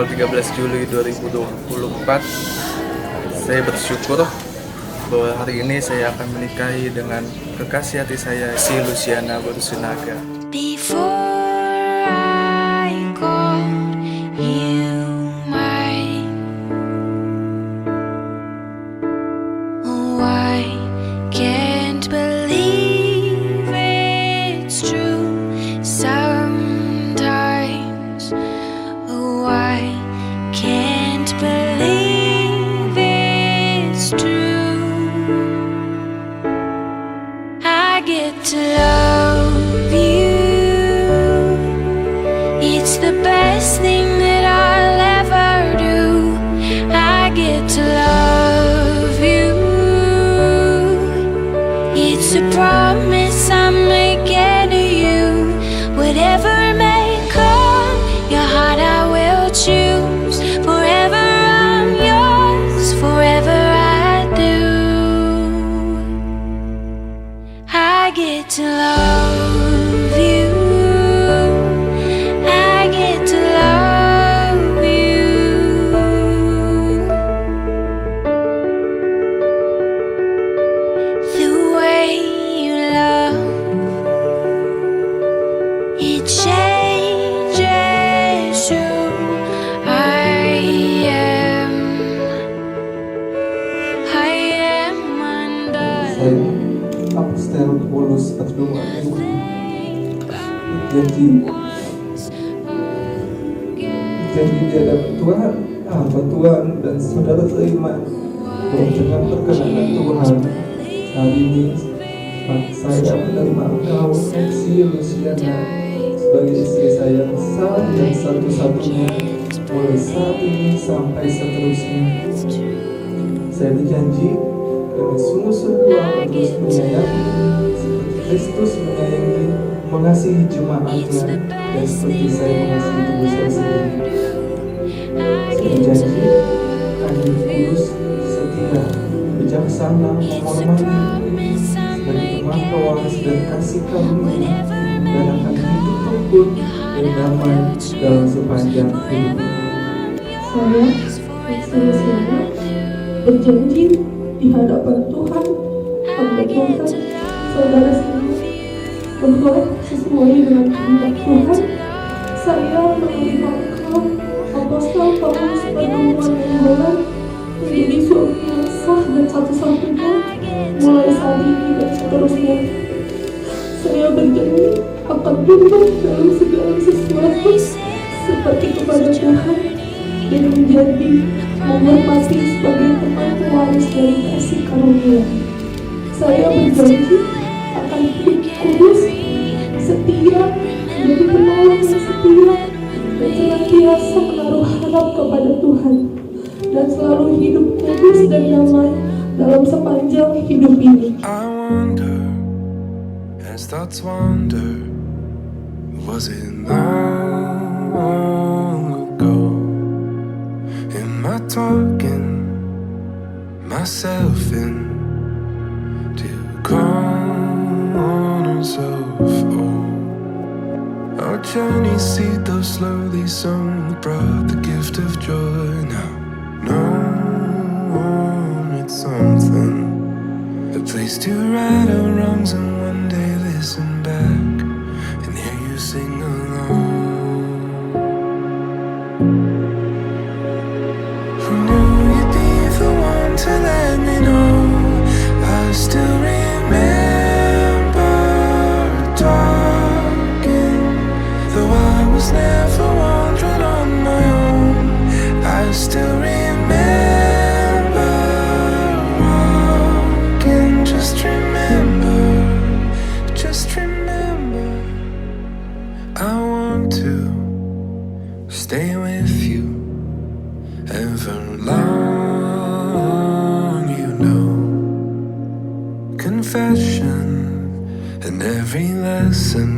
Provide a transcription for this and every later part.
tanggal 13 Juli 2024. Saya bersyukur bahwa hari ini saya akan menikahi dengan kekasih hati saya, si Luciana Borusunaga. Before I called you mine, oh, I can't believe it's true. Sometimes, oh, I can't believe it's true. I get to love you. It's the best thing that I'll ever do. I get to love you. It's a promise I'm making to you. Whatever may come, your heart I will choose. Forever I'm yours, forever I do. I get to love you. I get to love you. The way you love, it changes who I am. I am under. Saya Apostel Paulus berdoa janji di hadapan Tuhan, hamba Tuhan dan saudara seiman dengan perkenan Tuhan. Hari ini saya menerima engkau, si Luciana, sebagai istri saya yang sah dan satu-satunya mulai saat ini sampai seterusnya. Saya berjanji dengan sungguh-sungguh akan terus menyayangi seperti Kristus menyayangi, mengasihi jemaatnya, dan seperti saya mengasihi tubuh saya sendiri. Saya berjanji akan tulus, setia, bijaksana, menghormati sebagai teman pewaris dan kasih karunia, dan akan hidup rukun dan damai dalam sepanjang hidup. Saya, Luciana, berjanji di hadapan Tuhan, hamba Tuhan, saudara semua, bahwa sesuai dengan kehendak Tuhan, saya menerima engkau, Apostel Paulus Pergumulan Nainggolan, menjadi suami yang sah dan satu-satunya, mulai saat ini dan seterusnya. Saya berjanji akan tunduk dalam segala sesuatu seperti kepada Tuhan, dan menjadi menghormati sebagai teman pewaris dari kasih karunia. Saya berjanji akan hidup kudus, setia, menjadi penolong yang setia, dan senantiasa menaruh harap kepada Tuhan, dan selalu hidup kudus dan damai dalam sepanjang hidup ini. I wonder, as thoughts wander, was it long ago? Am I talking myself into corners of our journey, see those slowly sung, brought the gift of joy. Now, no one, it's something, a place to right our wrongs, and one day listen back and hear you sing along. Who knew you'd be the one to let me know? I still remember talking, though I was never wandering on my own. I still remember walking. Just remember, I want to stay with you ever long, you know. Confession and every lesson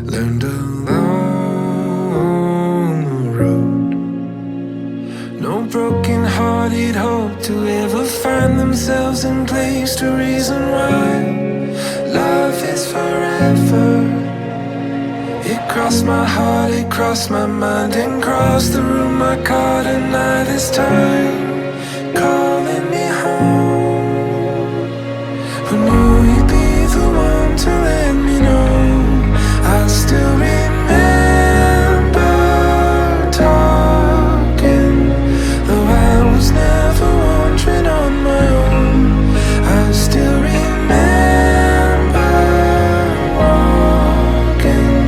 learned along the road. No broken-hearted hope to ever find themselves in place to reason why love is forever. It crossed my heart, it crossed my mind, and crossed the room. I caught a night this time, calling me home. Who knew you'd be the one to let me know? I still remember talking, though I was never wandering on my own. I still remember walking.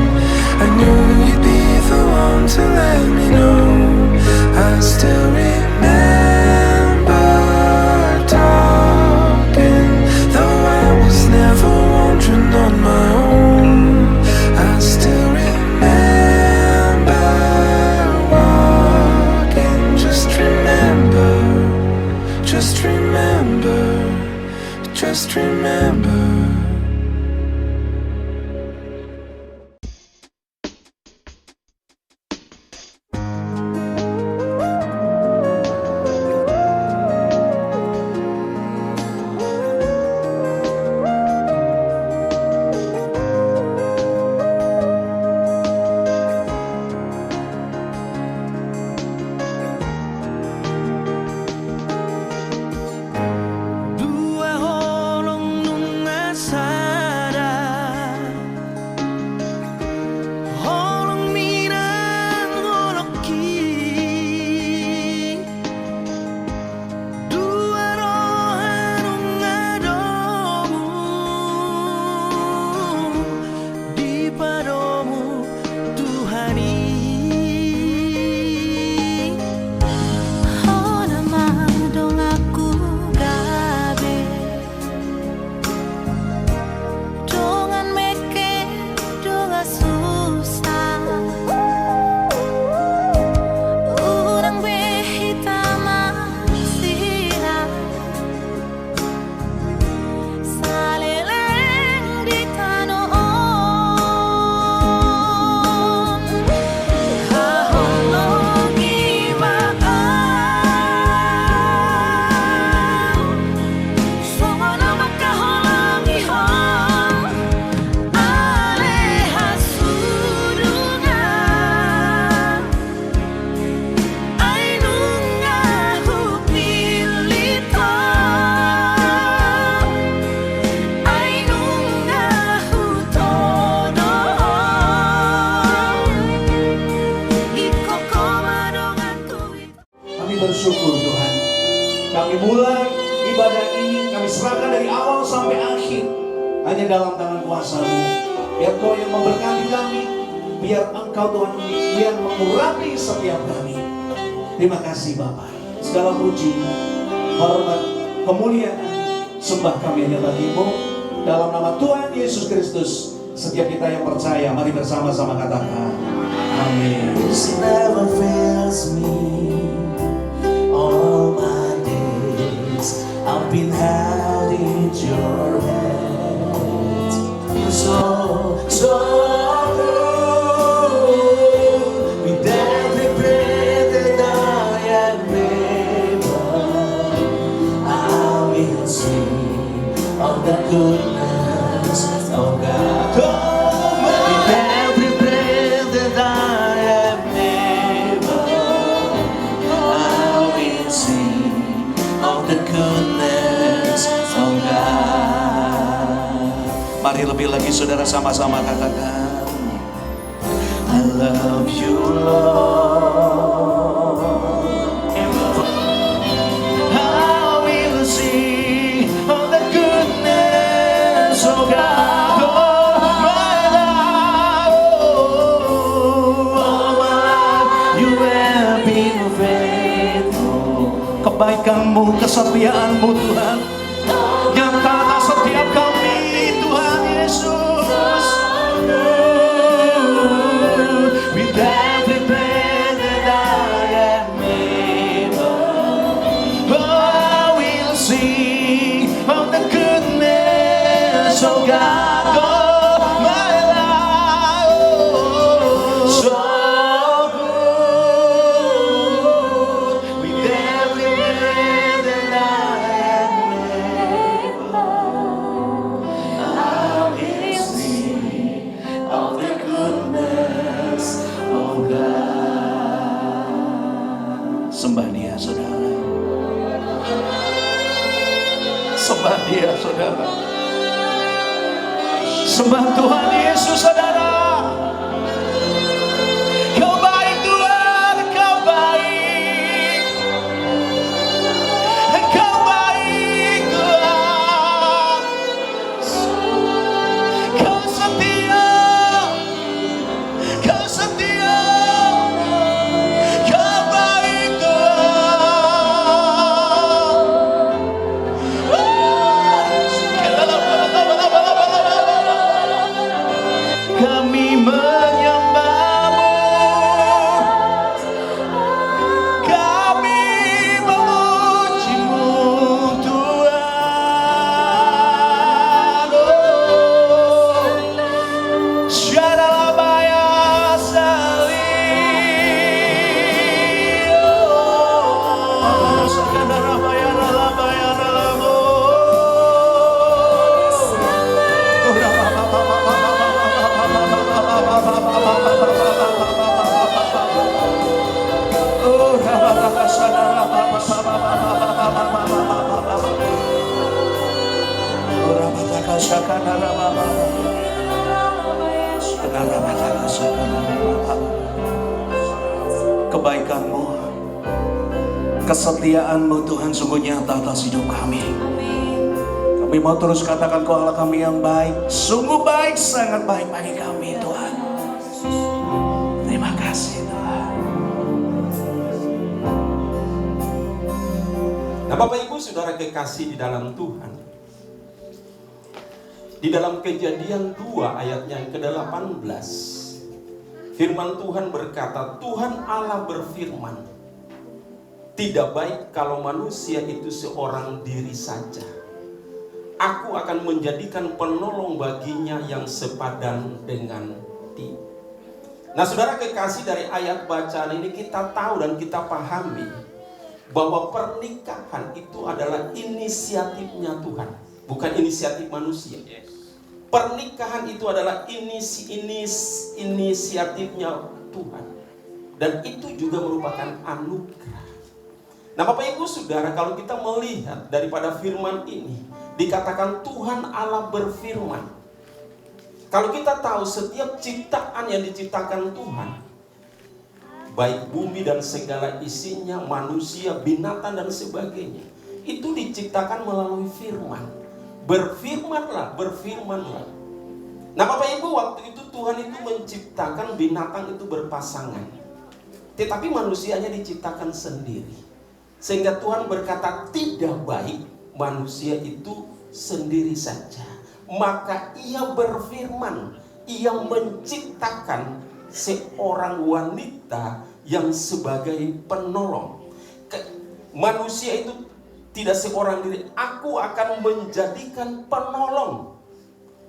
I knew you'd be the one to let me know. I still remember talking, though I was never wandering on my own. I still remember walking. Just remember, just remember, just remember. Dua holong nunga sara, holong minang holoki, dua roha nunga domu, di padamu Tuhani. Hona madong aku gabe dongan meke donga susah urang behita masira saleleng di tanoon haholongi maam songono makaholongi hong aleha sudungan ainunga hupilito ainunga hutodo ikoko madong aku. Kami bersyukur Tuhan. Kami mulai ibadah ini, kami serahkan dari awal sampai akhir hanya dalam tangan kuasa-Mu. Biar Kau yang memberkati kami, biar Engkau Tuhan yang mengurapi setiap kami. Terima kasih Bapa. Segala puji, hormat, kemuliaan, sembah kami hanya bagi-Mu. Dalam nama Tuhan Yesus Kristus, setiap kita yang percaya, mari bersama-sama katakan, amin. This never fails me. All my days I've been held in your hands. So good. With every breath that I am able, I will sing of the goodness of God. With every breath that I am able, I will sing of the goodness of God. Mari lebih lagi saudara sama-sama katakan, I love you Lord. I will sing of the goodness of God. Oh, my life, you have been faithful. Kebaikan-Mu, kesetiaan-Mu Tuhan, nyata atas setiap kami Tuhan Yesus. With every breath that I am able, I will sing of the goodness of God. Oh, my life, so good. With every breath that I am able, I will sing of the goodness Sembah Dia, saudara. Sembah Dia, saudara. Sembah Tuhan Yesus, saudara. Kau baik Tuhan, Kau baik. Kau baik Tuhan. Kau setia. Kau setia. Kau baik Tuhan. Kami menyembah-Mu. Kami memuji-Mu Tuhan. Syarabaya Sali. Sakandarabaya Ralabaya Ralamu. Kebaikan-Mu, kesetiaan-Mu Tuhan sungguh nyata atas hidup kami. Kami mau terus katakan Kau Allah kami yang baik, sungguh baik, sangat baik bagi kami Tuhan. Terima kasih Tuhan. Nah, Bapak Ibu Saudara kekasih di dalam Tuhan, di dalam Kejadian 2 ayatnya yang ke-18, firman Tuhan berkata, Tuhan Allah berfirman, tidak baik kalau manusia itu seorang diri saja. Aku akan menjadikan penolong baginya yang sepadan dengan dia. Nah, saudara kekasih, dari ayat bacaan ini kita tahu dan kita pahami bahwa pernikahan itu adalah inisiatifnya Tuhan, bukan inisiatif manusia. Pernikahan itu adalah inisiatifnya Tuhan, dan itu juga merupakan anugerah. Nah, Bapak Ibu Saudara, kalau kita melihat daripada firman ini, dikatakan Tuhan Allah berfirman. Kalau kita tahu setiap ciptaan yang diciptakan Tuhan, baik bumi dan segala isinya, manusia, binatang dan sebagainya, itu diciptakan melalui firman. Berfirmanlah, berfirmanlah. Nah, Bapak Ibu, waktu itu Tuhan itu menciptakan binatang itu berpasangan, tetapi manusianya diciptakan sendiri. Sehingga Tuhan berkata tidak baik manusia itu sendiri saja. Maka Ia berfirman, Ia menciptakan seorang wanita yang sebagai penolong. Manusia itu tidak seorang diri. Aku akan menjadikan penolong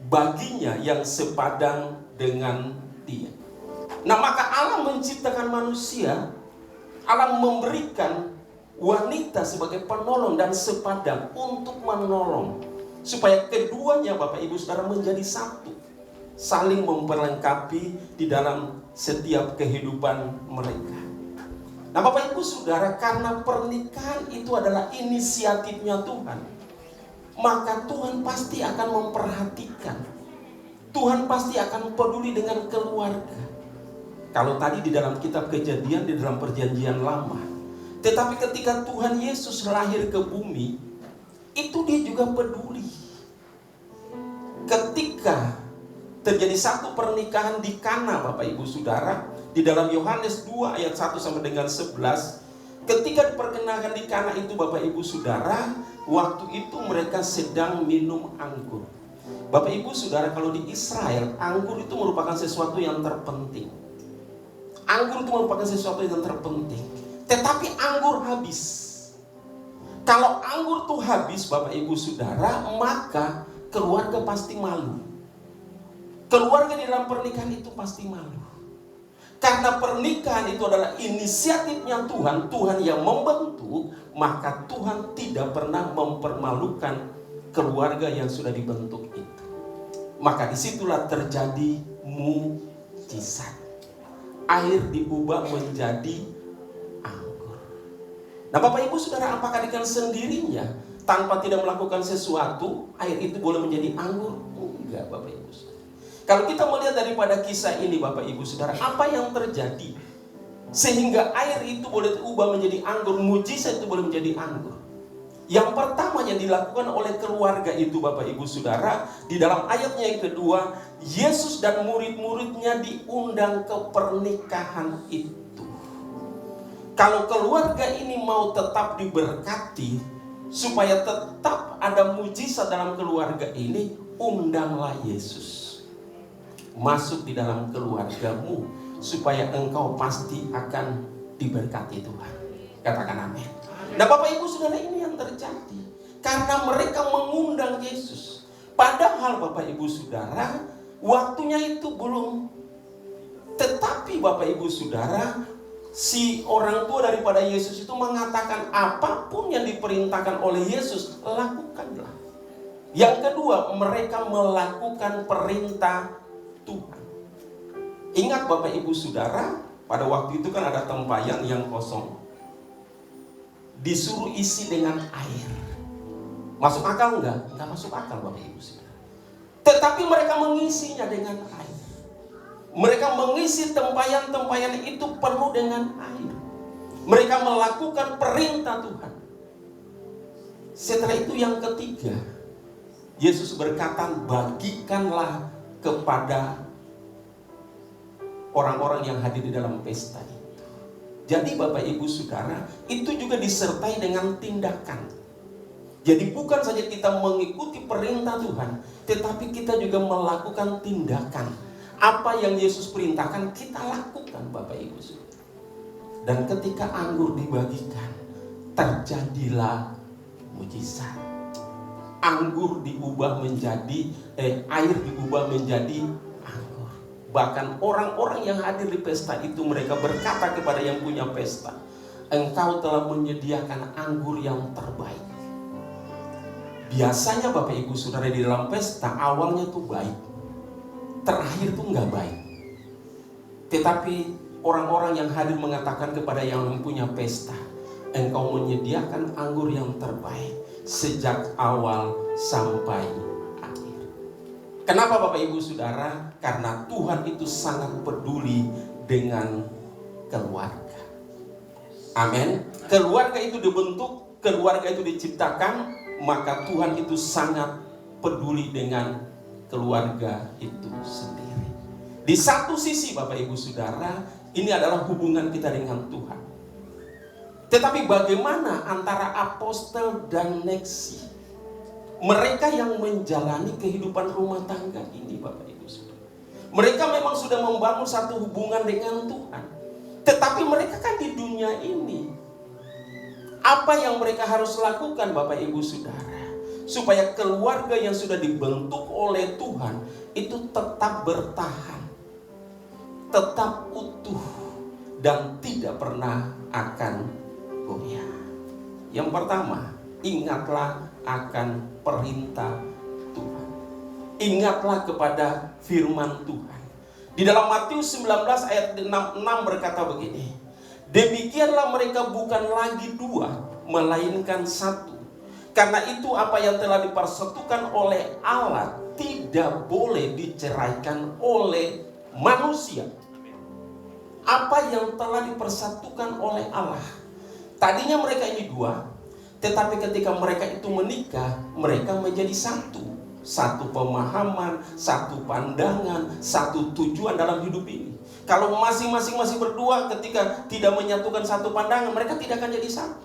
baginya yang sepadan dengan dia. Nah, maka Allah menciptakan manusia, Allah memberikan wanita sebagai penolong dan sepadan untuk menolong, supaya keduanya, Bapak Ibu Saudara, menjadi satu, saling memperlengkapi di dalam setiap kehidupan mereka. Nah, Bapak Ibu Saudara, karena pernikahan itu adalah inisiatifnya Tuhan, maka Tuhan pasti akan memperhatikan, Tuhan pasti akan peduli dengan keluarga. Kalau tadi di dalam kitab Kejadian, di dalam perjanjian lama, tetapi ketika Tuhan Yesus lahir ke bumi, itu dia juga peduli. Ketika terjadi satu pernikahan di Kana, Bapak Ibu Saudara, di dalam Yohanes 2 ayat 1 sampai dengan 11, ketika diperkenalkan di Kana itu, Bapak Ibu Saudara, waktu itu mereka sedang minum anggur. Bapak Ibu Saudara, kalau di Israel, anggur itu merupakan sesuatu yang terpenting. Anggur itu merupakan sesuatu yang terpenting. Tetapi anggur habis. Kalau anggur itu habis, Bapak Ibu Saudara, maka keluarga pasti malu. Keluarga di dalam pernikahan itu pasti malu. Karena pernikahan itu adalah inisiatifnya Tuhan, Tuhan yang membentuk, maka Tuhan tidak pernah mempermalukan keluarga yang sudah dibentuk itu. Maka disitulah terjadi mukjizat. Air diubah menjadi anggur. Nah Bapak Ibu Saudara, apakah dengan sendirinya tanpa tidak melakukan sesuatu air itu boleh menjadi anggur? Enggak Bapak Ibu Saudara. Kalau kita melihat daripada kisah ini Bapak Ibu Saudara, apa yang terjadi sehingga air itu boleh diubah menjadi anggur, mujizat itu boleh menjadi anggur? Yang pertama yang dilakukan oleh keluarga itu Bapak Ibu Saudara, di dalam ayatnya yang kedua, Yesus dan murid-muridnya diundang ke pernikahan itu. Kalau keluarga ini mau tetap diberkati, supaya tetap ada mujizat dalam keluarga ini, undanglah Yesus masuk di dalam keluargamu, supaya engkau pasti akan diberkati Tuhan. Katakan amin. Nah Bapak Ibu Saudara, ini yang terjadi karena mereka mengundang Yesus. Padahal Bapak Ibu Saudara, waktunya itu belum. Tetapi Bapak Ibu Saudara, si orang tua daripada Yesus itu mengatakan apapun yang diperintahkan oleh Yesus, lakukanlah. Yang kedua, mereka melakukan perintah Tuhan. Ingat Bapak Ibu Saudara, pada waktu itu kan ada tempayan yang kosong, disuruh isi dengan air. Masuk akal enggak? Enggak masuk akal Bapak Ibu Saudara. Tetapi mereka mengisinya dengan air. Mereka mengisi tempayan-tempayan itu penuh dengan air. Mereka melakukan perintah Tuhan. Setelah itu yang ketiga, Yesus berkata, bagikanlah kepada orang-orang yang hadir di dalam pesta itu. Jadi Bapak Ibu Saudara, itu juga disertai dengan tindakan. Jadi bukan saja kita mengikuti perintah Tuhan, tetapi kita juga melakukan tindakan. Apa yang Yesus perintahkan kita lakukan Bapak Ibu Saudara. Dan ketika anggur dibagikan, terjadilah mujizat. Anggur diubah menjadi air diubah menjadi anggur. Bahkan orang-orang yang hadir di pesta itu, mereka berkata kepada yang punya pesta, engkau telah menyediakan anggur yang terbaik. Biasanya Bapak Ibu Saudara, di dalam pesta awalnya tuh baik, terakhir tuh nggak baik. Tetapi orang-orang yang hadir mengatakan kepada yang punya pesta, engkau menyediakan anggur yang terbaik sejak awal sampai akhir. Kenapa Bapak Ibu Saudara? Karena Tuhan itu sangat peduli dengan keluarga. Amin. Keluarga itu dibentuk, keluarga itu diciptakan, maka Tuhan itu sangat peduli dengan keluarga itu sendiri. Di satu sisi Bapak Ibu Saudara, ini adalah hubungan kita dengan Tuhan. Tetapi bagaimana antara apostel dan leksi? Mereka yang menjalani kehidupan rumah tangga ini Bapak Ibu Saudara, mereka memang sudah membangun satu hubungan dengan Tuhan. Tetapi mereka kan di dunia ini. Apa yang mereka harus lakukan Bapak Ibu Saudara, supaya keluarga yang sudah dibentuk oleh Tuhan itu tetap bertahan, tetap utuh, dan tidak pernah akan goyah. Yang pertama, ingatlah akan perintah Tuhan. Ingatlah kepada firman Tuhan. Di dalam Matius 19 ayat 6 berkata begini, demikianlah mereka bukan lagi dua, melainkan satu. Karena itu apa yang telah dipersatukan oleh Allah tidak boleh diceraikan oleh manusia. Apa yang telah dipersatukan oleh Allah. Tadinya mereka ini dua, tetapi ketika mereka itu menikah, mereka menjadi satu. Satu pemahaman, satu pandangan, satu tujuan dalam hidup ini. Kalau masing-masing masih berdua, ketika tidak menyatukan satu pandangan, mereka tidak akan jadi satu.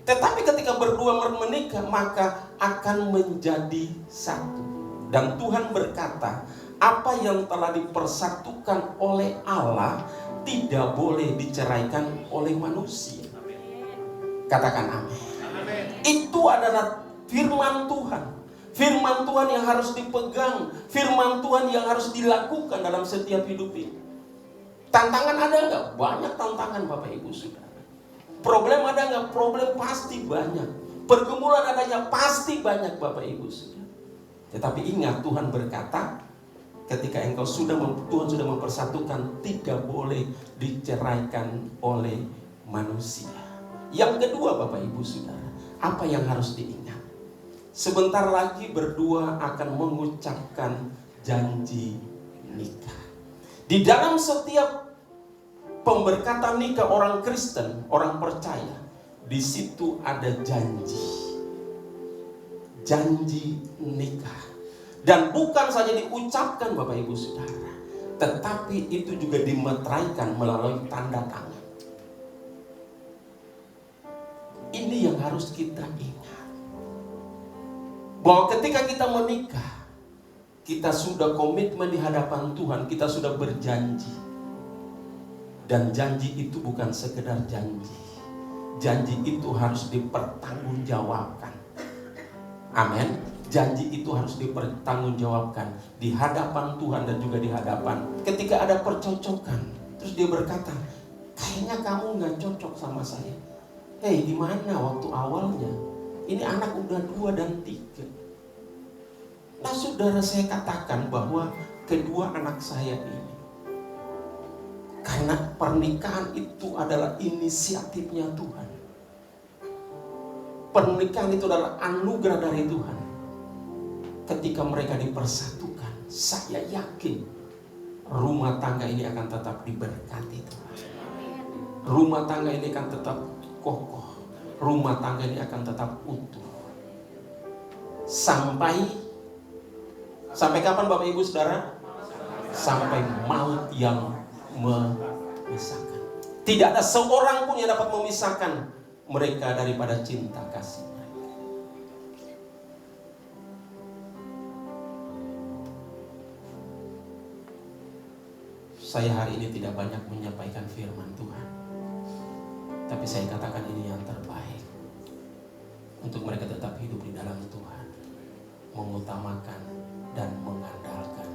Tetapi ketika berdua menikah, maka akan menjadi satu. Dan Tuhan berkata, apa yang telah dipersatukan oleh Allah tidak boleh diceraikan oleh manusia. Katakan amin. Itu adalah firman Tuhan. Firman Tuhan yang harus dipegang, firman Tuhan yang harus dilakukan dalam setiap hidup ini. Tantangan ada nggak? Banyak tantangan Bapak Ibu Saudara. Problem ada nggak? Problem pasti banyak. Pergumulan adanya pasti banyak Bapak Ibu Saudara. Tetapi ingat, Tuhan berkata, ketika engkau Tuhan sudah mempersatukan, tidak boleh diceraikan oleh manusia. Yang kedua Bapak Ibu Saudara, apa yang harus diingat? Sebentar lagi berdua akan mengucapkan janji nikah. Di dalam setiap pemberkatan nikah orang Kristen, orang percaya, di situ ada janji. Janji nikah. Dan bukan saja diucapkan Bapak Ibu Saudara, tetapi itu juga dimeteraikan melalui tanda tangan. Ini yang harus kita ingat. Bahwa ketika kita menikah, kita sudah komitmen di hadapan Tuhan, kita sudah berjanji. Dan janji itu bukan sekedar janji. Janji itu harus dipertanggungjawabkan. Amin. Janji itu harus dipertanggungjawabkan di hadapan Tuhan dan juga di hadapan. Ketika ada percocokan, terus dia berkata, kayaknya kamu gak cocok sama saya. Hei, di mana waktu awalnya? Ini anak udah 2 dan 3. Nah saudara, saya katakan bahwa kedua anak saya ini, karena pernikahan itu adalah inisiatifnya Tuhan. Pernikahan itu adalah anugerah dari Tuhan. Ketika mereka dipersatukan, saya yakin rumah tangga ini akan tetap diberkati Tuhan. Rumah tangga ini akan tetap kokoh. Rumah tangga ini akan tetap utuh. Sampai kapan Bapak Ibu Saudara? Sampai maut yang memisahkan. Tidak ada seorang pun yang dapat memisahkan mereka daripada cinta kasih. Saya hari ini tidak banyak menyampaikan firman Tuhan, tapi saya katakan ini yang terbaik untuk mereka tetap hidup di dalam Tuhan, mengutamakan dan mengandalkan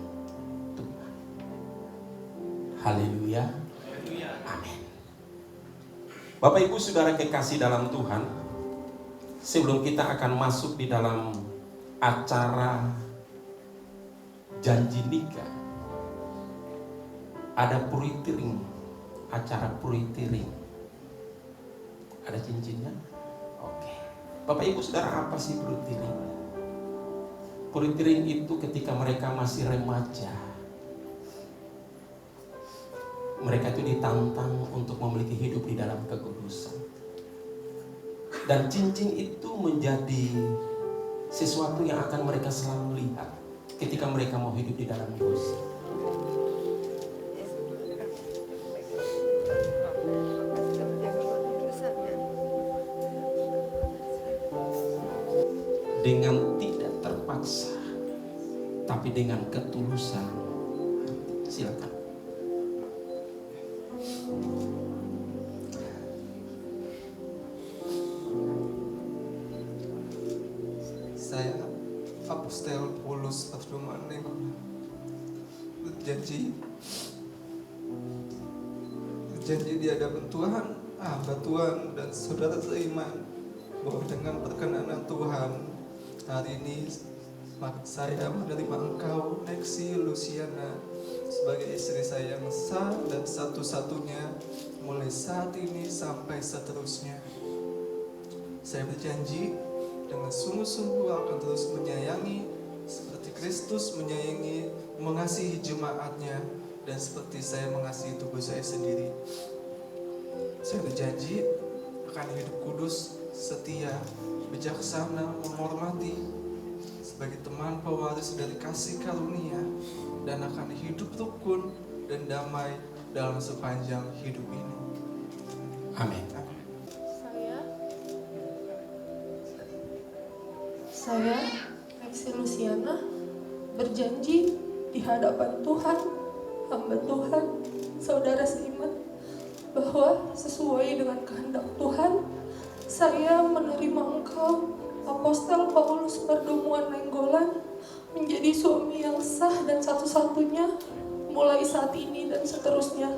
Tuhan. Haleluya. Amin. Bapak Ibu Saudara kekasih dalam Tuhan, sebelum kita akan masuk di dalam acara janji nikah, ada puritiring, acara puritiring. Ada cincinnya? Oke. Bapak Ibu Saudara, apa sih puritiring? Puritiring itu ketika mereka masih remaja, mereka itu ditantang untuk memiliki hidup di dalam kekudusan. Dan cincin itu menjadi sesuatu yang akan mereka selalu lihat ketika mereka mau hidup di dalam dosa. Dengan tidak terpaksa, tapi dengan ketulusan. Silakan. Saya Apostel Paulus Abdurrahman berjanji di hadapan Tuhan, hamba Tuhan dan saudara seiman, bahwa dengan perkenanan Tuhan, hari ini saya menerima engkau, Nexi Luciana, sebagai istri saya yang sah dan satu-satunya mulai saat ini sampai seterusnya. Saya berjanji dengan sungguh-sungguh akan terus menyayangi seperti Kristus menyayangi, mengasihi jemaatnya, dan seperti saya mengasihi tubuh saya sendiri. Saya berjanji akan hidup kudus, setia, bijaksana, menghormati sebagai teman pewaris dari kasih karunia, dan akan hidup rukun dan damai dalam sepanjang hidup ini. Amin. Saya Nexi Luciana berjanji di hadapan Tuhan, hamba Tuhan, saudara seiman, bahwa sesuai dengan kehendak Tuhan, saya menerima engkau, Apostel Paulus Perdomuan Nainggolan, menjadi suami yang sah dan satu-satunya mulai saat ini dan seterusnya.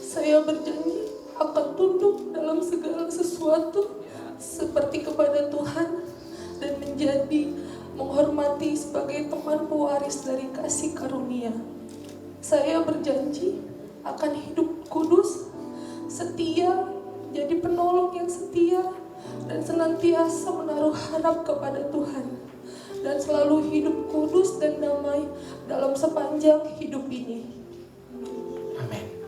Saya berjanji akan tunduk dalam segala sesuatu seperti kepada Tuhan, dan menjadi menghormati sebagai teman pewaris dari kasih karunia. Saya berjanji akan hidup kudus, setia, menjadi penolong yang setia dan senantiasa menaruh harap kepada Tuhan, dan selalu hidup kudus dan damai dalam sepanjang hidup ini. Amin.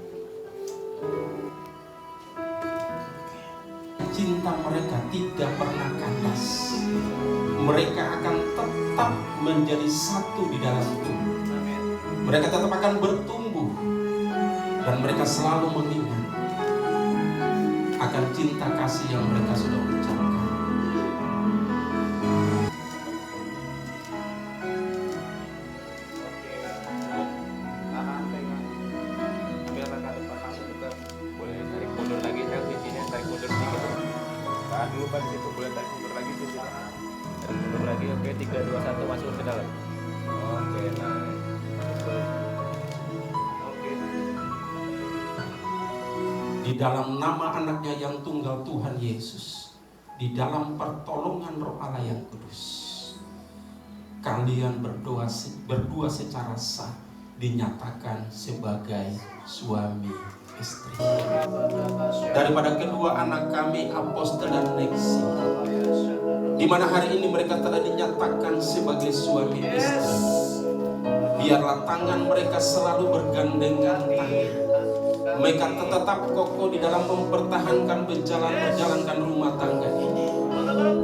Cinta mereka tidak pernah kandas. Mereka akan tetap menjadi satu di dalam Tuhan. Mereka tetap akan bertumbuh, dan mereka selalu mengingat akan cinta kasih yang mereka sudah ucapkan. Boleh tarik mundur lagi, yang bikinnya tarik mundur sedikit. Tahan dulu Pak di situ, boleh tarik mundur lagi di situ. Tarik mundur lagi, oke, 3, 2, 1 masuk ke dalam. Oke, nice. Oke. Di dalam nama anaknya yang tunggal Tuhan Yesus, di dalam pertolongan Roh Allah yang kudus, kalian berdua secara sah dinyatakan sebagai suami istri. Daripada kedua anak kami, Apostel dan Lexi, di mana hari ini mereka telah dinyatakan sebagai suami istri, biarlah tangan mereka selalu bergandengan tangan. Mereka tetap kokoh di dalam mempertahankan menjalankan rumah tangga ini,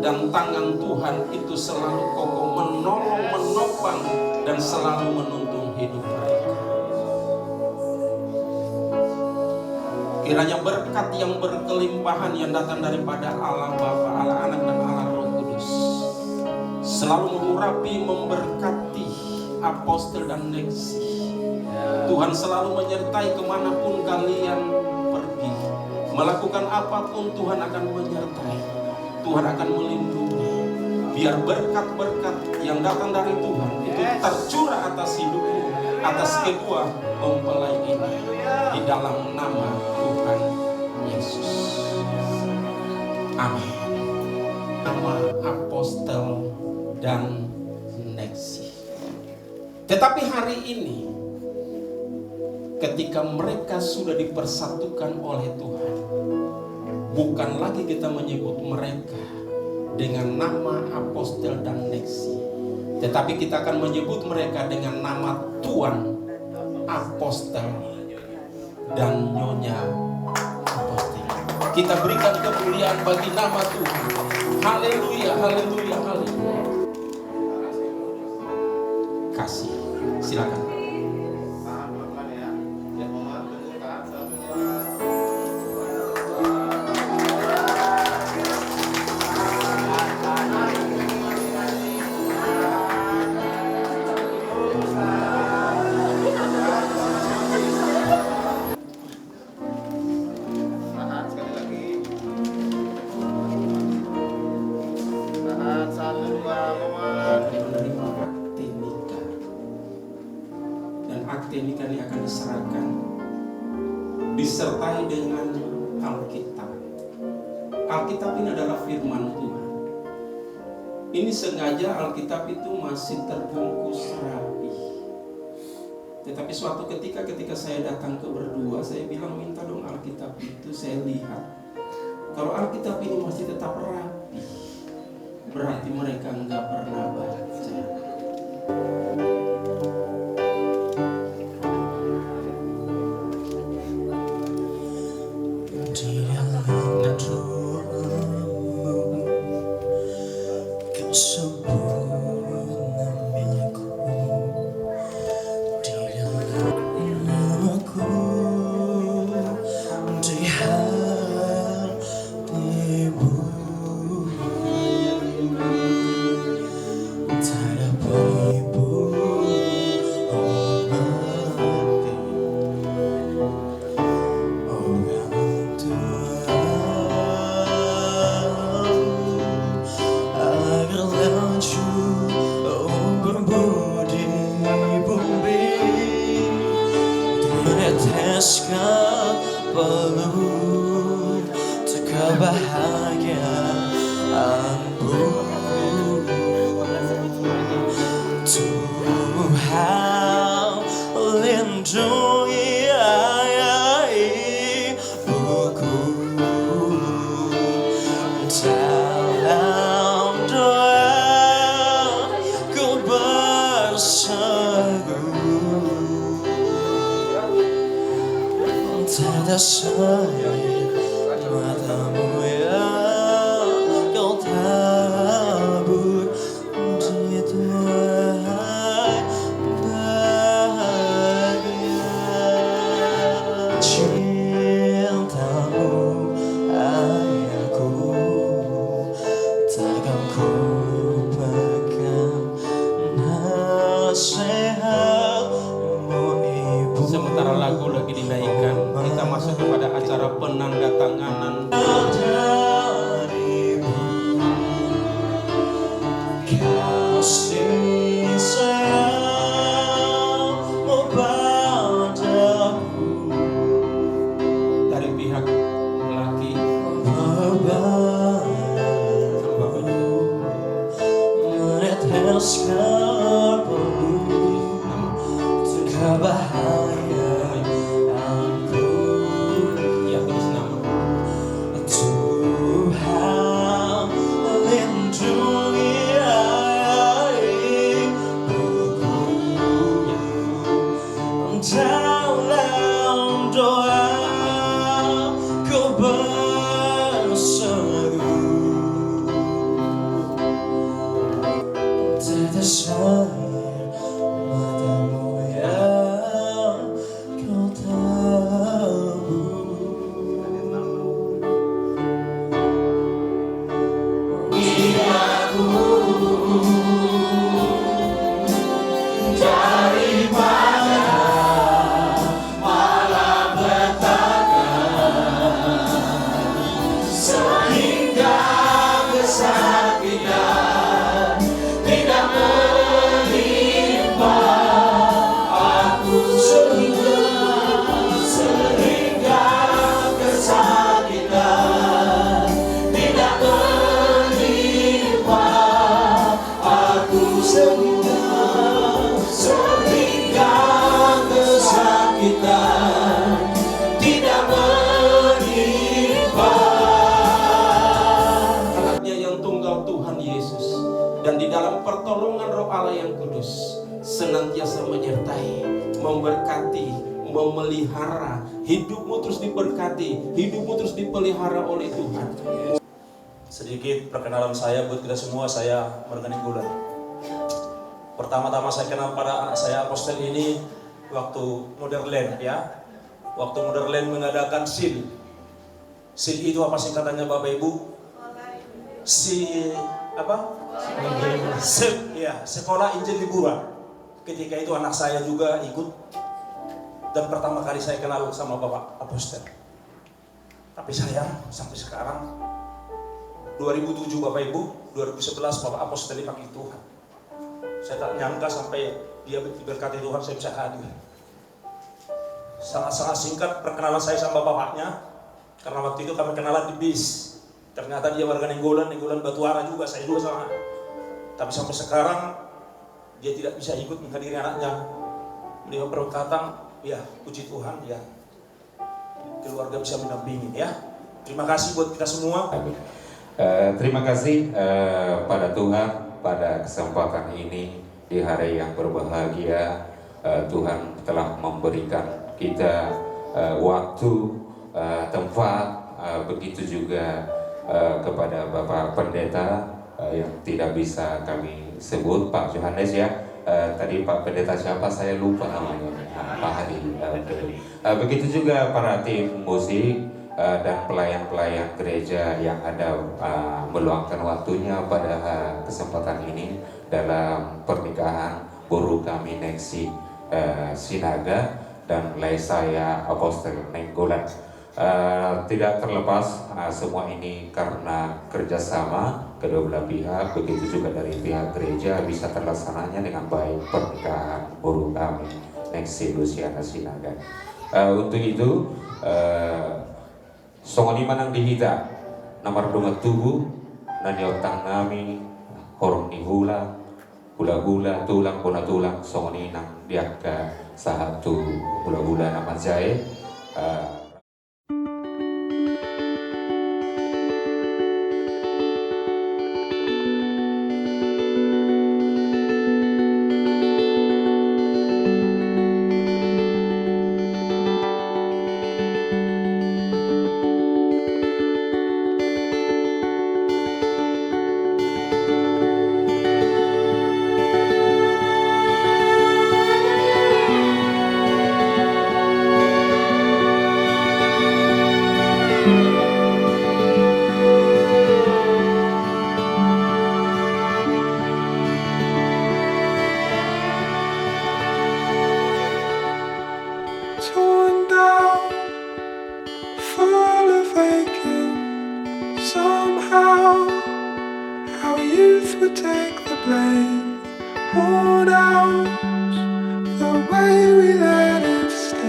dan tangan Tuhan itu selalu kokoh menolong, menopang, dan selalu menuntun hidup mereka. Kiranya berkat yang berkelimpahan yang datang daripada Allah Bapa, Allah Anak, dan Allah Roh Kudus selalu mengurapi, memberkati Apostel dan Lexi. Tuhan selalu menyertai kemanapun kalian pergi, melakukan apapun Tuhan akan menyertai, Tuhan akan melindungi. Biar berkat-berkat yang datang dari Tuhan itu tercurah atas hidupmu, atas kedua mempelai ini, di dalam nama Tuhan Yesus. Amin. Nama Apostel dan Lexi. Tetapi hari ini, ketika mereka sudah dipersatukan oleh Tuhan, bukan lagi kita menyebut mereka dengan nama Apostel dan Lexi, tetapi kita akan menyebut mereka dengan nama Tuan Apostel dan Nyonya Apostel. Kita berikan kemuliaan bagi nama Tuhan. Haleluya, haleluya, haleluya. Kasih, silakan. Akte nikah ini akan diserahkan disertai dengan Alkitab. Alkitab ini adalah firman Tuhan. Ini sengaja Alkitab itu masih terbungkus rapi. Tetapi suatu ketika saya datang ke berdua, saya bilang minta dong Alkitab itu, saya lihat kalau Alkitab ini masih tetap rapi, berarti mereka enggak pernah baca. Lindungi buku tetes air matamu yang kau tabur di tuai bahagia. Cintamu ayahku takkan ku lupakan, nasihatmu ibu. Sementara lagu lagi dinaikkan, kita masuk kepada acara penandatanganan. Kasih sayangmu padaku Dari pihak laki meneteskan peluru kebahagiaanku. ya tulis nama. Tuhan lindungi ibuku dalam doa ku berseru. Tetes air matamu yang kau tabur. Sehingga kesakitan tidak menimpa. Anaknya yang tunggal Tuhan Yesus, dan di dalam pertolongan Roh Allah yang kudus senantiasa menyertai, memberkati, memelihara hidupmu, terus diberkati, hidupmu terus dipelihara oleh Tuhan. Sedikit perkenalan saya buat kita semua. Saya Morgan Gulan. Pertama-tama saya kenal pada anak saya Apostel ini waktu Motherland, ya. Waktu Motherland mengadakan SIL. SIL itu apa singkatannya Bapak Ibu? Sekolah Injil Liburan. Ketika itu anak saya juga ikut, dan pertama kali saya kenal sama Bapak Apostel. Tapi sayang sampai sekarang 2007 Bapak Ibu, 2011 Bapak Apostel dipanggil Tuhan. Saya tak nyangka sampai dia diberkati Tuhan saya bisa hadir. Sangat-sangat singkat perkenalan saya sama bapaknya, karena waktu itu kami kenalan di bis. Ternyata dia warga Nenggolan Batuara juga, saya juga sama. Tapi sampai sekarang dia tidak bisa ikut menghadiri anaknya. Beliau berkata, ya puji Tuhan, ya keluarga bisa mendampingi, ya. Terima kasih buat kita semua. Terima kasih pada Tuhan pada kesempatan ini di hari yang berbahagia. Tuhan telah memberikan kita waktu, tempat, begitu juga kepada Bapak Pendeta yang tidak bisa kami sebut, Pak Johannes, ya. Tadi Pak Pendeta siapa saya lupa namanya, Pak Hadi. Begitu juga para tim musik dan pelayan-pelayan gereja yang ada meluangkan waktunya pada kesempatan ini dalam pernikahan guru kami Nexi Sinaga dan saya Apostel Nenggolan. Tidak terlepas semua ini karena kerjasama kedua belah pihak, begitu juga dari pihak gereja bisa terlaksananya dengan baik pernikahan guru kami Nexi Luciana Sinaga. Untuk itu songoni manang dihita namar donga tubuh nani otang nami horong ni hula tulang bona tulang songoni nang diaka sahatu hula nama jae. would take the blame. Who knows the way we let it stay?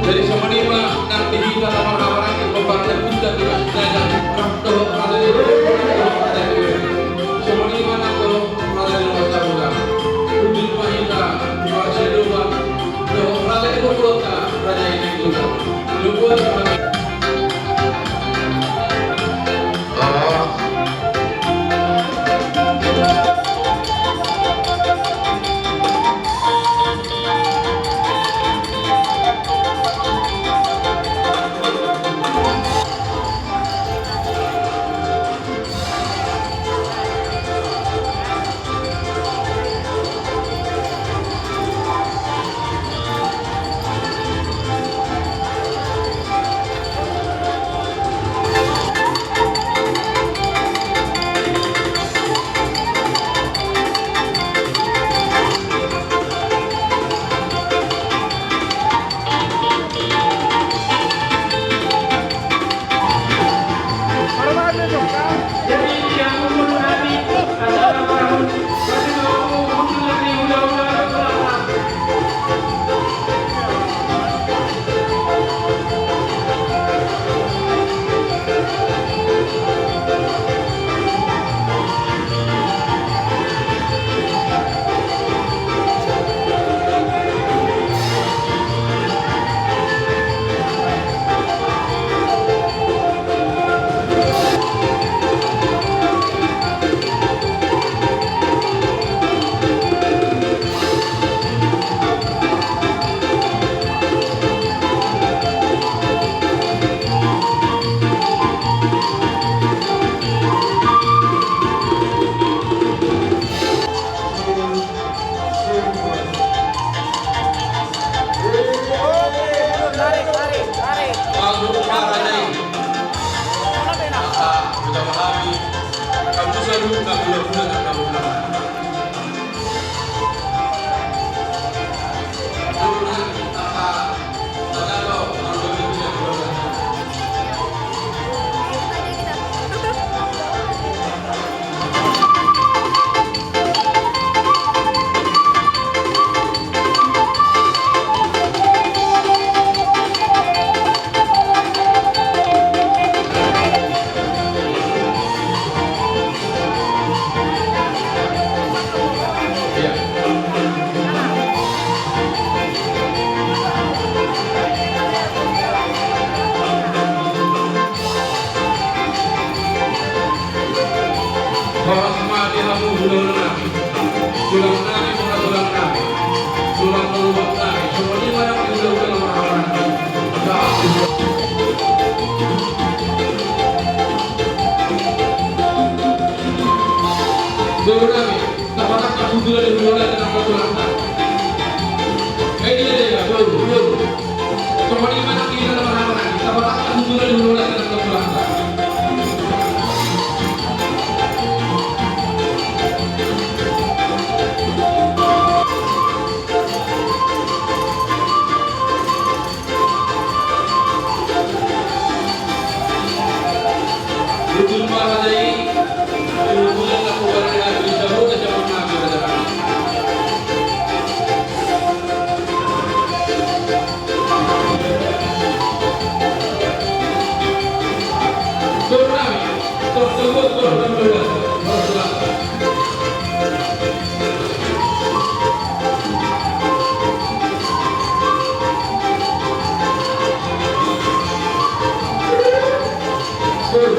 Dari sama lima nanti kita orang-orang yang berbangsa kita dengan jalan waktu ada di sama lima nanti ada di masa muda. Ujung mahita masih lupa. Tuh ada di kota raja ini juga. Lupa sama.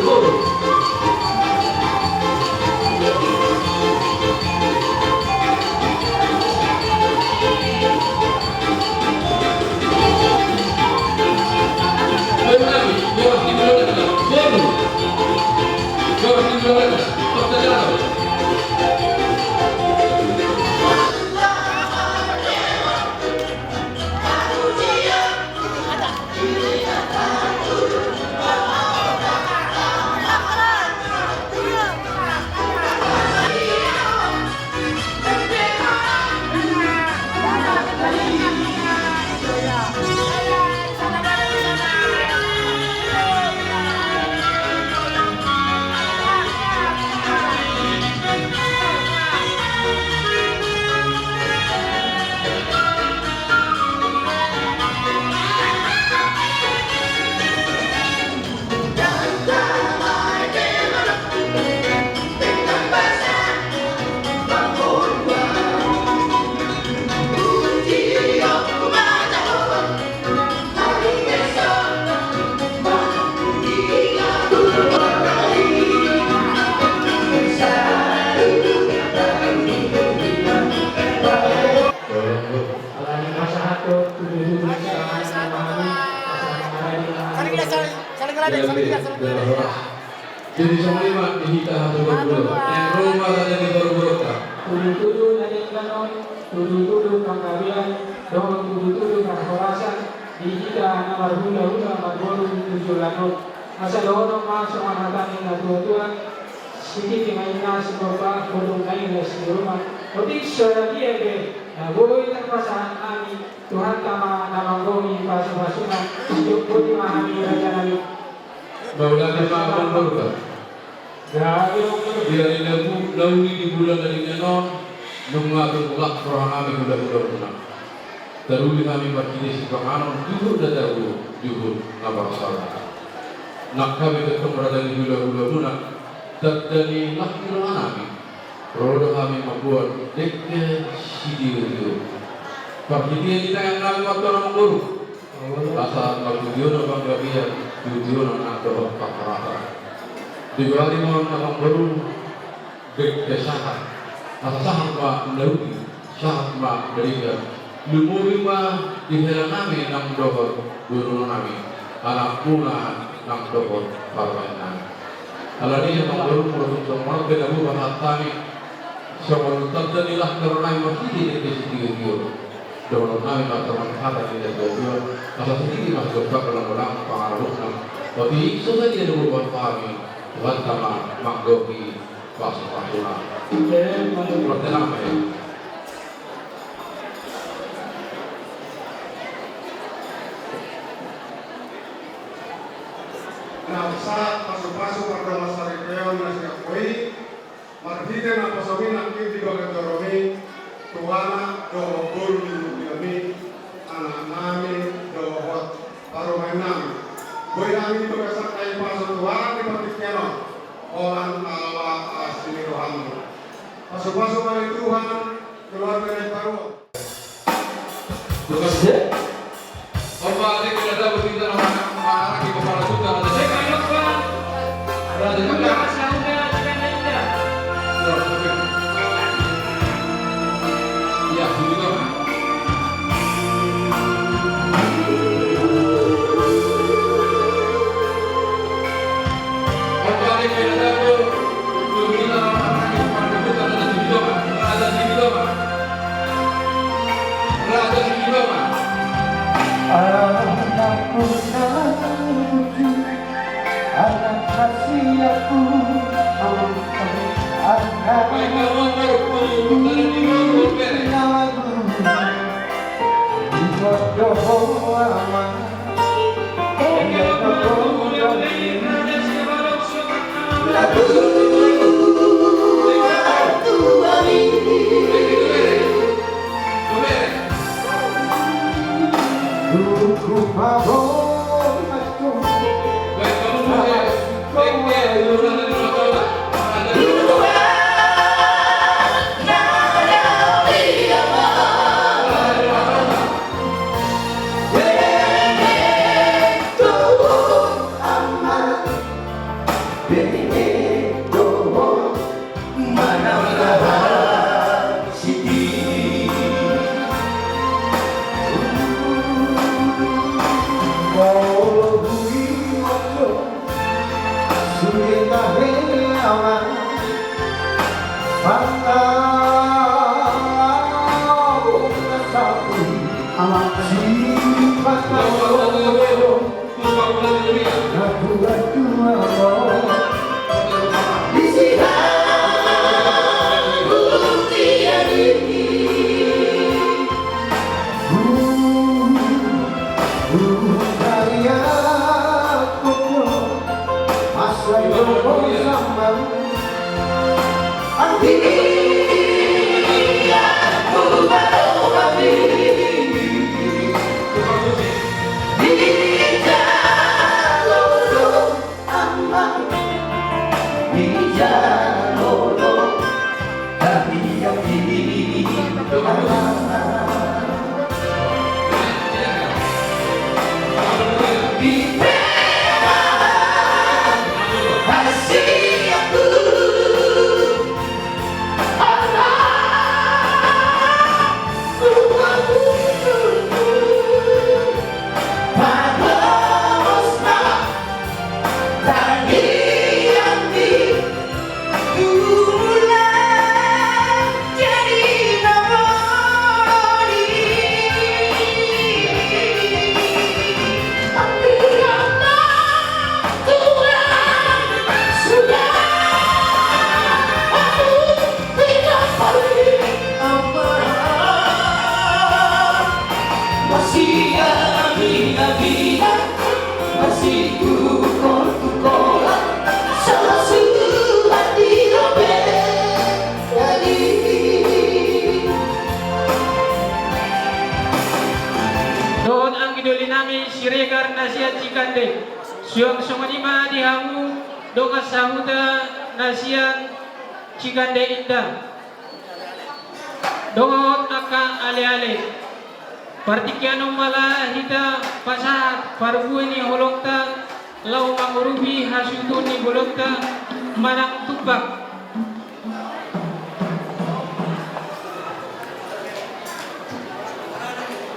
Guru. Baru lagi, bawah di belakang adalah Guru. Bawah di belakang, Dr. Jatuh. Jadi sama lima dihita hatu berburu. Yang rumah saja di berburu. Tuduh-tuduh dari kanon, tuduh-tuduh pangkabian, doang tuduh-tuduh kasolasan, dihita nomor hula-hula, magbolu tujuh lanut. Masa doang masuk angkatan yang tua-tua, sedikit yang nasi bapak, bodong kain di rumah. Otik suara dia ke, boleh terpasang kami, Tuhan kama namanggomi pasung-pasungan, hidup putih mahami raja nabi. Maulana Ma'amun Murka. Dia ilamu lauli di bulan dari nenon, nungatul ulak perahami mudah-mudah menang. Daruli kami berkini si penganon, juhur dan juhur ngabar salah. Nak kami ketemu berada di bulan-bulan menang, terjadi lakir anami. Roda kami membuat deknya sidio. Perkini kita yang kami waktu orang guru. Asal Tujuan Bang Gabian, Tujuan atau Pakarata. Di bawah lima orang baru desahan, asahan Pak Mendahului, syahat Pak Berikan. Lumuri Pak di helang kami nang dohor guru kami, anak puna nang dohor parwan kami. Kalau ini yang baru produk semua kita bukan kami, semua terjadilah karena masih di sini Dono kami teman kata tidak jauh, asal sedikit masuk ke dalam pengaruh. Tapi sudah dia berbuat kami, Tuhan sama makdoki pasal-pasal. Pertama ya. Nafsa pasuk-pasuk pada masa rekeon nasi akui, marhite na pasomin aktif di bagian doromi, tuana doho guru kami, anak nami doho parumain nami. Boy kami berkesan kain pasuk tuana di bagian no, olan ala asini rohamu. Pasuk-pasuk kali Tuhan keluar dari paruh. Terus ya. Opa ini kita dapat kita orang marah di kepala suka ada saya kan Tuhan. Ada juga saya udah tidak. Ya, juga. Opa ini kita dapat kita orang di kepala suka ada juga. Ada juga. Ada juga. Anakku nanti, anak kasihanku, anak nyawaku, bodoh amat, Sudah hilang Siregar nasihat Cikande Siang Sumanima dihamu Donga sahuda nasihat Cikande indah Dongot aka ale-ale Partikiano mala hita pasahat Parbueni holokta Lau mangurubi hasutuni bolokta Manang tupak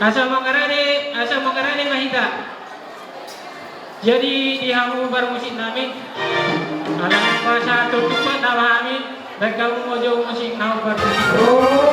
Asa mangarane mahita. Jadi dihamu bermusik nami. Alam bahasa tutupan nama kami. Dan kamu mau jauh musik kamu bermusik. Oh,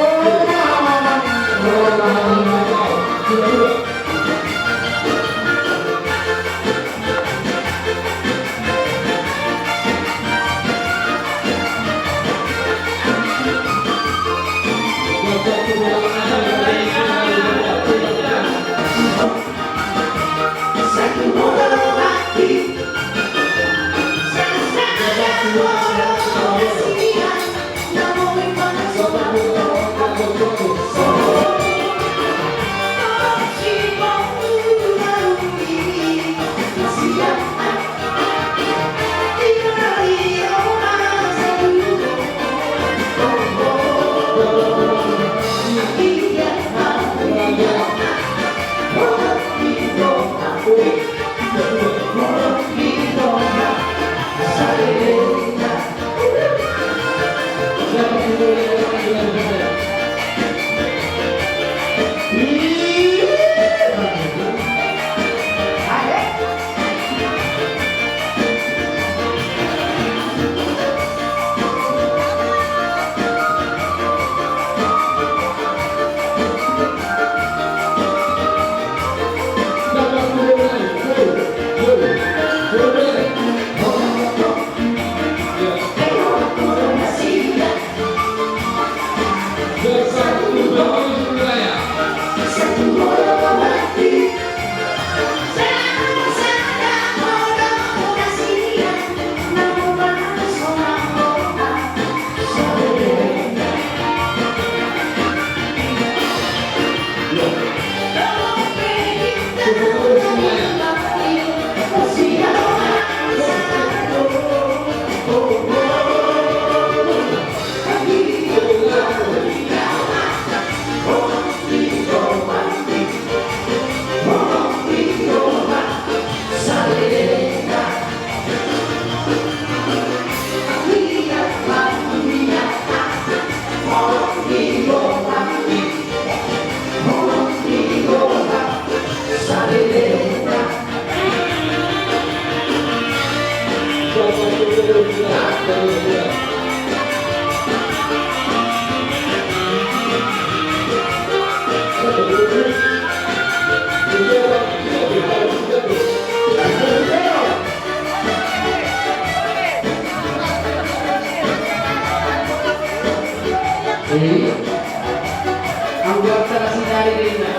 Anggota Sinari Rina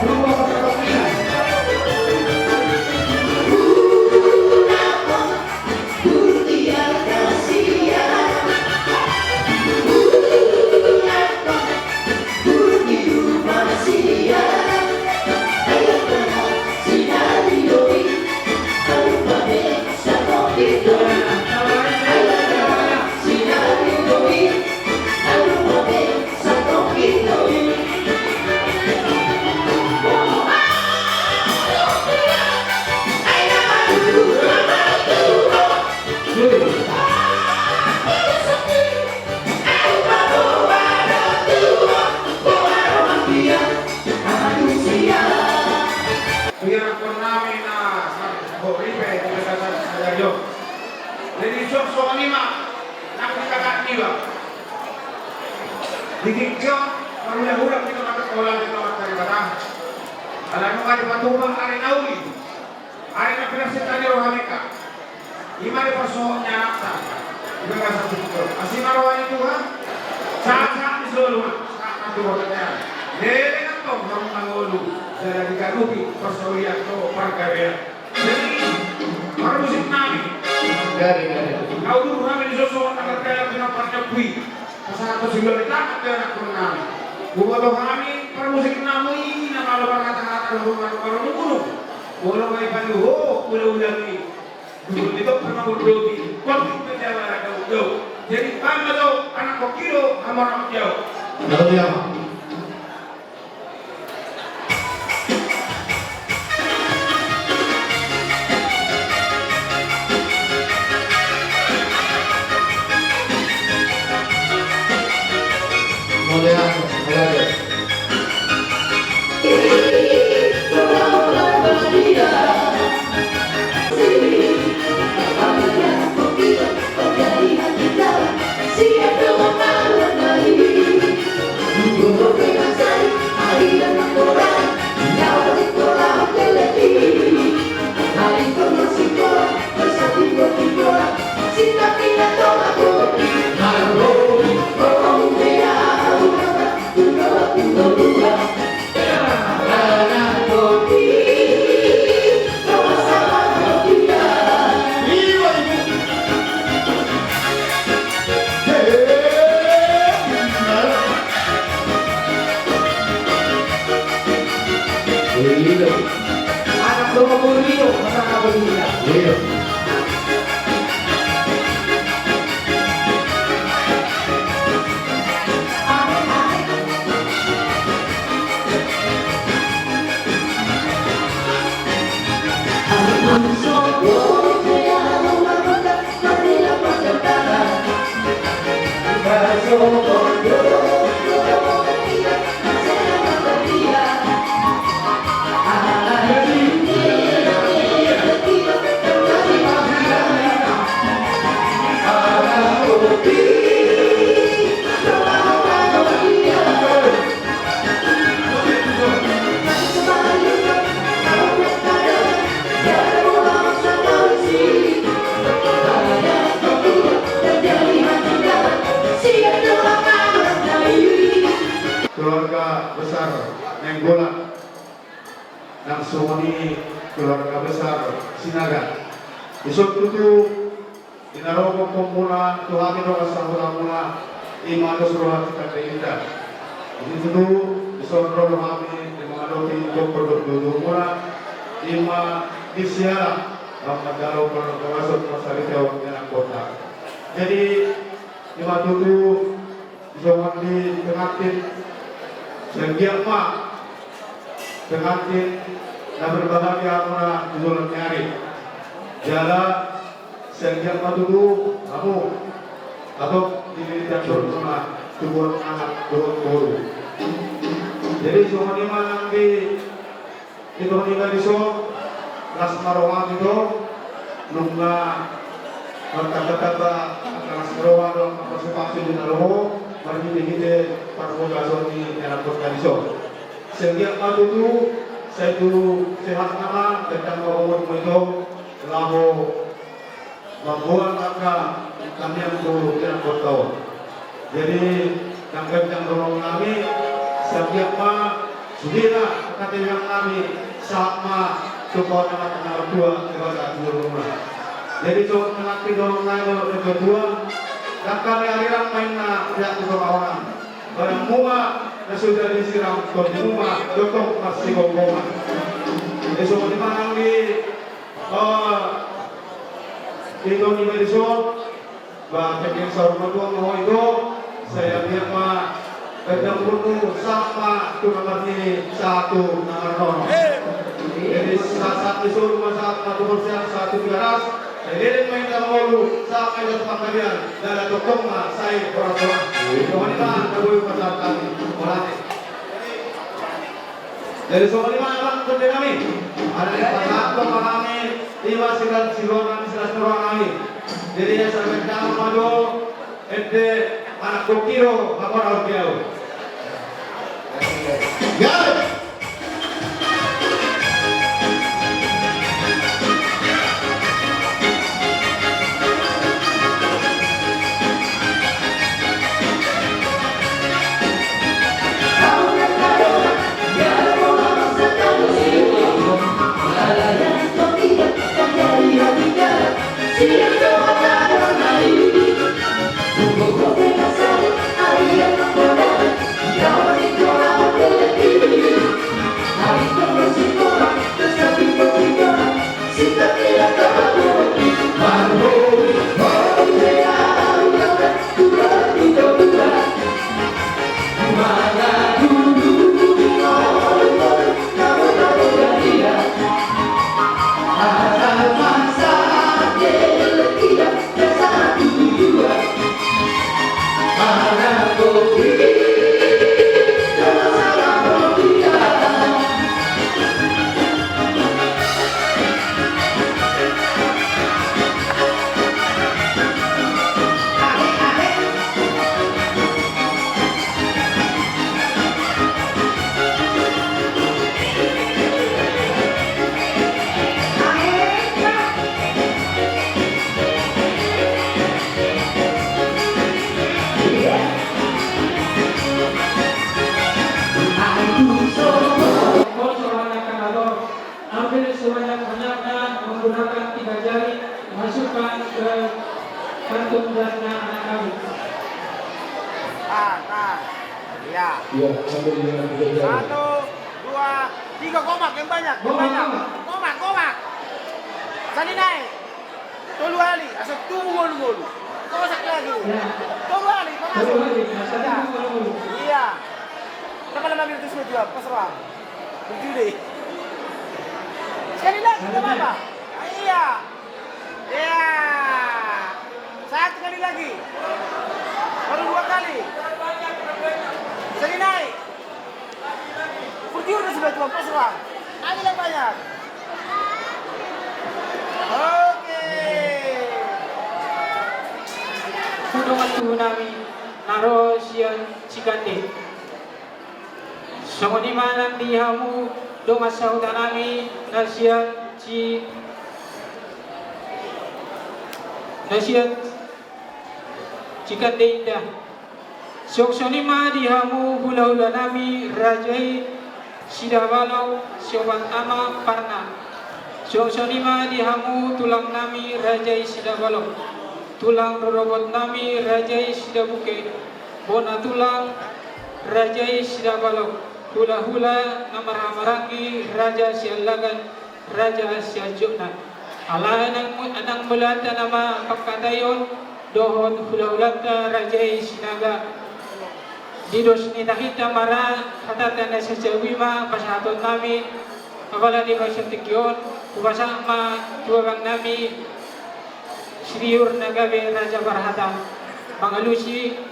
Rumah Pertolongan Dikikyo, marulah-ulah kita mata kaulah kita mata di batang. Alam mo di patubang ari nauli. Ari na pinagsitan ni Rohamika. Ima di paso niya nakta. Iba ka sa tuto. Asi marawa ni Tuhan. Saat-saat di seluruh saat nanti waktu niya. Lele na to ng mangulu. Dala di kanupi pasoya to parkarea. Jadi marusik namin. Gari. Kau dulu kami disusun agar kaya pinapakapui. Pasal aku sudah ditangkap dia anak kurang. Bukan kami permusik namun nama lo kata-kata orang gunung. Orang kami pandu ho udah ni. Dulu itu pernah berdoa konflik terjadi ada jauh. Jadi kami tahu anak kokiro sama orang jauh. Betul ya. Anak lo mau masa kau beli keluarga besar Nenggolan dan sumuni keluarga besar Sinaga. Isok itu inarogo komuna Tuhan ino kasahula muna imado suruhan kita indah. Itu isok roh kami di mga doti itu produk muna ima disiara magdalo para kawasot masalita wag niya ng kota. Jadi ima tutu isok di tengatin Sehingga mak pengantin dan berbahagia muna dulu nyari jala sehingga mak dulu kamu atau dilihat bersama tubuh anak dulu. Jadi semua di mana nanti itu meninggal di so las marowan itu nungga Kata-kata akan seroa dalam partisipasi di nalomo, margite-gite parpogaso di dalam organisasi. Setiap waktu itu saya dulu sehat nama dan umur itu lalu membuat maka kami yang dulu tidak bertahu. Jadi yang kencang tolong kami setiap sudah kata yang kami sama supaya anak dua kepada rumah. Jadi soal mengerti dong naik kedua dan kami aliran mainnya tidak orang barang mua dan sudah disiram ke rumah dokter masih gomong. Jadi soal di mana di itu di medsos bahwa peking sarung dua mau itu saya lihat Kedang Burnu sama itu nomor ini 1 nomor 0. Jadi saat disuruh masak 1% 1 garas. Jadi main dalam mulu sampai ke tempat kalian dan ada tokong saya orang-orang. Soalnya mana kabur pasar kami melatih. Jadi soalnya mana untuk kami ada di pasar kami 5 silat siluan silat kami. Jadi yang sampai dalam madu ede anak kokiro apa orang jauh. Ya. Iya, 1, 2, 3 komak yang banyak. Komak. Sani naik. Tolu ali, asal tunggu dulu. Kosak lagi. Tolu ali, masuk. Iya. Kenapa lama ambil itu semua pasrah? Berjudi. Sekali lagi, tidak apa-apa. Iya. Iya. 1 kali lagi. Baru 2 kali. Sini naik. Berjudi sudah cuma pasrah. Ambil yang banyak. Oke. Kudungan tunami naro sian cikande. Songoni manang dihamu donga saudanami nasian cikande indah. Soksoni ma dihamu hula-hula nami rajai sidawalau soban ama parna. Soksoni ma dihamu tulang nami rajai sidawalau. Tulang robot nami rajai sidabuke. Bona tulang rajai sidawalau. Hula-hula namar-hamarangi raja sialagan raja siajukna. Ala anang mulata nama kakatayon dohon hula-hulata rajai sinaga. Didos ni nakita mara katatan na sa jawima pasaton nami apala di masyatikion ubasa ma tuwang nami sriur na gabi Raja Barhata pangalusi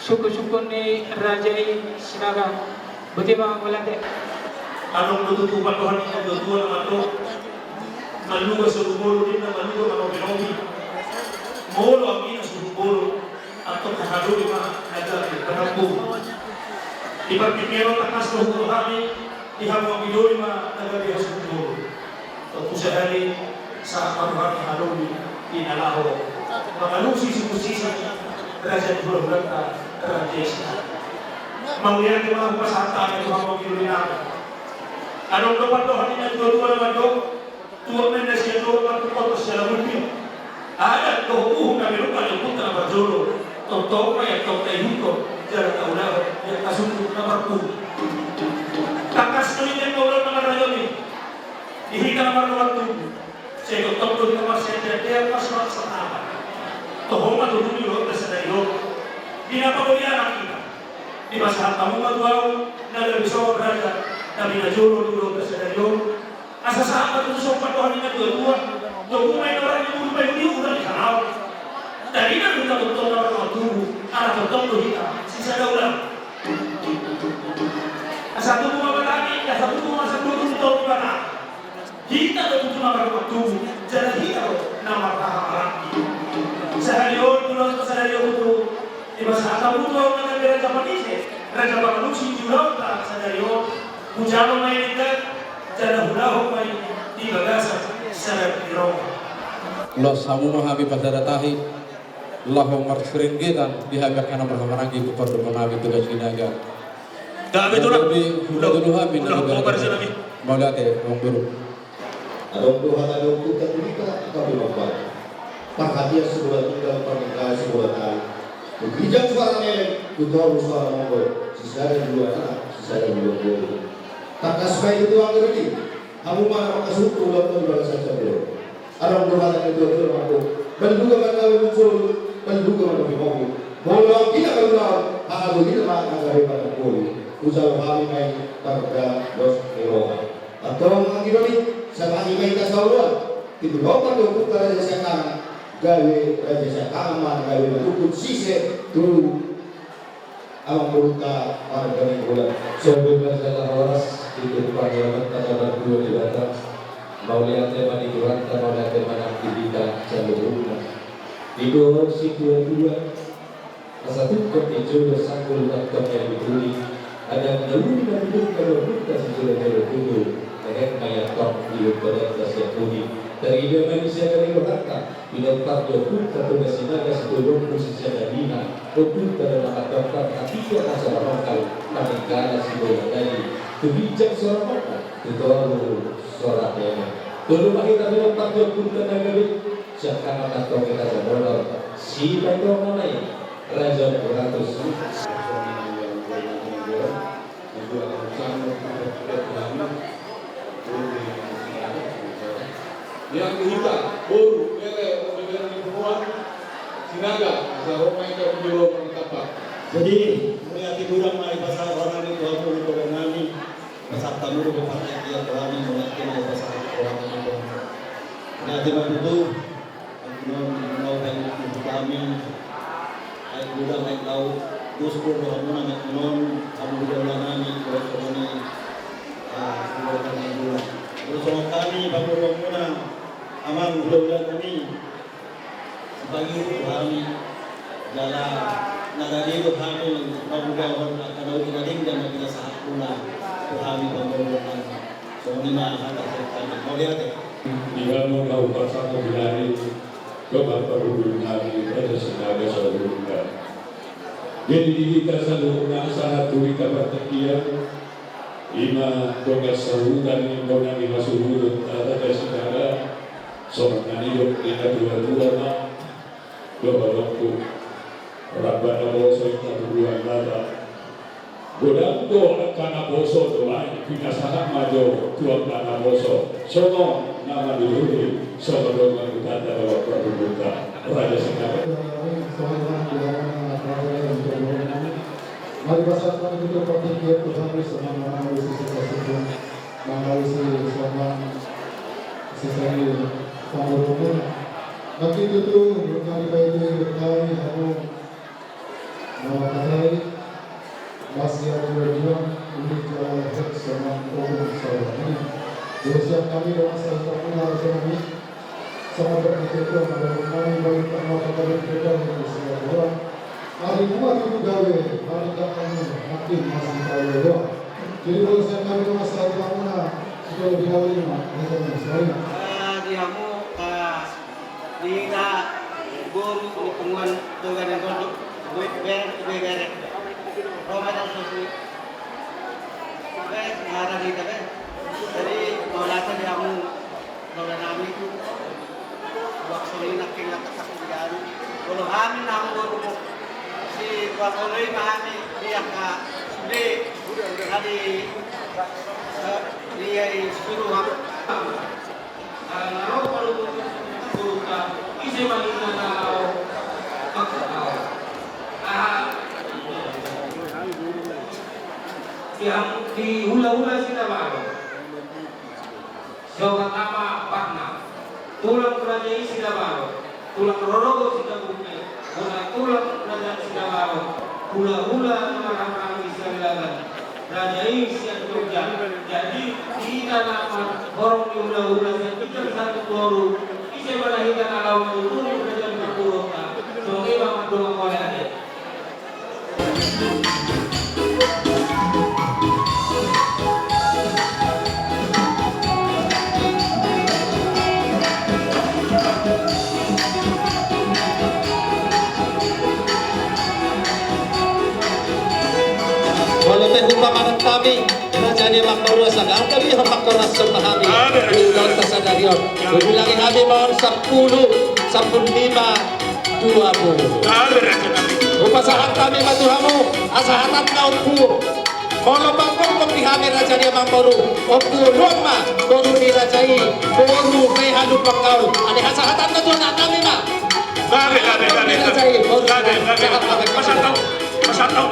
suku-suku ni Raja Sinaga buti mga mulate anong natutupan Tuhan ito, tutuan naman ito maluga sa lumuro din na maluga mga pinomi Molo ang inasuburo atau kahaduli mga nagagawin. Ipagpipiro takas ng kami, ihamang bidoli mga nagagawin sa bidolo. At kusahali sa maruhang haluli, inalaho. Mga lusi si kusisa, raja bulan raja isna. Mangyari di mga pasata ng ihamang bidoli namin. Anong kapatuhan niya dua-dua naman doon? Tuwag na siya doon at tukotos siya lang ulpil. Ada kehukuman kami lupa yang putar berjolo. Tonton ya tonton itu jalan kaulah yang kasut nomor 2. Takas kelihatan kaulah nomor ini. Dihika nomor 2. Saya tonton nomor saya dia pas nomor 1. Tohoma tu dulu tersedai lo. Di apa boleh anak kita? Di masa kamu matuau nala bisa berada. Tapi najolo dulu tersedai lo. Asa sahabat itu sopan Tuhan ini dua-dua. Dokumen orang yang berubah ini udah dikenal. Dari kan kita betul orang tubuh, anak betul kita sisa daulah. Satu rumah berani, satu rumah sebelum betul di mana? Kita betul nama tubuh, jadi kita nama orang. Seharian pulang ke seharian itu, di masa tamu tu orang yang berada Japanese, raja Bangladesh di lautan seharian, hujan main ikan, jadi hulau main di bagasan seharian. Los hamu mahabi padadatahi Allahumma marfirin kita dihabiskan berhamaragi kepada penabi tugas kinaga. Tak betul lah. Udah habi nak berhamaragi. Maulate orang guru. Adong Tuhan adong kita kita kami membuat. Tak hati sebuah tinggal pernikahan sebuah tali. Berbijak suara melek, tutor suara mongol. Sisa ada 2 anak, sisa ada 2 guru. Tak kasih itu ang gerti. Kamu mana makasuku lalu berasa saja. Adong Tuhan adong itu aku. Menduga mana muncul. Penduga lebih mobil. Kalau kita kenal, aku kita makan daripada kuli. Usaha kami main pada dos euro. Atau orang kita ni, sekali main tak sahaja. Itu dapat untuk raja sekarang, gawe raja sekarang, gawe untuk sisa tu. Awak beruta pada bulan. Sebelum adalah waras itu panggilan tanda dua di datang. Mau lihat tema di Quran, mau lihat tema aktivitas jalur Ibu si dua-dua Asatu kepicu sangkul lakam yang dibeli ada jalur dan hidup kalau kita sesuai jalur dulu terhadap mayat top hidup pada dasar budi terhidap manusia dari berkata bila tak jauh satu nasinaga sebelum posisi dina untuk dalam adaptar ketika asal lokal manakala si bola tadi kebijak seorang mata itu suara yang dulu kita dalam tak jauh tenaga siapkan atau kita sebelum si baik orang lain raja beratus yang kita baru mere pemikiran perempuan sinaga sarong mereka menjual penetapan. Jadi melihat kurang mai pasal orang itu aku itu nami pasal tamu itu pakai dia kami melihat pasal orang itu. Nah di mana itu mau kami ay kurang ay tahu terus pun orang nak non kamu juga nami terus kami terus orang kami baru orang amang bulan kami bagi kami jalan nagari ko kami mabugawan at kanaw kinaling dan kita sa hakuna kami pamulutan so hindi makakata sa kami mauliate Tinggal mau tahu pasal mobilari kebapak hubungan pada senaga saudara. Jadi kita selalu nasahat turika bertekian ima tugas sahudan yang lima suhud ada senaga seorang hidup kita dua-dua nak waktu Rabbana boso ita dua nada godam to kana boso to ai kita sangat majo tuan kana boso sono nama dulu sono dengan kita dalam waktu kita raja sekarang mari bersama kita berpikir Tuhan bersama mengalami sesuatu mengalami selama sesari pembangunan nanti itu berkali baik berkali aku mengatakan masih ada berjuang untuk jalan sama orang saudara. Jadi siap kami dalam satu pengaruh kami sangat berkaitan dengan kami bagi penguatan dari kita yang bersedia doa. Hari umat itu gawe, hari kami makin masih gawe doa. Jadi kalau saya kami masalah bangunan sudah lebih awal ini, sekali. Dihamu di guru di penguan dogan yang kodok, ber. Roma dan sosi. Harap kita kan. Jadi maulatan dihamu dogan kami itu waktu ini nak tinggal tak digaru. Kalau kami nak guru si waktu ini kami dia ka sudah tadi dia suruh kami. Kalau perlu buka isi mana kalau yang di hula-hula kita baru seorang nama Pakna tulang kerajaan sida baru tulang rorogo sida bukti tulang kerajaan sida baru hula-hula nama Israel Rajai siang Jogja. Jadi kita nama orang di hula-hula yang kita satu toru. Isi balahikan alam itu kerajaan berkurang. Soalnya banget doang oleh ada. Walau terutama kami kerajaan makmur sagal kami hamba koras memahami ulang kesadarion berbilangi kami mohon 10 15 20 upasahan kami matuhamu asahatan kautku kalau bangkong kami kami rajanya makmur waktu lama baru dirajai baru mehalu pangkau ada asahatan na tuan kami mah Masatau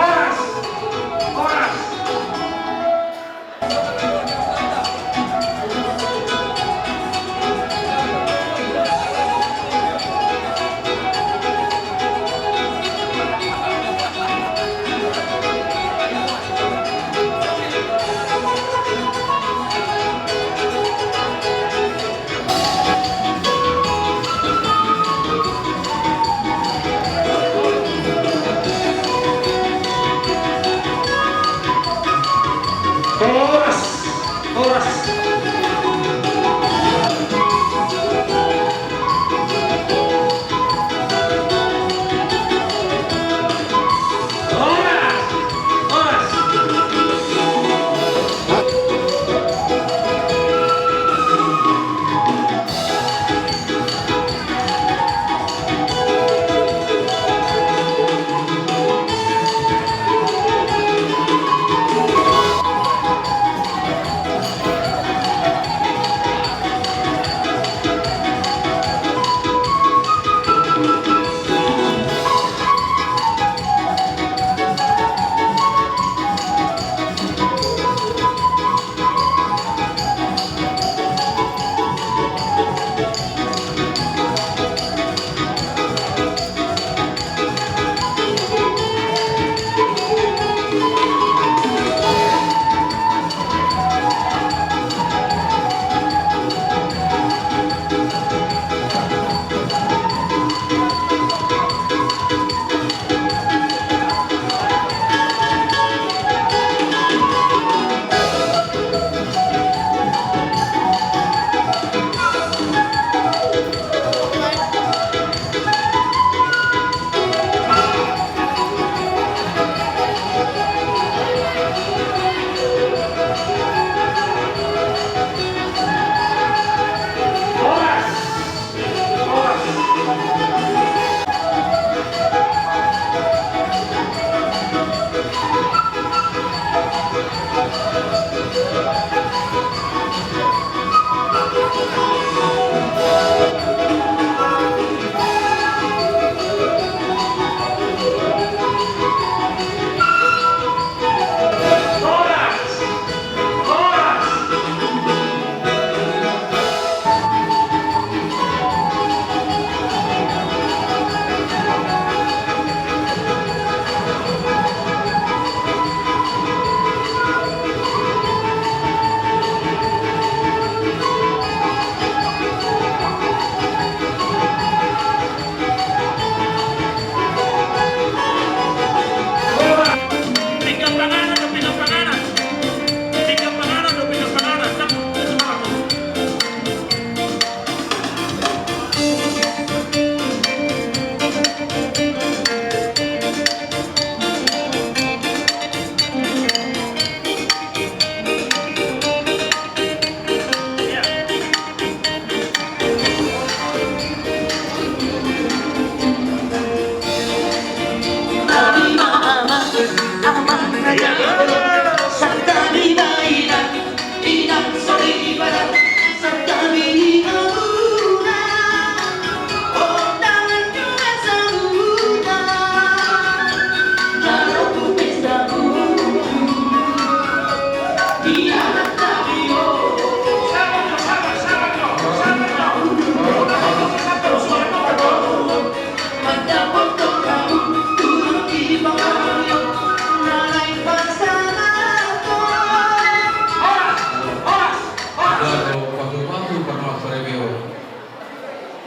Ah!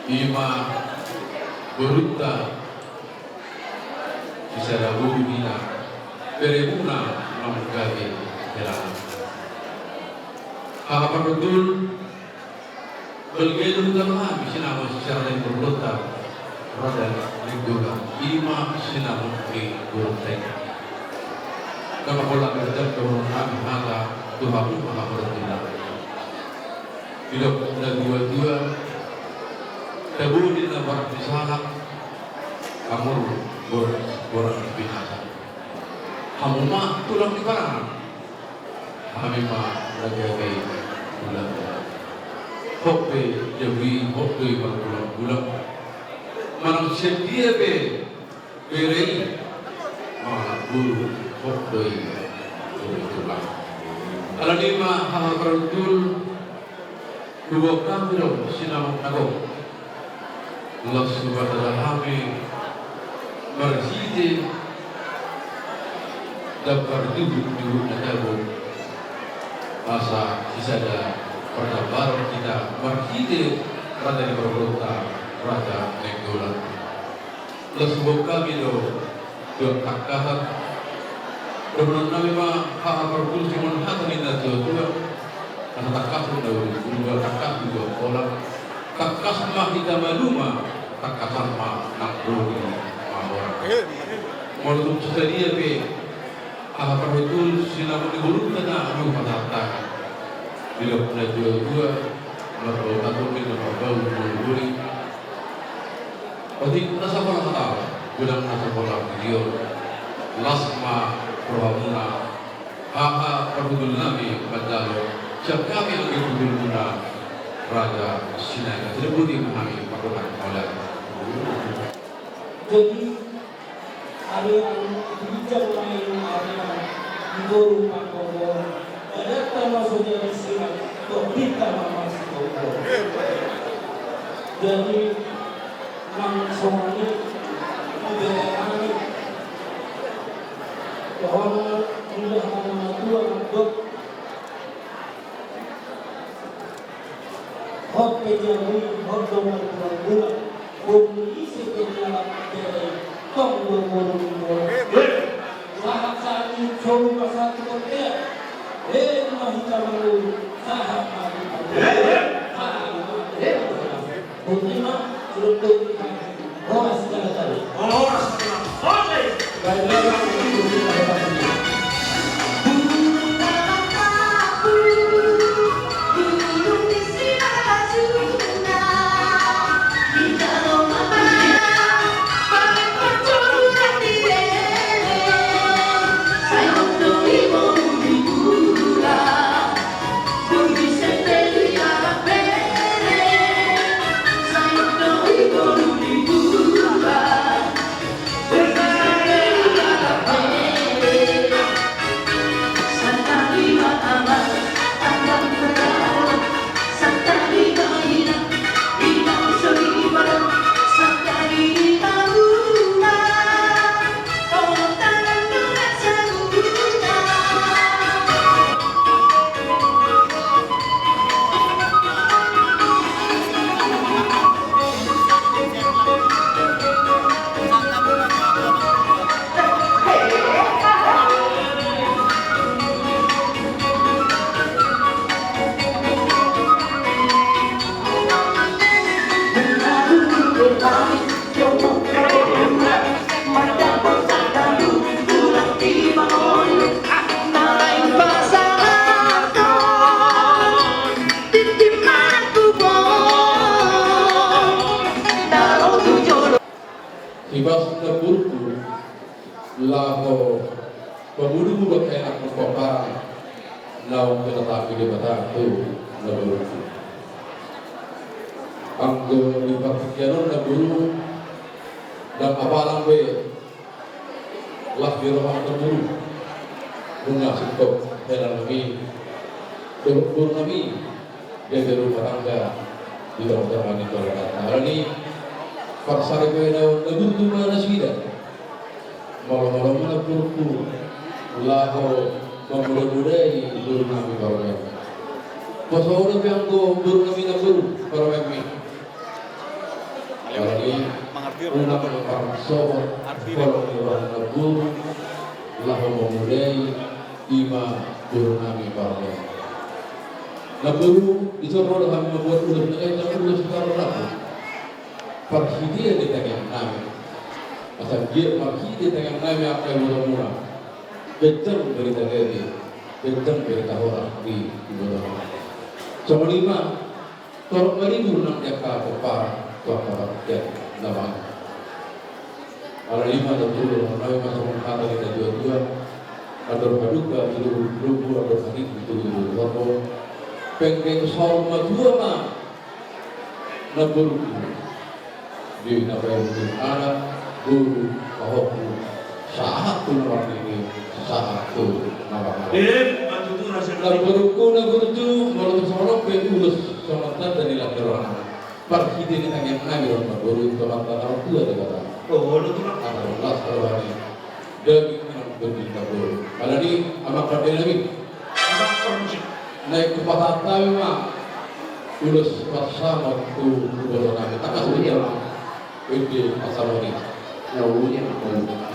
Ima berutta bisa dagu bina berebuna menggagi jalan. Apa betul belgelu dalam sinama secara yang berlota rada lingkungan ima sinama di berlota. Kama pola kerja kebenaran maka Tuhan maha bertindak. Bila ada dua-dua Tabuni na barak bisanak kamur borak binasa. Hamuma tulang di barang. Kami ma lagi bulan. Hope jawi hope bulan. Manang sedia be berei ma guru hope tulang. Alalima hahabarutul dua kamero sinamang nago. Allah subhanahu wa ta'ala bersih dapat duduk nadabu asa kisada pada baru kita bersih pada di berlota pada nenggolan. Allah subhanahu kami lo berkakahat dengan nama hak berkul cuma hak minta Tuhan karena takkan dahulu dua takkan juga orang kakas mah kita maluma kakasan mah nakro mahor malu sedia be apa itu sinama digulung tanah anu patata bila pernah dua lalu atau kita bau buli pasti nasa bola tahu bilang nasa bola video lasma prohamuna aha perhudul nabi badalo siap kami lagi perhuduluna Raja Sinai tidak boleh memahami pakulan oleh. Jadi ada yang bijak main area guru pakobo ada termasuknya Sinai untuk kita masuk pakobo. Jadi langsungnya diberani bahwa tidak hanya Tuhan untuk hot pejawi hot domar gula kondisi pejalan dari tong domor sahat ini coba pasal kerja mahita malu sahat Kuntima untuk orang segala tadi orang segala Pembunuh buat enak berkompar, naung tetapi di batang itu naburu. Anggo di partikianon naburu dan apalang be lah birohan naburu. Bunga sikop heran kami, buru kami dia beru batangga di dalam zaman itu ada. Ini parsari be naburu tu mana sida. Malam-malam mana buru laho memulai buru kami barunya. Pasal yang go buru kami naburu baru kami. Jadi unang parso kalau orang naburu laho memulai ima buru kami barunya. Naburu itu orang kami membuat ulah kita ulah sekarang laku. Perhidia di tengah kami. Asal dia perhidia di tengah kami apa yang murah-murah. Kencang berita dari, kencang berita orang di bawah. Sama lima, kalau meribu nak jaka kepar, tuan rakyat nama. Kalau lima dan tujuh, orang masuk kata kita dua-dua, ada paduka, lubu, ada sakit itu dua. Pengen soal dua mah, nabur di nabai anak, guru, kahok, sahat pun orang ini. Satu nama. Naburu tu malu sorok beulus somatan dari laporan. Pergi di tengah nagi orang naburu somatan orang tua ada kata. Oh, lu tu nak ada las terwani. Daging yang berdiri naburu. Kalau ni amak kerja lagi. Amak kerja. Naik ke Pahata memang ulus bersama tu boleh nagi. Tak kasih dia. Ini asal ni. Nyawunya boleh.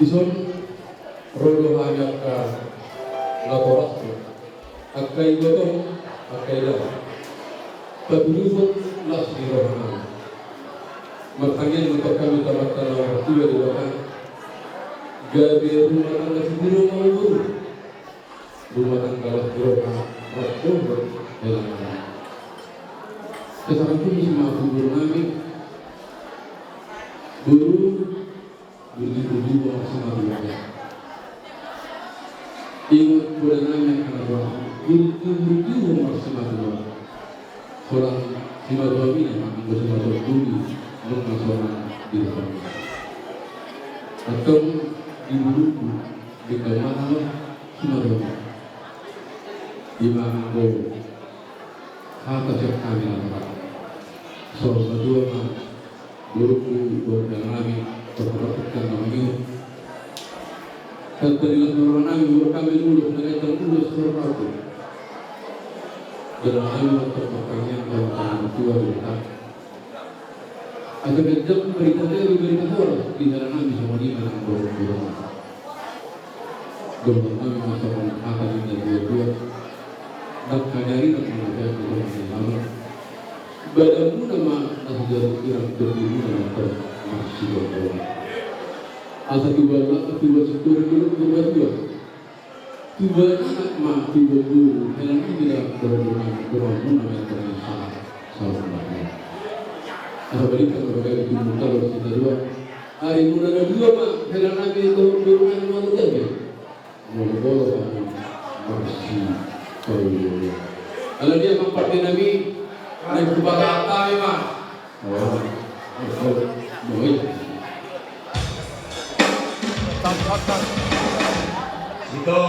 ison rodo hayaka laporato akai goto akai dah tabulubut las di rohana makanya untuk kami tamatkan waktu yang diwakil gabe rumah tangga sendiri mau buru rumah tangga las di rohana waktu berjalan sekarang itu semua guru kami guru begitu maksimal juga. Ingat pada nama karena guru maksimal juga. Orang simadua ini akan bersama dulu mengasoran di depan. Atau ibu-ibu di kamar simadua. Imam guru kata siapa kami lakukan. Soal kedua guru berkami terperhatikan kami dan dari orang kami lulus dari terlulus terpadu dalam hal terpakainya dalam tangan tua kita agar jam berita orang di dalam kami semua ini dalam guru kami masa akan menjadi dua dan kadari dan mengajar guru kami badanmu nama sejarah kirang berdiri dalam masih berdoa. Asa tiba syukur dua anak mah tiba dulu. Heran tidak berdoa namanya salah namanya. Asa berikan berbagai ilmu kalau kita dua. Hari muda dua mah heran lagi berdoa nama jaga. Mulu masih kalau kalau dia memperbaiki Nabi naik kepada apa memang. Itu.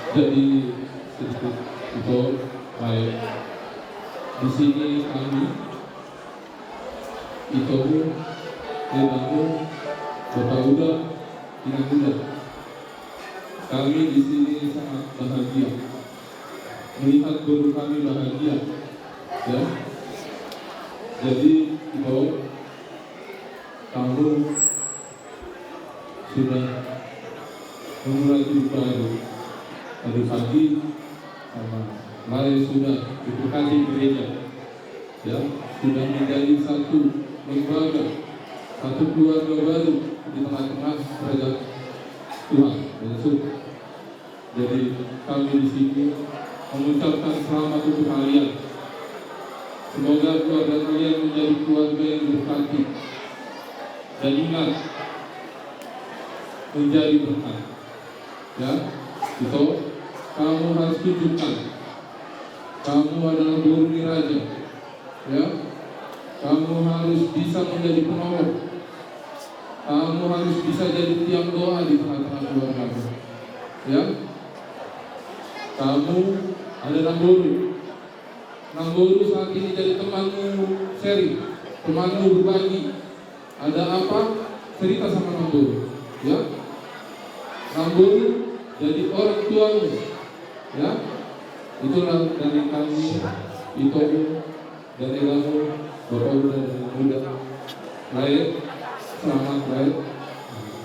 Jadi itu baik di sini kami itu membangun Bapak Uda dengan mudah. Kami di sini sangat bahagia melihat guru kami bahagia, ya. Jadi itu kamu sudah memulai hidup baru. Tadi pagi kemarin sudah diberkati gereja, ya, sudah menjadi satu lembaga, satu keluarga baru di tengah-tengah kerajaan Tuhan Yesus. Jadi kami di sini mengucapkan selamat untuk kalian. Semoga keluarga kalian menjadi keluarga yang berkati dan ingat menjadi berkat. Ya, itu kamu harus tunjukkan kamu adalah guru raja. Ya, kamu harus bisa menjadi penolong. Kamu harus bisa jadi tiang doa di tengah-tengah keluarga. Ya, kamu ada Namboru. Namboru saat ini jadi temanmu sharing, temanmu berbagi. Ada apa? Cerita sama Namboru. Ya, Namboru jadi orang tuamu. Ya, itulah dari kami, itu dari kamu, Bapak Uda dan Muda. Baik, selamat baik.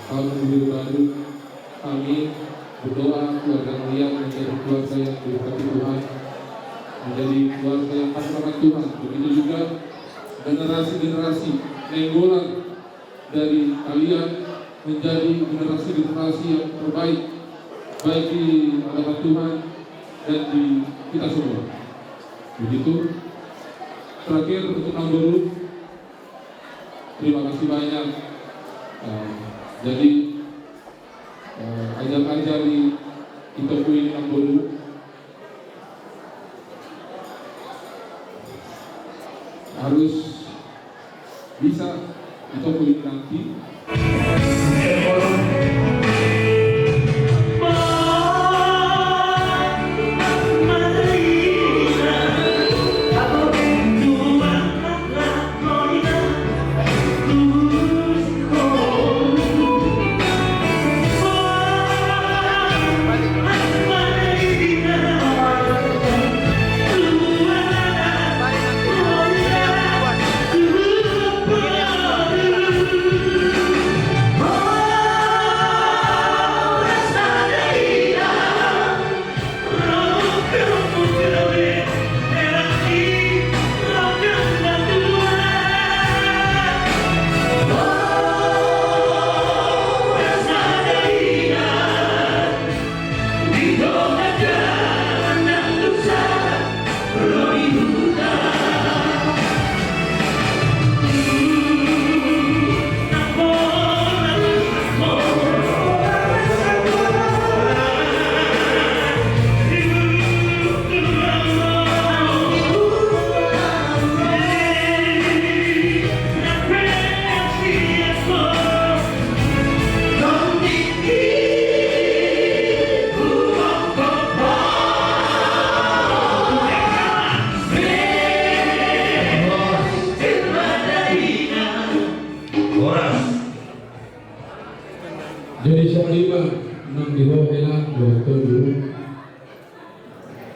Kamu hidup baru. Kami berdoa keluarga kalian menjadi keluarga yang diberkati Tuhan, menjadi keluarga yang pasrah Tuhan. Begitu juga generasi-generasi nenggolan dari kalian menjadi generasi-generasi yang terbaik, baik di hadapan Tuhan dan di kita semua. Begitu. Terakhir untuk Namboru, terima kasih banyak. Jadi ajar-ajar di Itoku ini Namboru harus bisa Itoku ini nanti. Bye. Jadi salima nang dihohela dokter dulu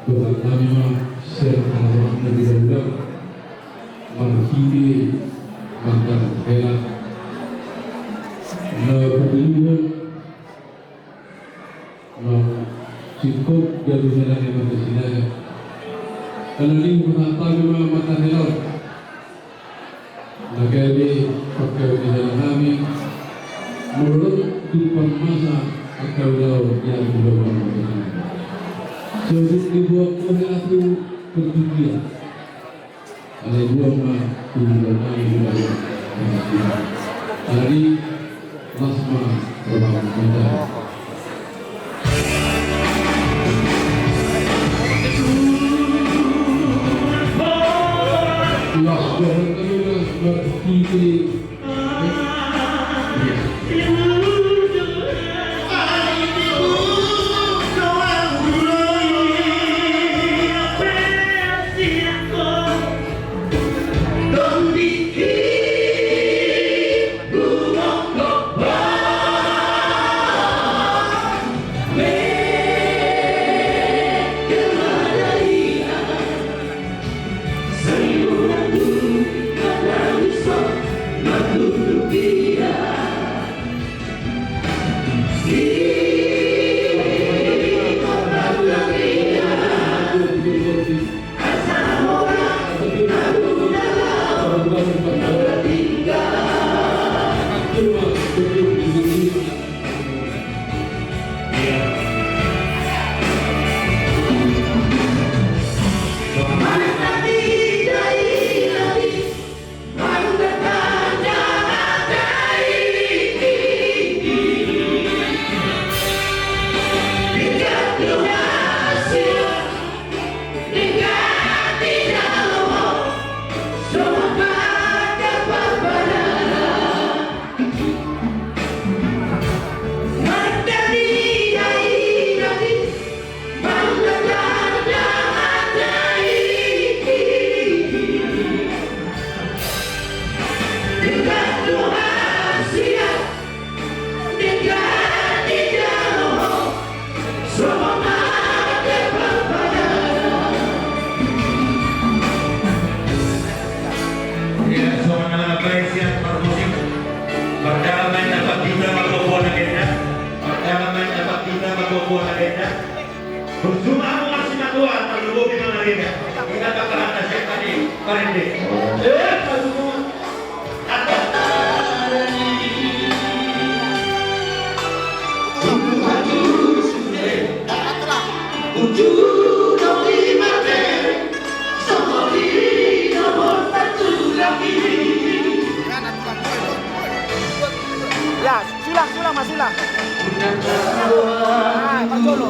Tuhan nama serta Nabi Daud menghidi mantan hela na pagluhan na cukup dari jalan yang bersinaya kalaling menatabi mga mata hela nagadi pagkaw di jalan namin menurut tumpang masa pagkaw daw yang berlawan bersinaya sebut dibuat oleh aku perjudian ada dua mah tujuan kami berlawan bersinaya hari Lasma Berbang Kita Lasma Berbang Ya, silang mas silang. Ah, Pak Jolo.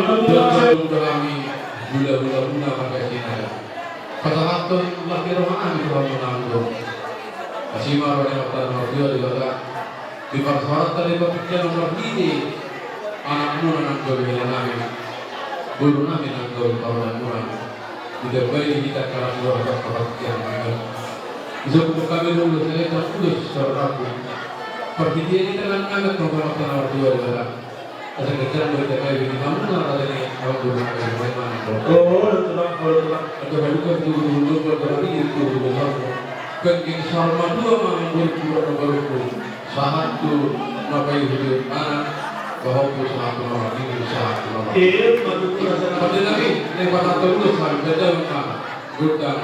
kami gula-gula pakai kita. Pasalaton laki rohani Tuhan menanggung. Kasima orang yang bertanya juga di persoalan dari pekerjaan nomor ini anakmu menanggung bila kami guru kami menanggung kawan kurang. Tidak baik kita karena dua pekerjaan mereka. Bisa kami dulu saya tak tulus saudaraku. Pergian kita kan agak nomor dua adalah ada kerjaan berita kayak ini kamu nggak ada nih kalau guru kami bagaimana? Oh, tenang. Ada bukan dulu berarti itu besar. Keking salma dua mengambil dua baruku. Sahat tu napai hidup anak bahwa usaha nomor ini usaha nomor. Iya, betul. Pada lagi lewat atau itu sampai beda macam gudang.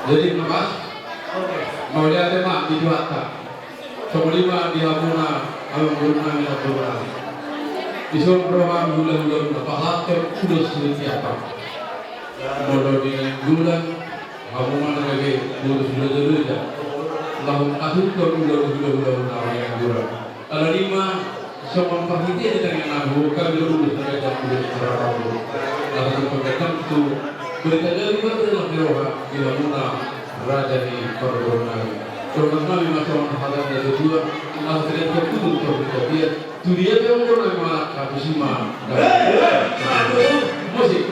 Jadi lepas, mau lihat tema di Juata, sebelumnya di Hamuna, Hamuna di Hamuna. Di Sumberwa bulan-bulan lepas terus siapa? Bodoh di bulan, Hamuna lagi dulu ya. Lalu akhir bulan yang bulan. Kalau lima semua pahitnya di tengah nabu, kami dulu terkait dengan terlalu. Lalu terkait itu. Berkali-kali dalam diroha bila muna raja di Korban. Korban kami macam hadap dari dua, Allah tidak tertutup terbuka dia yang orang mana kami semua. Musik.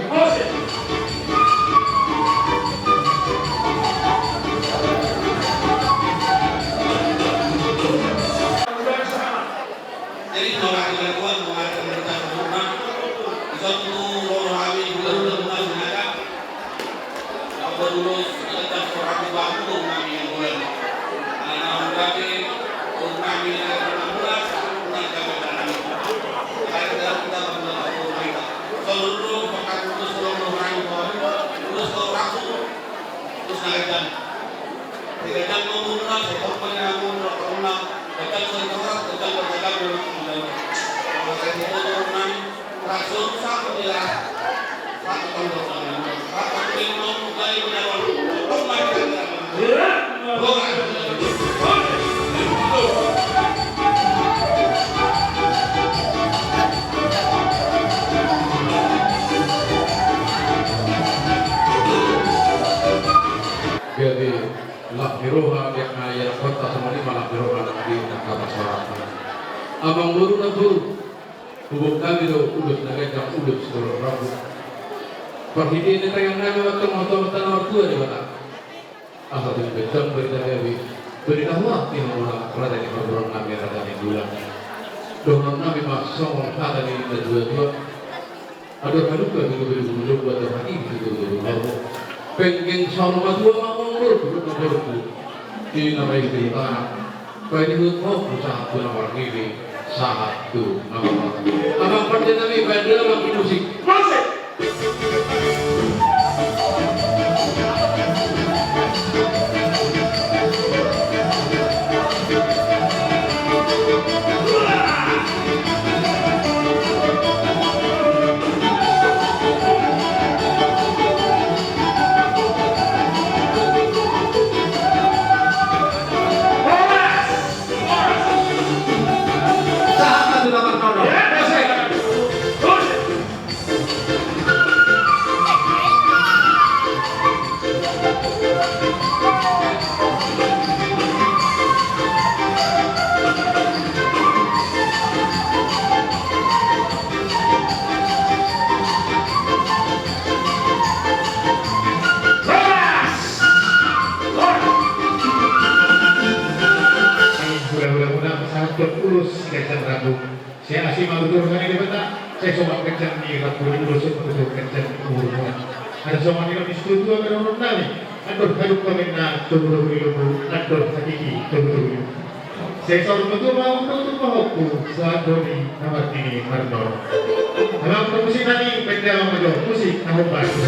Jadi orang Tuhan mengatakan tentang rumah, satu orang kami bulan-bulan dulu tentang orang bangun kami yang bulan anak kami kami yang bulan kami dalam kita seluruh pakai terus seluruh orang terus orang terus naikkan tidak ada mengulang sekolah yang mengulang tekan sekolah tekan maka itu orang langsung satu dia satu tahun Jadi lakhiroha yang ayat kota semua ini malah lakhiroha di nakabah suara. Abang guru na guru, hubung kami do udus nagajang udus seluruh rabu. Perhidi ini tayang kami waktu motor tanah tua di mana? Asal di betul berita kami beritahu waktu yang orang berada di perburuan kami ada di bulan. Dengan kami masuk ada di dua. Ada kalau kami berdua buat apa ini itu baru. Pengen sama dua mau ngurus ini nama itu tanah. Kali itu kau usaha pun orang ini saat tu nama. Abang pertama kami bandel abang musik. Saya asing malu turunkan ini betul. Saya coba kencang di rapu dulu untuk kencang umurnya. Ada sama kita diskusi dua orang nani. Aduh, kalau kami nak tunggu dulu, aduh sakiti tunggu dulu. Saya selalu betul mau untuk mahuku saat doni nama ini Marno. Dalam musik tadi beda sama musik tahun baru.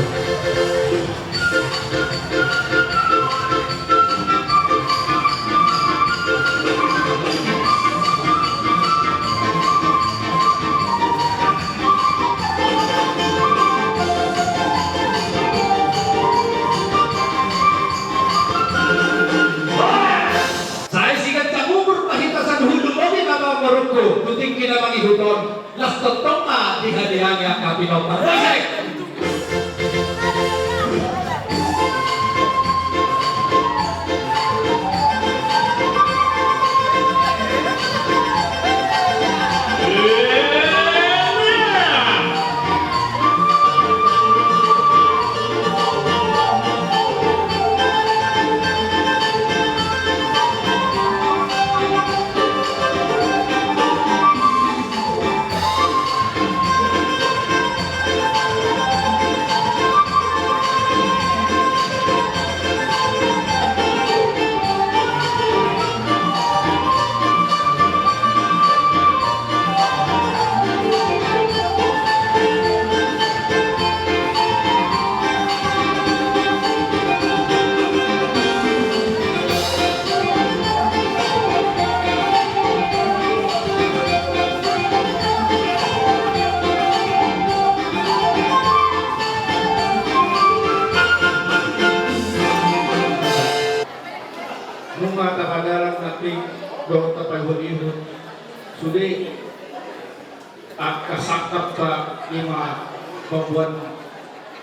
kuting kita mangihuton las totoma di hadiahnya kapino parwasek. Sudi kasakap ka ima pembuat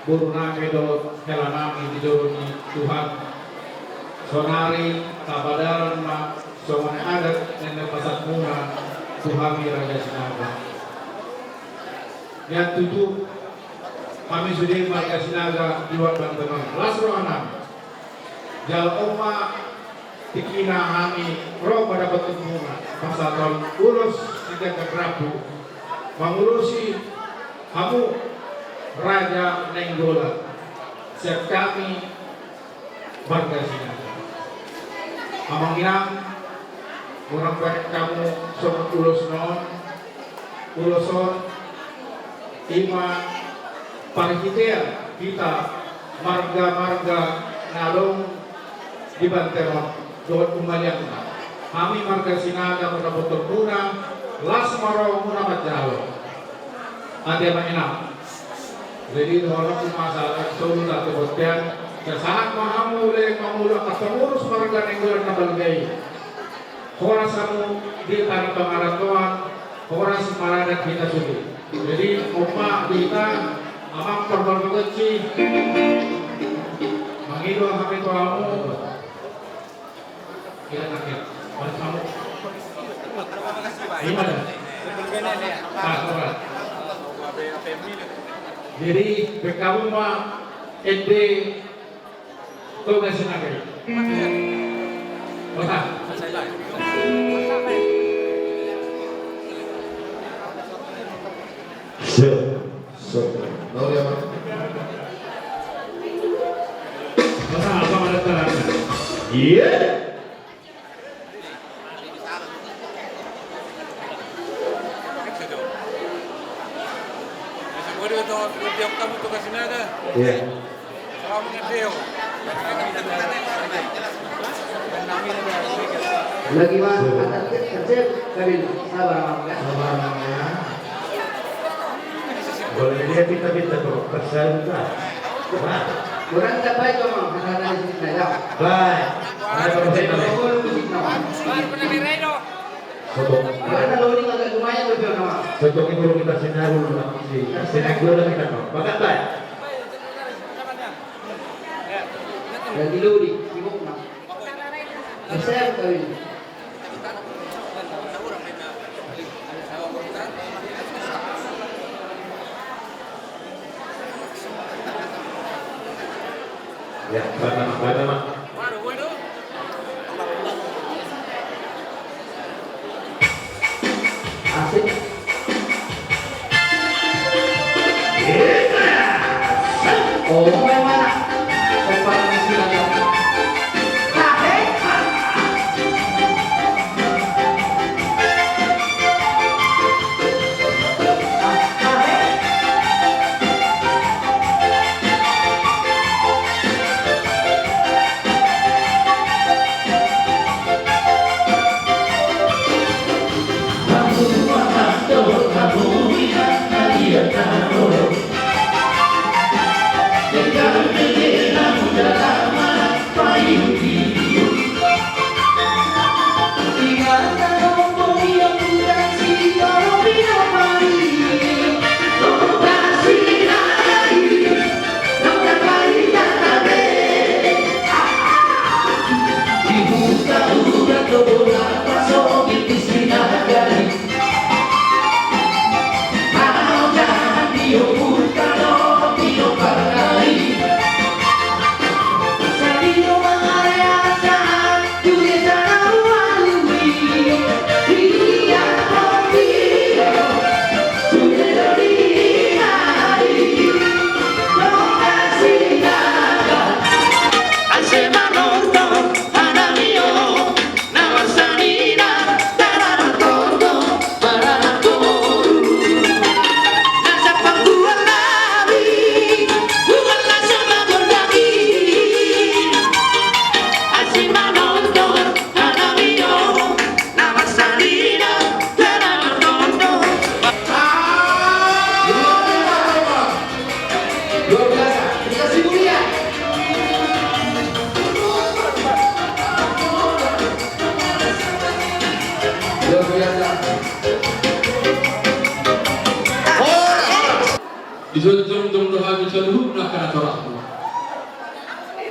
buruna kedo helanami di ni Tuhan sonari kabadaran ma somane adat nene pasat muna Tuhami Raja Sinaga. Yang tujuh kami sudi Raja Sinaga diwat bantenan lasro anak jal oma tikina kami roh pada pertemuan pasal urus tidak kerabu mengurusi kamu Raja Nenggolan siap kami warga Sinaga amang inang orang baik kamu sobat ulus non uluson ima parkitea kita marga-marga nalong di Banteron Doa kembalian kami marga Sinaga mendapat terpuna las marau muna majalo ade manina jadi orang masalah solu tak terbotian dan sangat mahamu le mamula kasengurus marga Nenggolan nabalgai orang samu di tanah pengaratuan orang semaradat kita sudi jadi umat kita amang korban kecil mengidu kami tuamu kita nakit, orang kamu. Gimana? Jadi kamu mah SD tugas Sinaga. Masa? Tahu dia apa? Masa apa ada terang? Iya. Kamu tugas Sinaga. Iya. Kamu ngedeo. Lagi mah atas kecil dari sabar namanya. Boleh dia kita persen lah. Kurang tak baik kamu karena di sini ya. Baik. Ada persen. Karena lo ini agak lumayan lebih nama. Sejauh ini kita sinar dulu si Nenggolan kita no. Bakat baik. Lagi lo di sibuk nak. Saya kawin. Ya, baik. Asik. Oh, mana? Tempat Sinaga. Jangan Disonjong doha misalnya nak kena torahmu.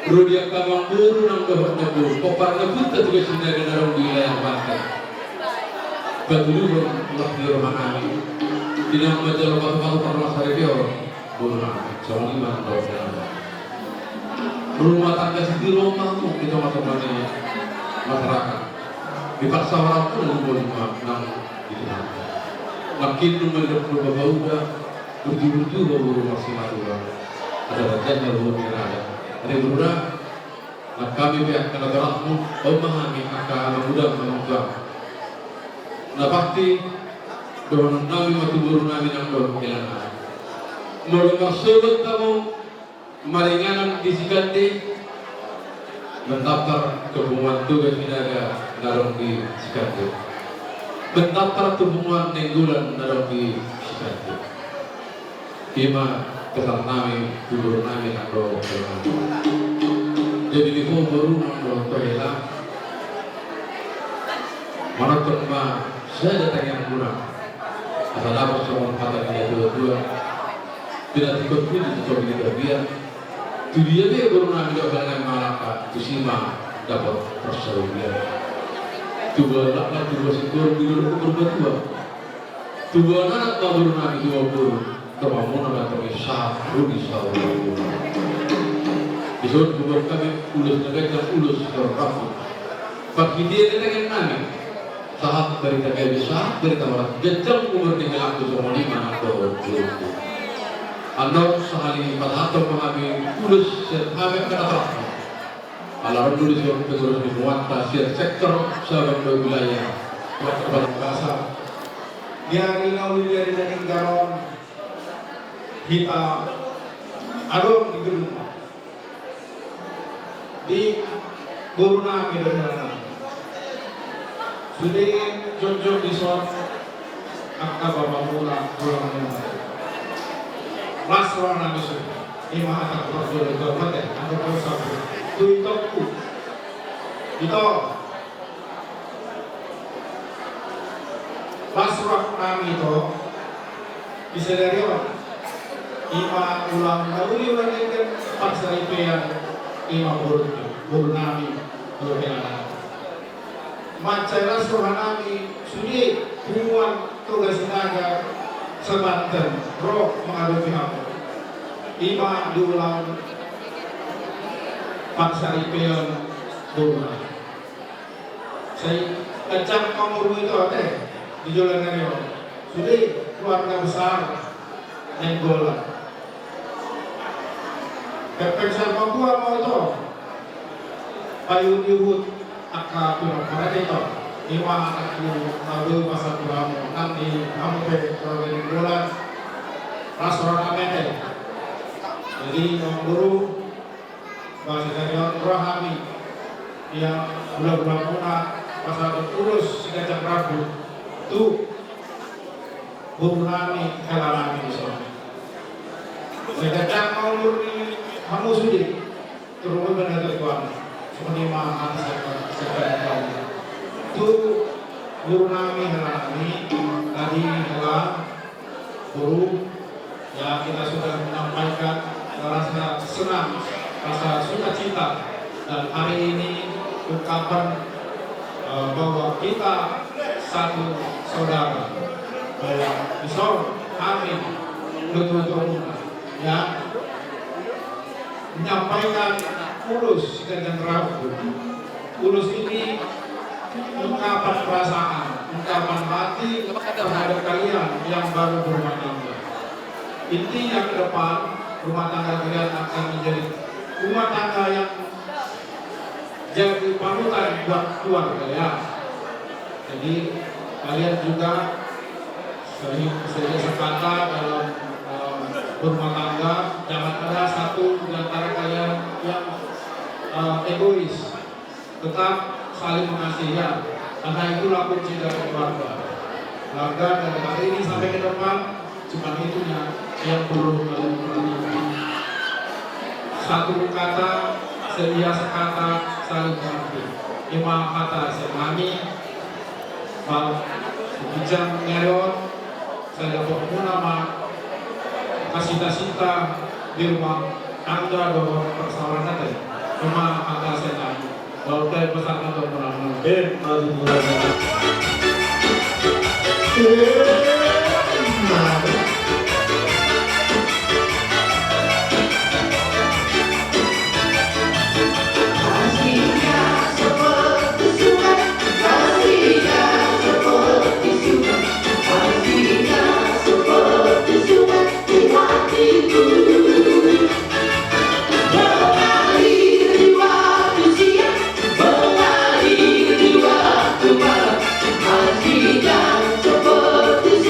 Rudia kamang buru nang dohot nabu. Kopar nabu tadi kesini dengan orang di wilayah pantai. Kedulu Allah di rumah kami. Tidak majalah batu-batu pernah hari dia buru nang. Soalnya mana doa. Rumah tangga sendiri rumahmu kita macam-macam masyarakat. Dipaksa orang pun boleh nang itu. Makin rumah hidup berbau berjuru-juru baru masing-masing orang. Ada rajanya baru ada. Ada berurah. Nah kami pihak negaramu memahami akan mudah menunjang. Nah pasti doa nabi mati baru nabi yang doa kehilangan. Mulai maksud kamu maringanan disikati mendaftar kebunuhan tugas pidana dalam di Sikati. Mendaftar kebunuhan nenggulan dalam di Sikati. Ima kesan nami kubur nami nando jadi di kubur nando toilet mana terima saya datang yang kurang asal dapat semua kata dia dua tidak ikut pun itu kita biar tu dia baru nami doa dengan malaka tu sima dapat persaudara tu balaklah tu bersyukur di dalam kubur berdua tu balak baru nami dua buru terbangun dan terisah, berisah orang. Disebut kubur kami ulus negara dan ulus terkafu. Bagi dia dengan kami, saat dari negara besar dari kamar jejak umur dengan aku semua lima atau tujuh. Anda sehari pada atau kami ulus kami kena terkafu. Alarm ulus yang terus dimuat tasir sektor sahabat wilayah. Pada bahasa dia rinau dari daging garon. Kita adon di gedung di Boruna Medana sudah jauh di soal akta bapak mula pulang mas orang nabi sudah ini mah tak perlu berdoa deh atau berusaha tu itu mas orang nabi itu bisa dari apa ima ulang dahulu ulang yang paksa itu yang ima buru nami buru kenal macam suruhan nami sudah hubungan tugas naga sebanten roh mengadu pihak ima diulang paksa itu yang buru nami saya kencang kamu itu ada di jalan Rio sudah keluarga besar nenggolan Kepensar Papua mau itu payung yubut akak pura itu lima anakku lalu pasal puramu nanti kamu kalau bulan rasul amete jadi orang guru bahasa dari orang rohani yang bulan-bulan puna pasal urus segajah Prabu itu guru nami kelalami di sana segajah mau murni kamu sudah turun benar terkuat seperti mahal sekali itu guru nami tadi adalah guru ya kita sudah menyampaikan rasa senang rasa sukacita dan hari ini ungkapan bahwa kita satu saudara bahwa besar amin betul-betul ya menyampaikan ulus dan rabu. Ulus ini ungkapan perasaan, ungkapan hati terhadap kalian yang baru berumah tangga. Intinya ke depan rumah tangga kalian akan menjadi rumah tangga yang jadi panutan buat keluarga ya. Jadi kalian juga sering sekata dalam berumah tangga, jangan ada satu di antara kalian yang egois, tetap saling mengasihi ya, karena itulah kunci dari keluarga. Keluarga dari hari ini sampai ke depan cuma itunya yang perlu kalian perhatikan. Satu kata, sedia sekata, saling mengerti. 5 kata semami, mal bijang ngerot, saya dapat nama kasih kita di rumah Anda bahwa persoalan tadi rumah agak setan. Kalau saya pesan untuk menang. Seperti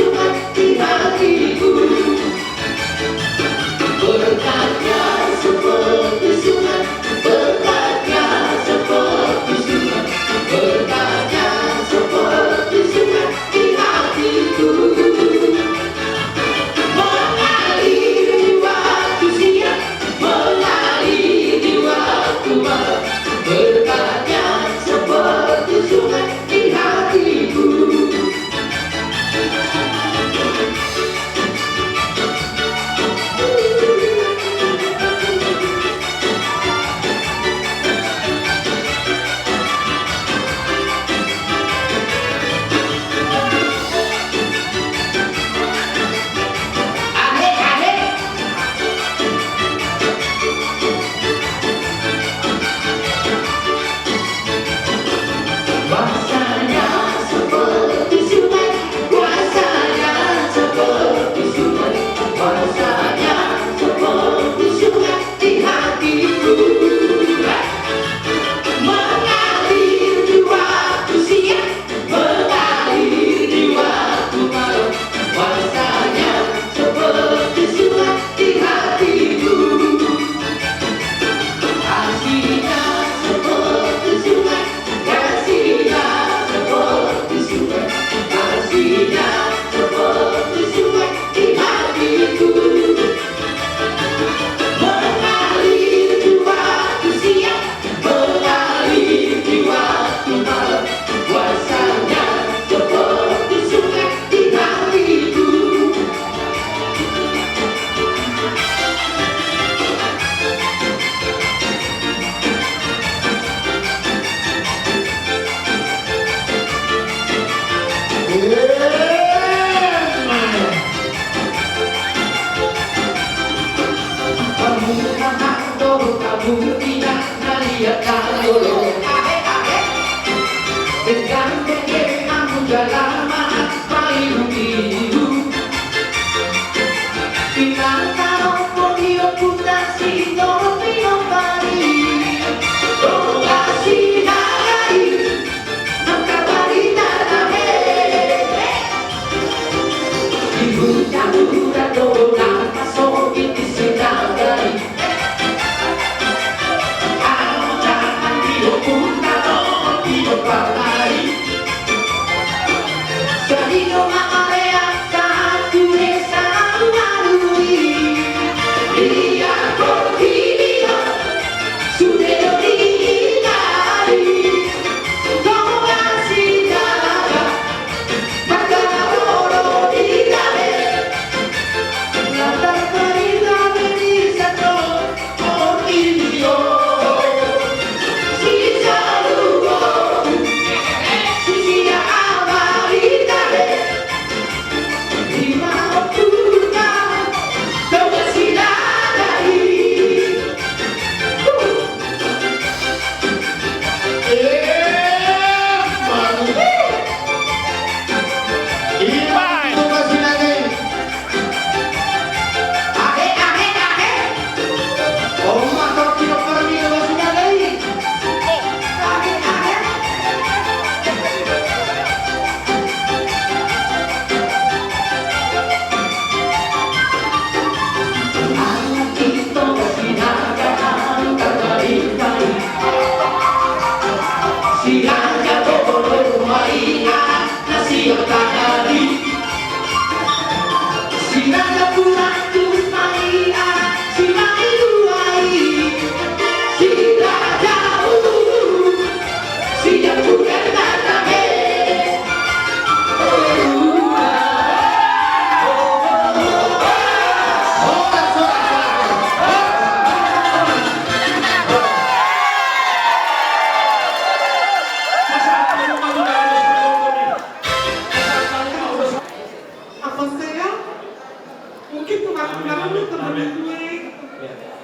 kemarin lu temenin gue.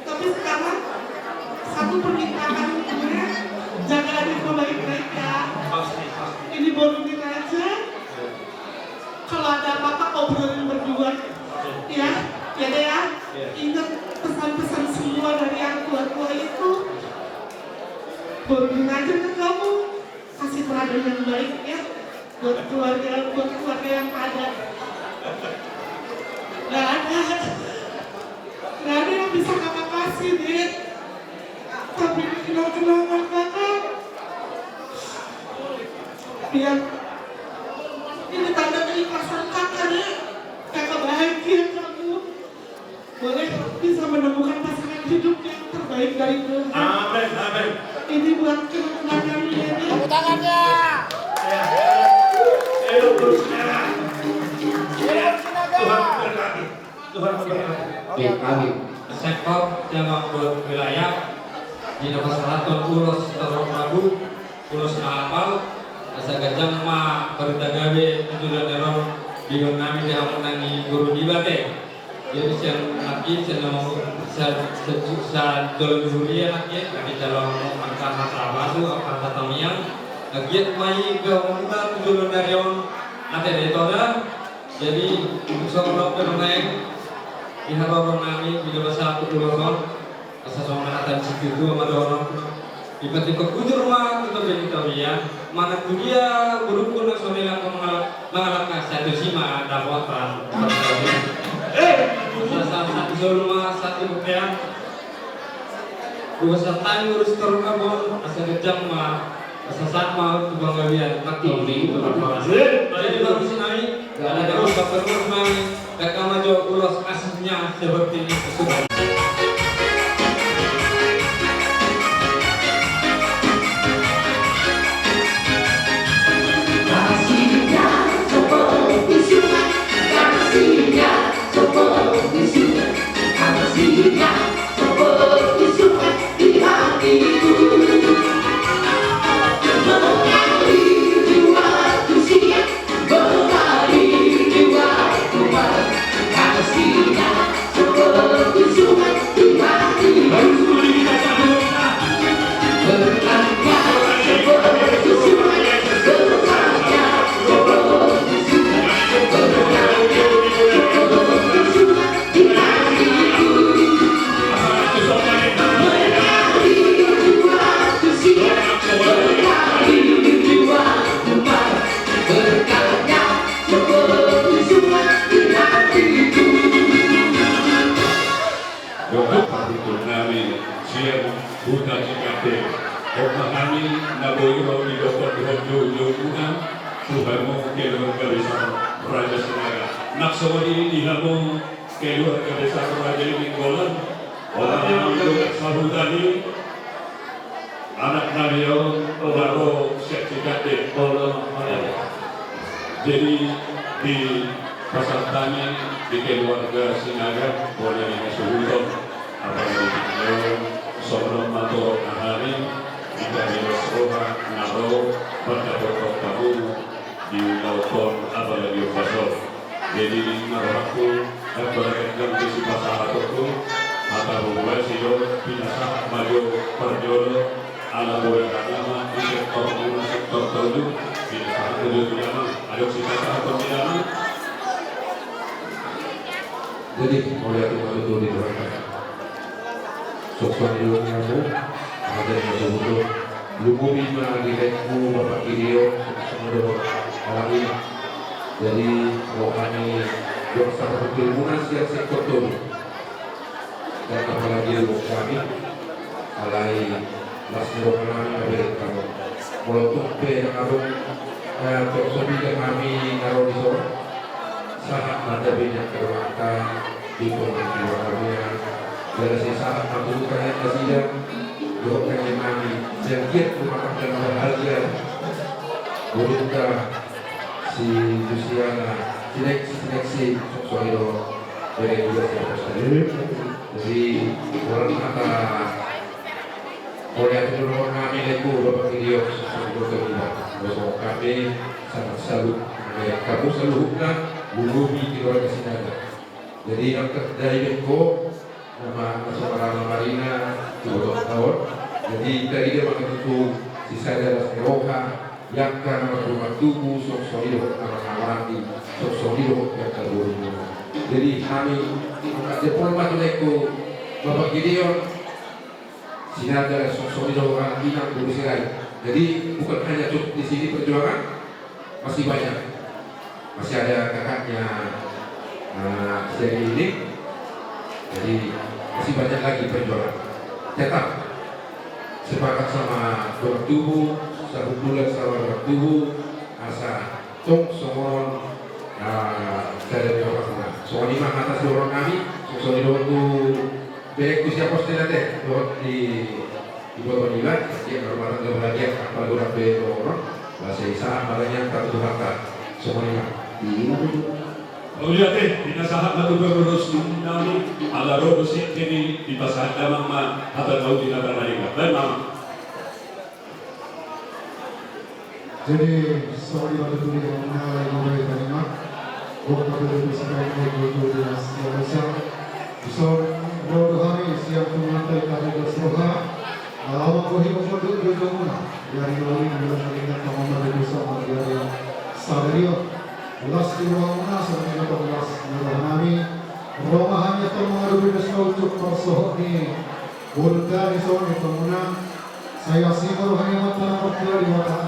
Tapi sekarang satu permintaan gue, jaga adik gue baik-baik ya. Ini Bornil aja. Kalau ada apa-apa obrolin berdua. Ya deh ya. Ingat pesan-pesan semua dari yang tua-tua itu. Bornil aja ke kamu. Kasih teladan yang baik ya. Buat keluarga yang ada. Gak ada yang bisa kakak kasih deh. Tapi kenal-kenalan kakak. Biar ini tanda keikhlasan kakak deh. Kakak bahagia kamu. Boleh bisa menemukan pasangan hidup yang terbaik dari Tuhan. Amin, amin. Ini buat kenangan ya. Tepuk tangannya. Tuhan berkati. Tuhan berkati. Kami sektor yang berwilayah di Nova Selatan Ulos Terong Prabu Ulos Alapal asa gajang ma berdagawe tujuan error di kami dia menangi guru di bate jadi siang lagi saya mau sa dulu dia lagi kami calon angka hasa basu angka tamiang lagi mai ke kita tujuan error nanti dari toda jadi seorang pemain di harapan kami di Nova 1 Ulos asa sama kata situ sama dorong tiba-tiba kujur rumah kita bintang mana tu dia berukun nasional yang mengalahkan satu sima dakwatan satu rumah satu bukan dua satan urus terkabon asal jam mah asal sama tu banggawian mati jadi baru sinai ada terus bapak rumah kakak maju ulos aslinya seperti ini sudah. Naksawadi dilamong keluarga besar Raja Minggolan orang hidup sabutani anak Nario baru sertifikat jadi di pasar tani di keluarga Sinaga boleh disebut apalagi sebelum atau hari jika di sekolah naro pada tahu di telepon apalagi pasal jadi maraku berkaitan di pasar itu atau bukan sido pinasa maju perjodoh ala boleh agama di sektor tertentu pinasa kedudukan ada sisa pembinaan jadi oleh itu diterangkan sokong ilmu ada yang disebut lugu bima di lekmu bapak video sama orang ini jadi kalau kami bersama perkebunan siap sektor itu dan apalagi ilmu kami alai masih kami memberikan walaupun yang harus tersobi kami naruh di sore sangat ada banyak kerumahan di keluarga dari saat aku kaya kasih doakan yang kami yang giat rumah dan bahagia berita si Luciana seleksi soal dari dua sekali jadi orang kata oleh orang kami itu bapak video sesuatu kita besok kami sangat salut kamu selalu bukan bulubi di luar kesini Jadi dari Beko nama saudara Marina 2 tahun. Jadi dari dia makan itu sisa dari Eropa yang karena rumah tubuh sok-solido nama-nama di sok-solido yang terburuk. Jadi kami ada format Leko Bapak Gideon Sinada sok-solido orang Inang Burusirai. Jadi bukan hanya cukup di sini perjuangan, masih banyak. Masih ada kakaknya seri ini. Jadi masih banyak lagi perjuangan. Tetap sepakat sama orang tubuh, satu bulan sama orang tubuh, asa tong somoron dari orang soal lima atas dorong kami, soal itu baik usia pos teh di bawah nilai, dia berumah tangga bahagia, apa orang dorong, bahasa Isa, malahnya tak berhak, semua lima. Uliate, pinasahat na tuberculosis namin, ala rodo si kini dipasahat lamang ma hata daw di natanaliga. Baik, Mama. Jadi, sorry pada tulis yang mengalami mulai terima. Waktu itu sekarang itu dia siapa so rodo hari siap mengantai kami bersoha. Awak kohim kodok jomuna. Dari lalu bulan mengingat kamar itu sama dari Saberio. Ulas di ruang mana sebenarnya ulas kami rumahannya termengaruhi besok persohok ni burda di sini kemudian saya simpan hanya mata pertama di mata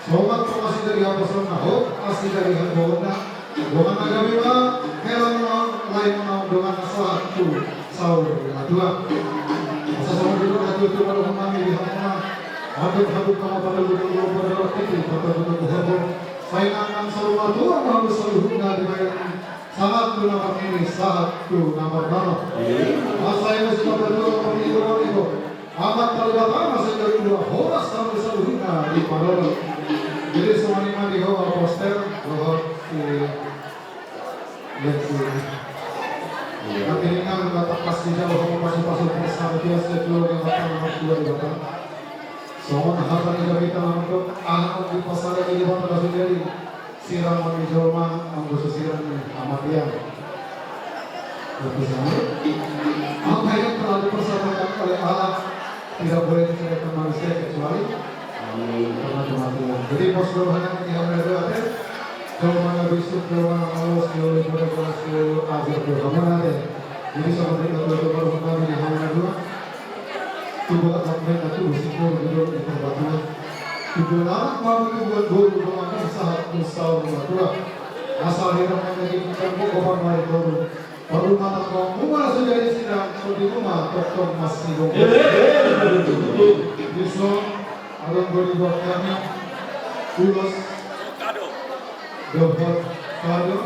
somat masih dari apa sana asli dari harbona ruang agami mah helang lain dengan satu sahur dua masa sama dulu itu pada kami di hamba habib kamu pada dulu pada waktu itu pada dulu saingan seluruh Tuhan harus seluruhnya dengan sangat nomor ini satu nomor mana? Saya masih berdua pemilu itu amat terlibat masih dari dua horas sampai seluruhnya di Padang. Jadi semua lima di bawah poster bahwa nanti ini kan kata pasti jauh pasal pasal biasa dulu yang akan dua di belakang. Semua harta yang kita untuk anak di pasar ini pada sendiri siram menjolma anggota siram amatian. Bersama apa yang telah dipersatukan oleh Allah tidak boleh diceritakan manusia kecuali karena kematian. Jadi posko hanya tidak berada jolma besok jolma Allah sekali pada kelas azab berkaman ada. Jadi seperti itu baru kami di halaman 2. Tubuh sampai itu bersimpul duduk di perbatuan. Tubuh anak mau itu buat guru doang saat musau tua. Asal hidup lagi kita bukan mari guru. Baru mana kau rumah sudah sidang di rumah dokter masih dong. Besok alam beri buat kami ulos dokter kado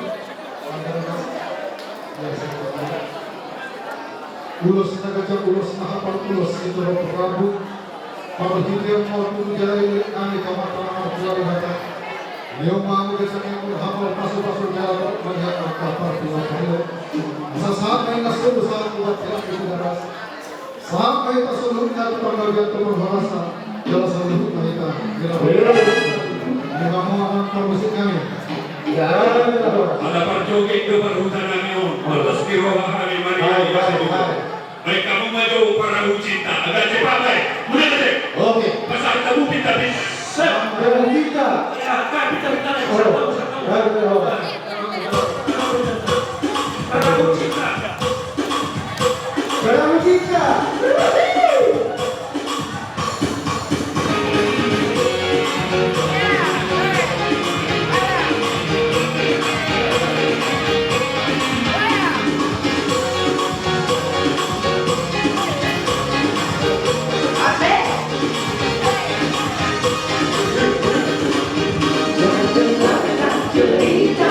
ulos nagaja ulos nahapal ulos itu Bapak Prabu para hidup mau menjalani kami kamar keluar hata Leo mau kesakian hafal pasu jalan melihat kapal keluar sampai nasib besar buat yang daras sampai tasulunnya penggabian temur bahasa jelas seluruh kita dengan mohon permisi kami ada perjoget ke perhutanan neon atas kiroha hari Maria baik kamu maju para cinta agak cepat baik mulai deh oke pasal kamu pinta bisa kita ya kan pinta para cinta Cerita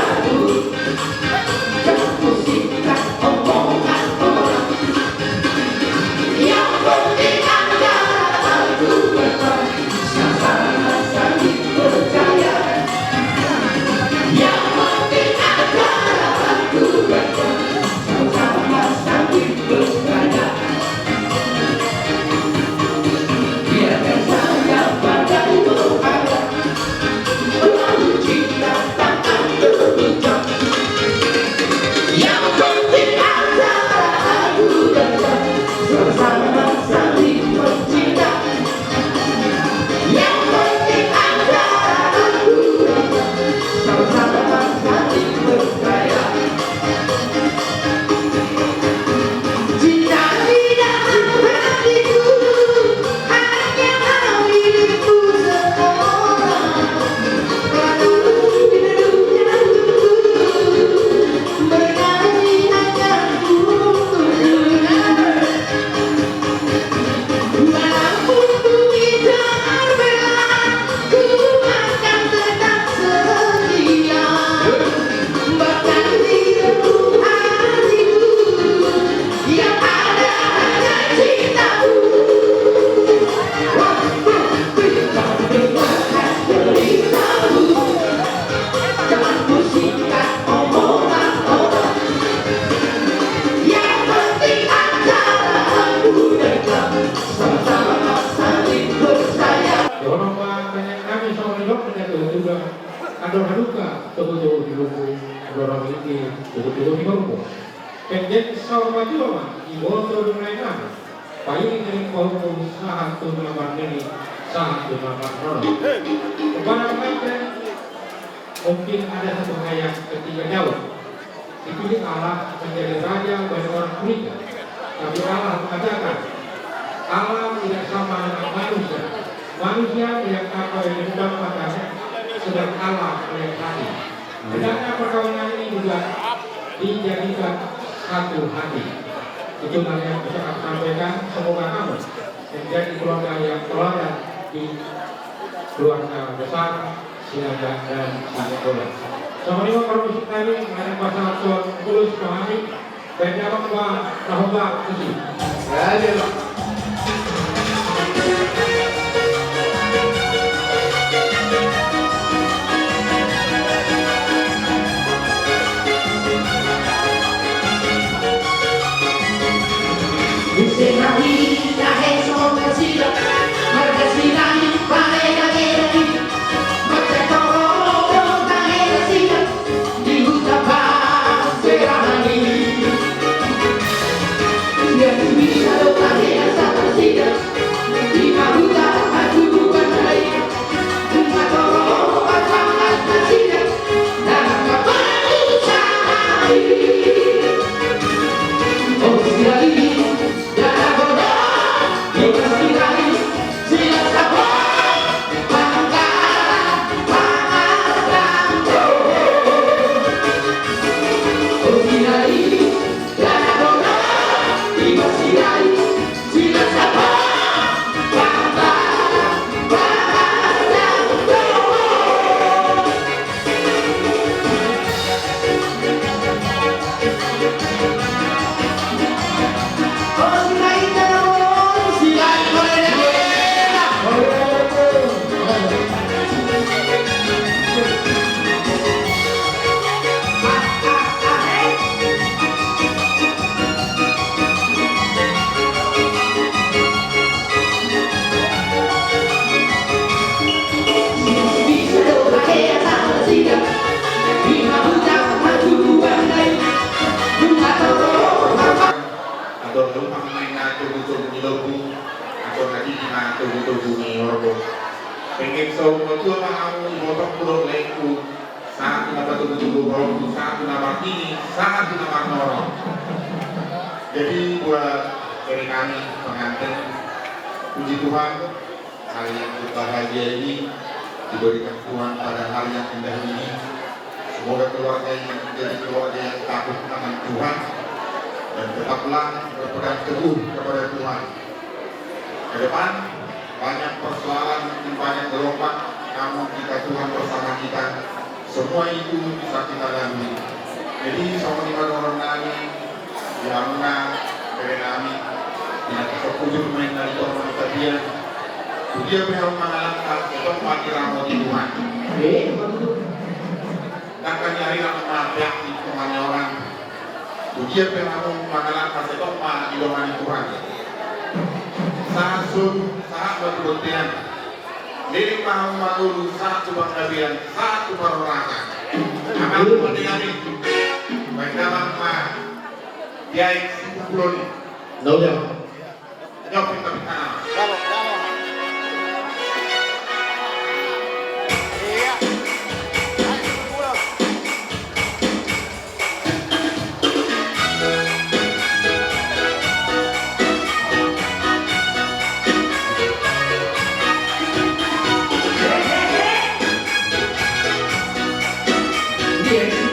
Dulu di bangku. Pengen sama cuma ibu tuh mereka. Paling dari bangku saat tuh nama ini saat tuh nama orang. Kepada mereka mungkin ada satu ayat ketika jauh. Dipilih Allah menjadi raja bagi orang Afrika. Tapi Allah mengatakan Allah tidak sama dengan manusia. Manusia yang apa yang diundang matanya, sedang Allah melihat hati. Hendaknya perkawinan ini juga dijadikan satu hati. Itu yang bisa aku sampaikan. Semoga kamu menjadi keluarga yang teladan di keluarga besar Siaga dan Siaga. Sama juga kalau musik tadi mengenai pasal Tuhan Kulus Pahami dan jawab bahwa musik. Ya, pengen so betul mau motor pulau leku saat nama tubuh orang saat nama ini saat nama orang. Jadi buat dari kami pengantin, puji Tuhan hari yang berbahagia ini diberikan Tuhan pada hari yang indah ini. Semoga keluarga ini menjadi keluarga yang takut akan Tuhan dan tetaplah berpegang teguh kepada Tuhan. Ke depan banyak persoalan, banyak gelombang, namun jika Tuhan bersama kita, semua itu bisa kita lalui. Jadi sama dengan orang kami, Yamuna, dari kami, yang terpujur main dari Tuhan Tadian, dia memang mengalahkan untuk mati ramu di Tuhan. Dan kami hari ramu di Tuhan orang, dia memang mengalahkan untuk mati di Tuhan. Saat saat berbutian, diri mau malu saat subang kabian, saat perorangan. Akan seperti kami, baik dalam biaya sepuluh ini. Jawab kita bicara. Yeah.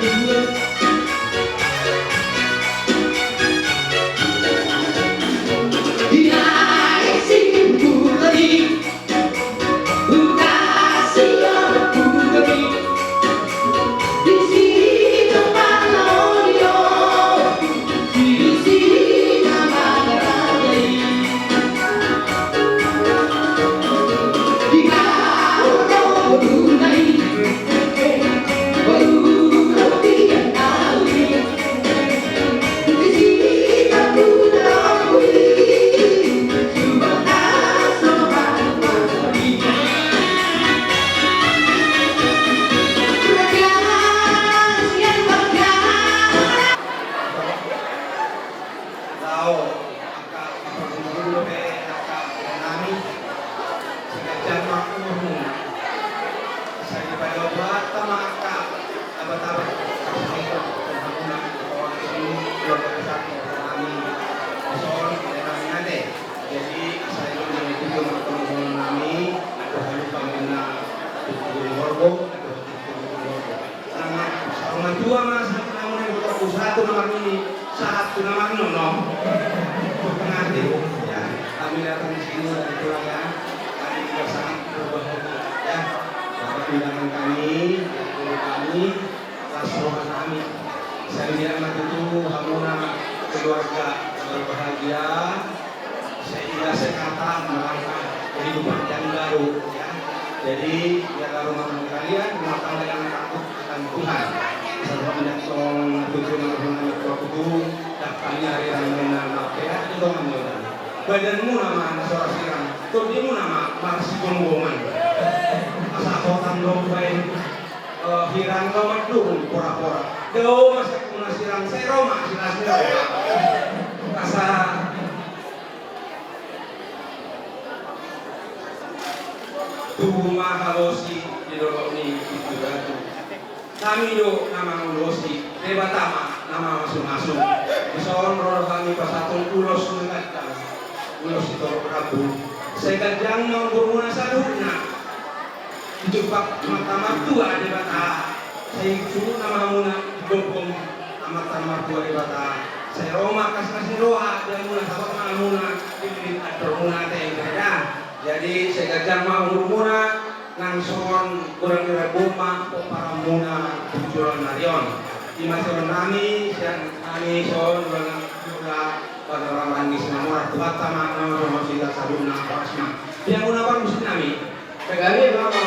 kami saat tunangan nonom pengantin ya, kami datang di sini dari Puraya, kami juga sangat berbahagia ya. Bapak undangan kami, guru kami, kelas rohani kami. Saya bilang itu hamuna keluarga berbahagia. Saya tidak sekata melangkah kehidupan yang baru ya. Jadi biarlah rumah kalian rumah tangga yang takut akan Tuhan. Sebab menyatong tujuan rumah itu dapatnya hari ramena mapea itu namanya. Badanmu nama seorang sirang, tudimu nama marsi gonggongan. Asa kotan dombain hirang lomadung pora-pora. Deo masa kuna sirang seroma silasnya. Asa Tuma halosi di dorong ini itu batu. Kami yo nama halosi, debatama nama masuk-masuk. Misalnya roh kami pasatong ulos mengatkan, ulos itu Prabu. Segajang mau bermuna salurna. Dijupak mata martua debata. Saya suruh nama muna dibopong mata martua debata. Saya Roma kasih roha dan muna sabak nama muna di bermuna teh ya. Jadi saya gajah mau muna nangson kurang kira boma para muna tujuan narion di masa nami siang nami son kurang juga pada orang nangis nama tuat sama nama rumah sila sabuna pasma yang muna apa musik nami kagak apa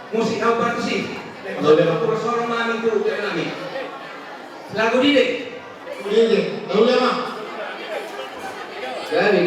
musik apa sih kalau seorang nami itu nami lagu dide lagu lama gali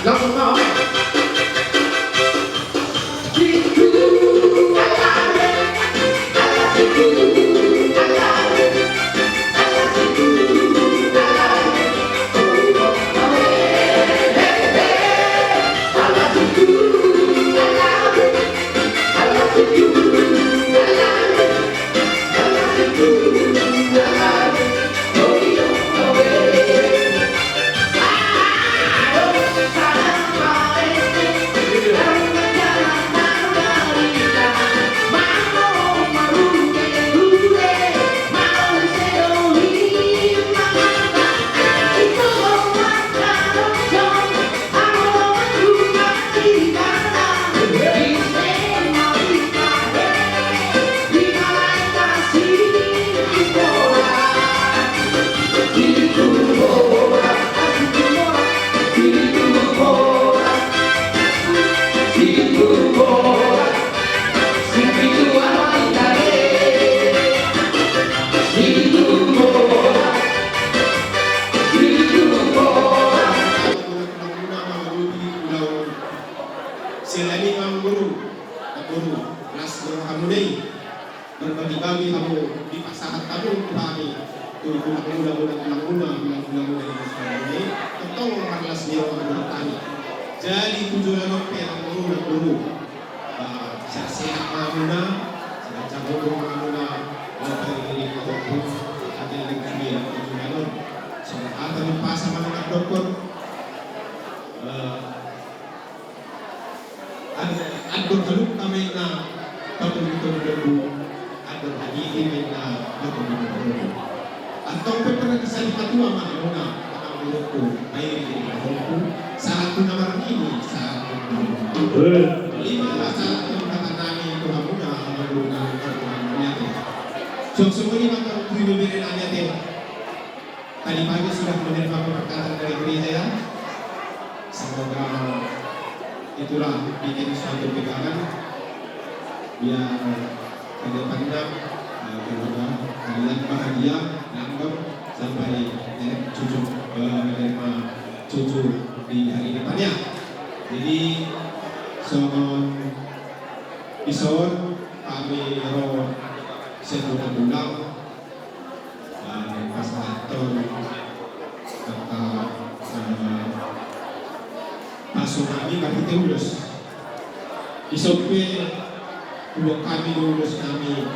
Langsung mau. Selami guru las kamu berbagi-bagi kamu di pasangan kamu kami tuh bulan-bulan ini tentang las kami jadi tujuan guru sehat mamuna sedang guru mamuna ini ataupun ada yang kami tujuan soal ada pasang dengan dokter ada kalung kami na patuloy-tuloy ada lagi ini na patuloy-tuloy atau pernah kesal patua mana ang grupo ay grupo sa ato naman ini sa lima saat yang kata namin itu muna ang grupo natin so semuanya maka tuloy-tuloy natin tadi pagi sudah menerima perkataan dari gereja semoga itulah bikin suatu pegangan biar kedepannya keluarga kalian bahagia langgeng sampai cucu menerima cucu di hari depannya. Jadi soal ison kami roh sebulan bulan pasator kata masuk kami kami tulus isope dua kami lulus kami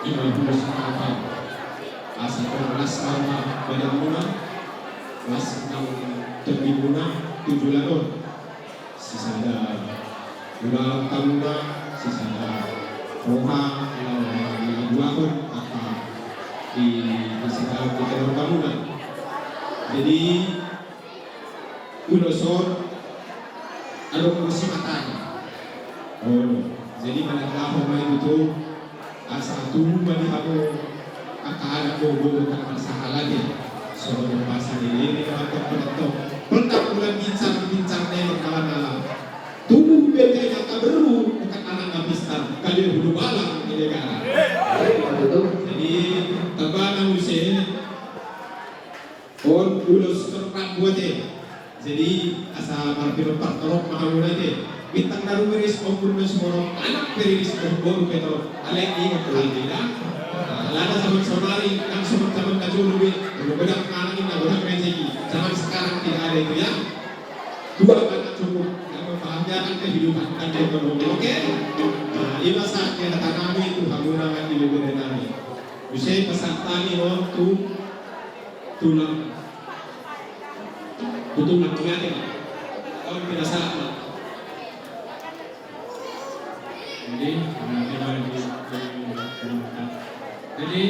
50 apa asal kelas sama pada muna kelas 6 terbimuna 7 lalu sisa ada dua tahunnya sisa ada roha yang dua pun apa di segala kita bangunan jadi Ulosor ada kursi matanya. Jadi menandakan main itu asal tuh bagi aku akan bobo kan masalah lagi. Soal bahasa ini atau bentak bulan bincang nih kawan-kawan. Tubuh bedanya tak beru bukan anak habiskan kali budu balang di negara. Jadi tabana usia on ulos terang buatnya. Jadi asal marpiro partorok mahaluna ite bintang daru beris ompun semoro anak beris ompun beto alek ini kelabina lada sama sonari yang sama kajulu bi berbeda kanan ini berbeda rezeki zaman sekarang tidak ada itu ya dua anak cukup yang membahagiakan kehidupan dan ekonomi oke lima saatnya kata kami itu hamurangan di lebih nami bisa pesan tani waktu tulang betul nak lihatin kalau tidak salah jadi jadi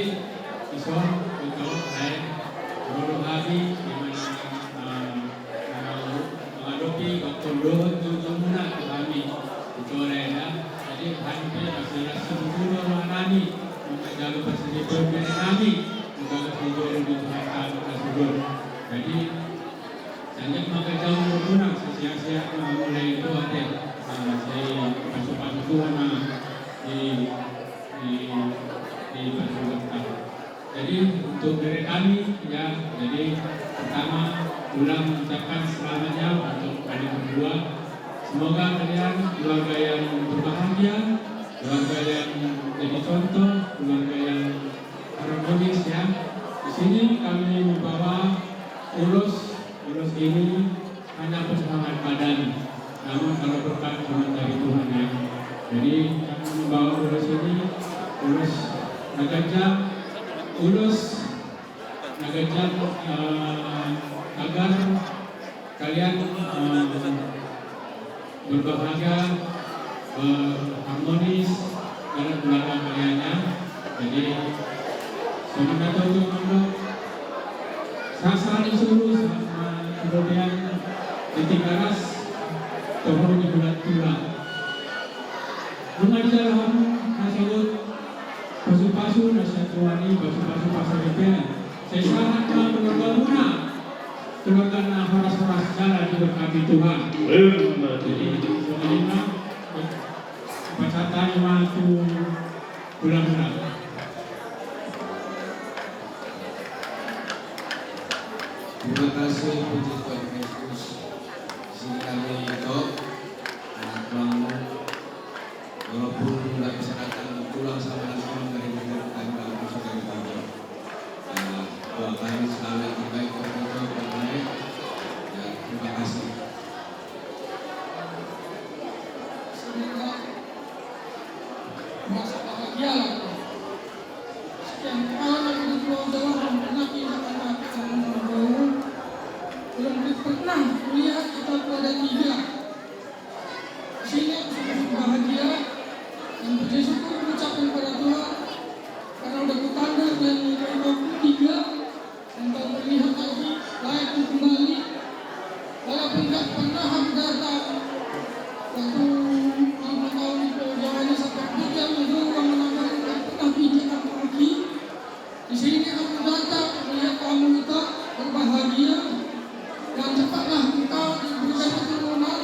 iso untuk saya baru hari menghadapi keperluan tujuannya kami itu reda jadi hampir hasil semua nani menjaga persediaan kami menjaga persediaan di Tuhan jadi banyak maka jauh berguna sia-sia mulai itu ada saya masuk Tuhan di masyarakat. Jadi untuk dari kami ya jadi pertama ulang mengucapkan selamat jauh berdua. Semoga kalian keluarga yang berbahagia, keluarga yang jadi contoh, keluarga yang harmonis ya. Di sini kami membawa urus ini hanya persoalan badan, namun kalau berkat cuma dari Tuhan ya. Jadi kami membawa urus ini, urus Nagajang, agar kalian berbahagia, harmonis dalam keluarga kaliannya. Jadi semoga Tuhan sasaran suruh kemudian titik garas turun di bulan tulang. Mengajar kamu nasibut pasu-pasu nasihat tuani pasu-pasu pasal DPR. Saya sangat keluarga keluarga horas-horas jalan diberkati Tuhan. Jadi sebenarnya pacatan waktu bulan-bulan. Terima kasih puji Tuhan Yesus. Sini kami itu anak kamu, walaupun tidak bisa datang pulang sama anak dari negara kami dalam sudah dibawa. Doakan selalu yang terbaik untuk kita berbaik. Dan terima kasih. Semoga merasa bahagia lah. Sekian tahun yang berdua dalam pernah kita belum pernah melihat kita ada 3. Sini aku sangat bahagia dan puji syukur mengucapkan pada Tuhan karena udah kutanda dan 53 dan tahun melihat lagi layak kembali walaupun tak pernah aku datang waktu 5 tahun di Jawa sampai 3 itu orang menambah tak pernah pijak aku lagi. Di sini aku datang melihat kamu itu berbahagia. Dan cepatlah engkau diberikan keturunan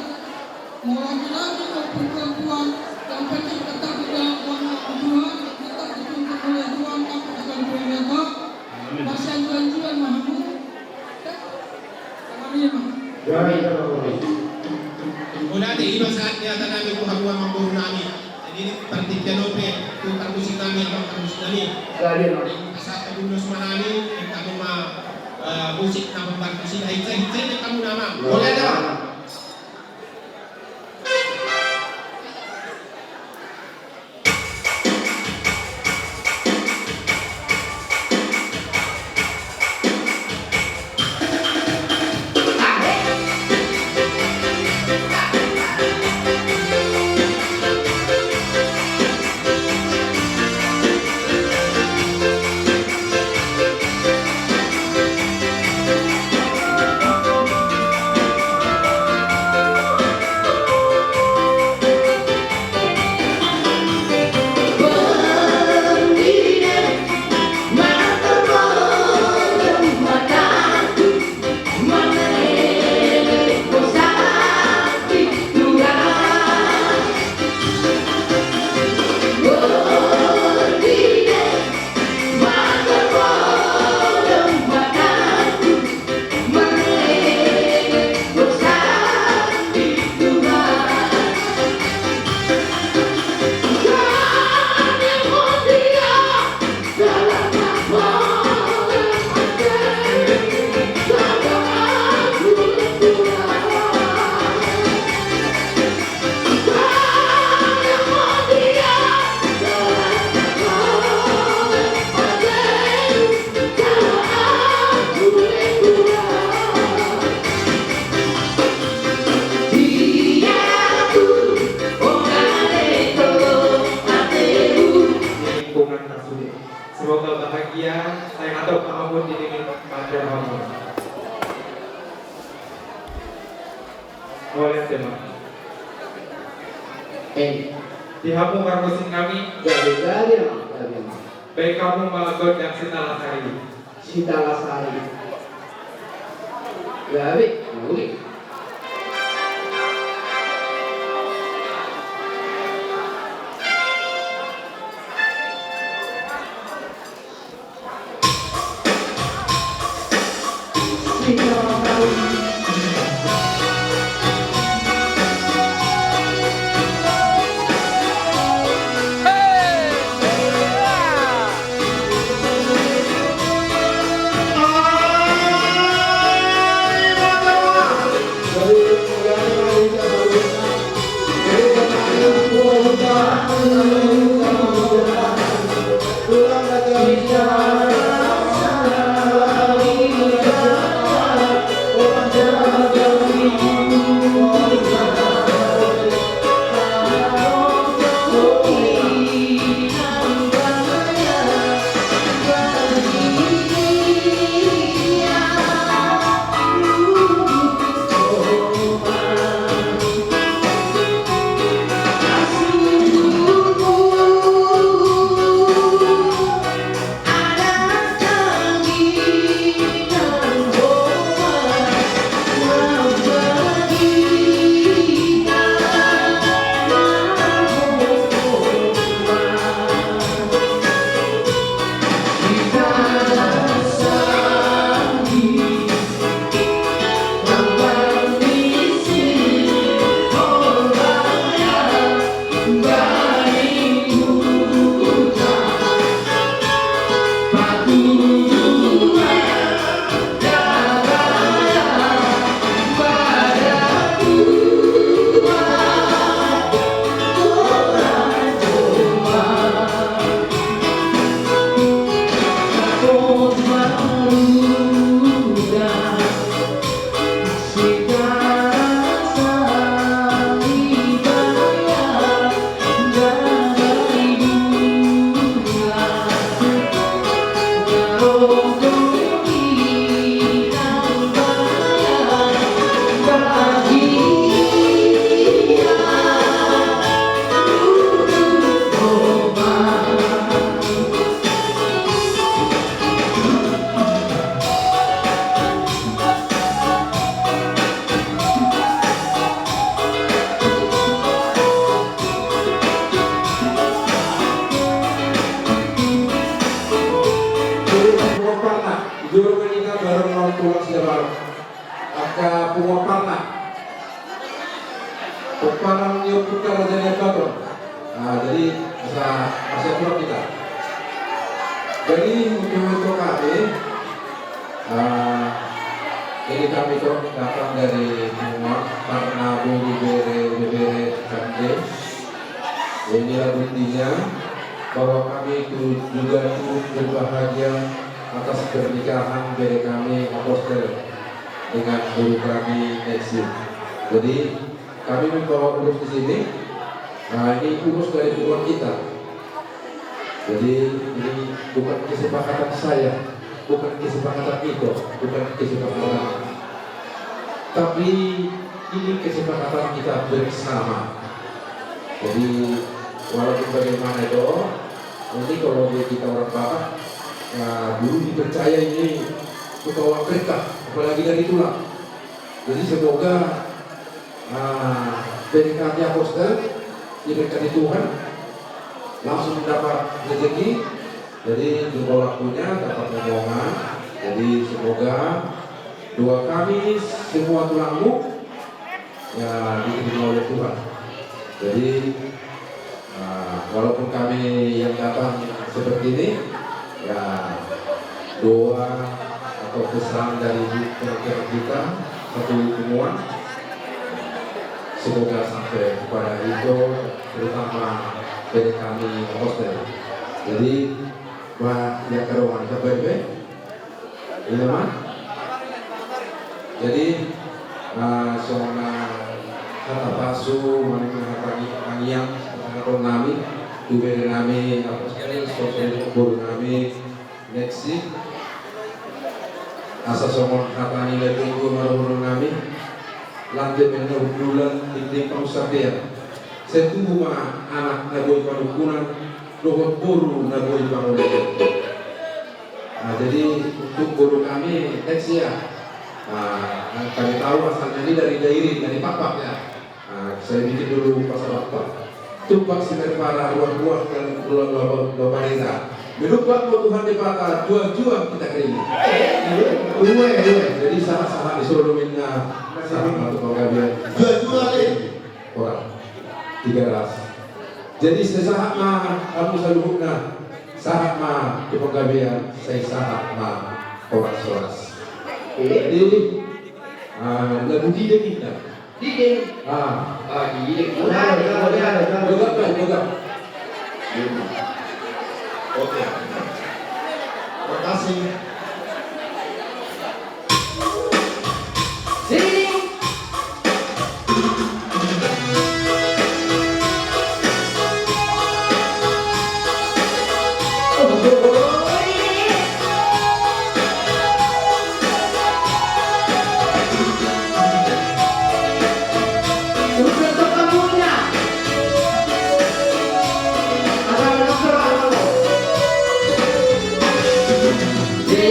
mau laki-laki maupun perempuan yang penting tetap di dalam kuasa Tuhan, tetap dituntut oleh Tuhan tanpa akan bernyata masih anjuran mahamu. Amin. Kemudian iba saatnya tanami ko habuan mambo namin. Jadi partikyanope kung tapusin namin ang tapusin namin. Sa tabunos manani kami musik na membantu sila hitsay-hitsay na kamu nama. Boleh ada? Semoga bahagia, saya atau apapun diingin pada Allah. Boleh tema. Di hamu margosin kami. Dari. Baik kamu Malagot dan Sita Lasari. Sita Lasari. Dari. Kita Keparan Nyo Putra Raja Bago. Jadi masih kurang kita. Jadi untuk kami, ini kami datang dari Timur karena bere Kande. Inilah buktinya bahwa kami itu juga turut berbahagia atas pernikahan bere kami Apostel dengan guru kami Exit. Jadi kami membawa urus di sini. Nah, ini urus dari Tuhan kita. Jadi ini bukan kesepakatan saya, bukan kesepakatan itu, bukan kesepakatan, tapi ini kesepakatan kita bersama. Jadi walaupun bagaimana itu, nanti kalau kita orang Batak, dulu dipercaya ini membawa berkah, apalagi dari tulang. Jadi semoga berkatnya Apostel diberkati Tuhan, langsung mendapat rezeki. Jadi juga waktunya dapat ngomongan. Jadi semoga doa kami semua tulangmu ya diterima oleh Tuhan. Jadi walaupun kami yang datang seperti ini, ya doa atau pesan dari teman-teman kita satu temuan semoga sampai kepada itu, terutama dari kami Apostel. Jadi yang keruan KPP, ini mah. Jadi soalnya kata pasu, mana kami yang nami, tuber nami Apostel, sosial guru nami, next asa somon kata ni lagi guru maru nami, lanjut dengan bulan di Pausabia. Saya tunggu mah anak naboy panukunan, dohot guru naboy panukunan. Jadi untuk guru kami next ya, kami tahu asalnya ini dari Dairi, dari Papak ya. Saya bikin dulu pasal Papak. Tupak sinar para ruang-ruang dan ruang-ruang desa. Menupak Tuhan dipakar, jual-jual kita kering. Dua. Jadi sama-sama disuruh minta sama atau penggabian. Jual-jual orang 300. Jadi sesaat mah kamu saluhna, saat mah di penggabian, saya saat mah oras-oras. Jadi lagu dide kita. Dide. Dide. Boga. Oke. Terima kasih. Yeah.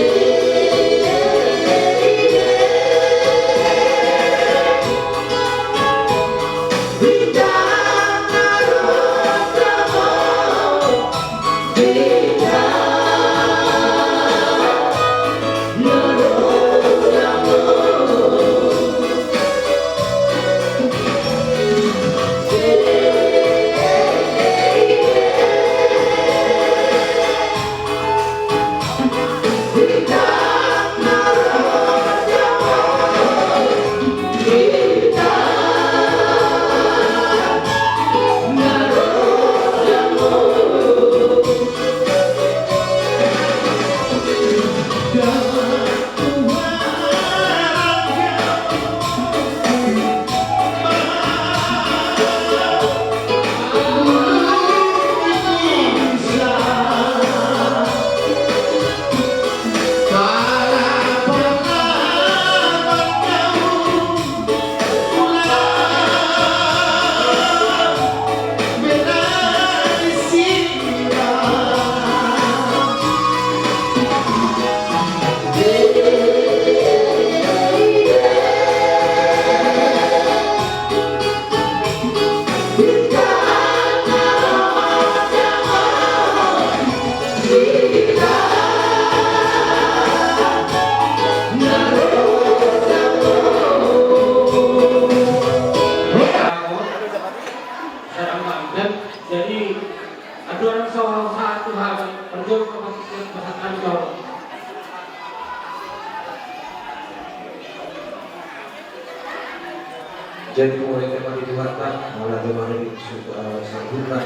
Jadi mulai tema ditularkan, mulai tema disambutkan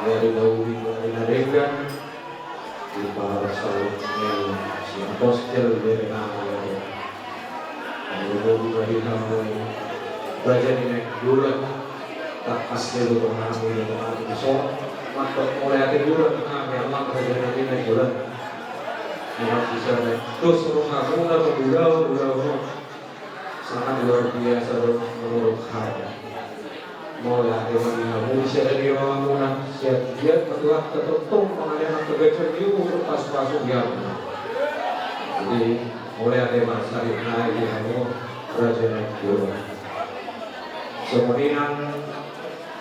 dari Daudi dari Nadegan di para salun si apostel dari nama Daudi dari nama Raja di naik bulan tak pasti lu mengalami dengan besok maka mulai hati bulan kami Allah Raja di naik bulan Muhammad bisa naik terus rumah bulau sangat luar biasa menurut saya mulai hati mengamu siapa di ruangan siap dia ketua ketutup pengadilan kegecer itu pas-pasu dia jadi mulai hati masalah naik di kamu Raja naik bulan kemudian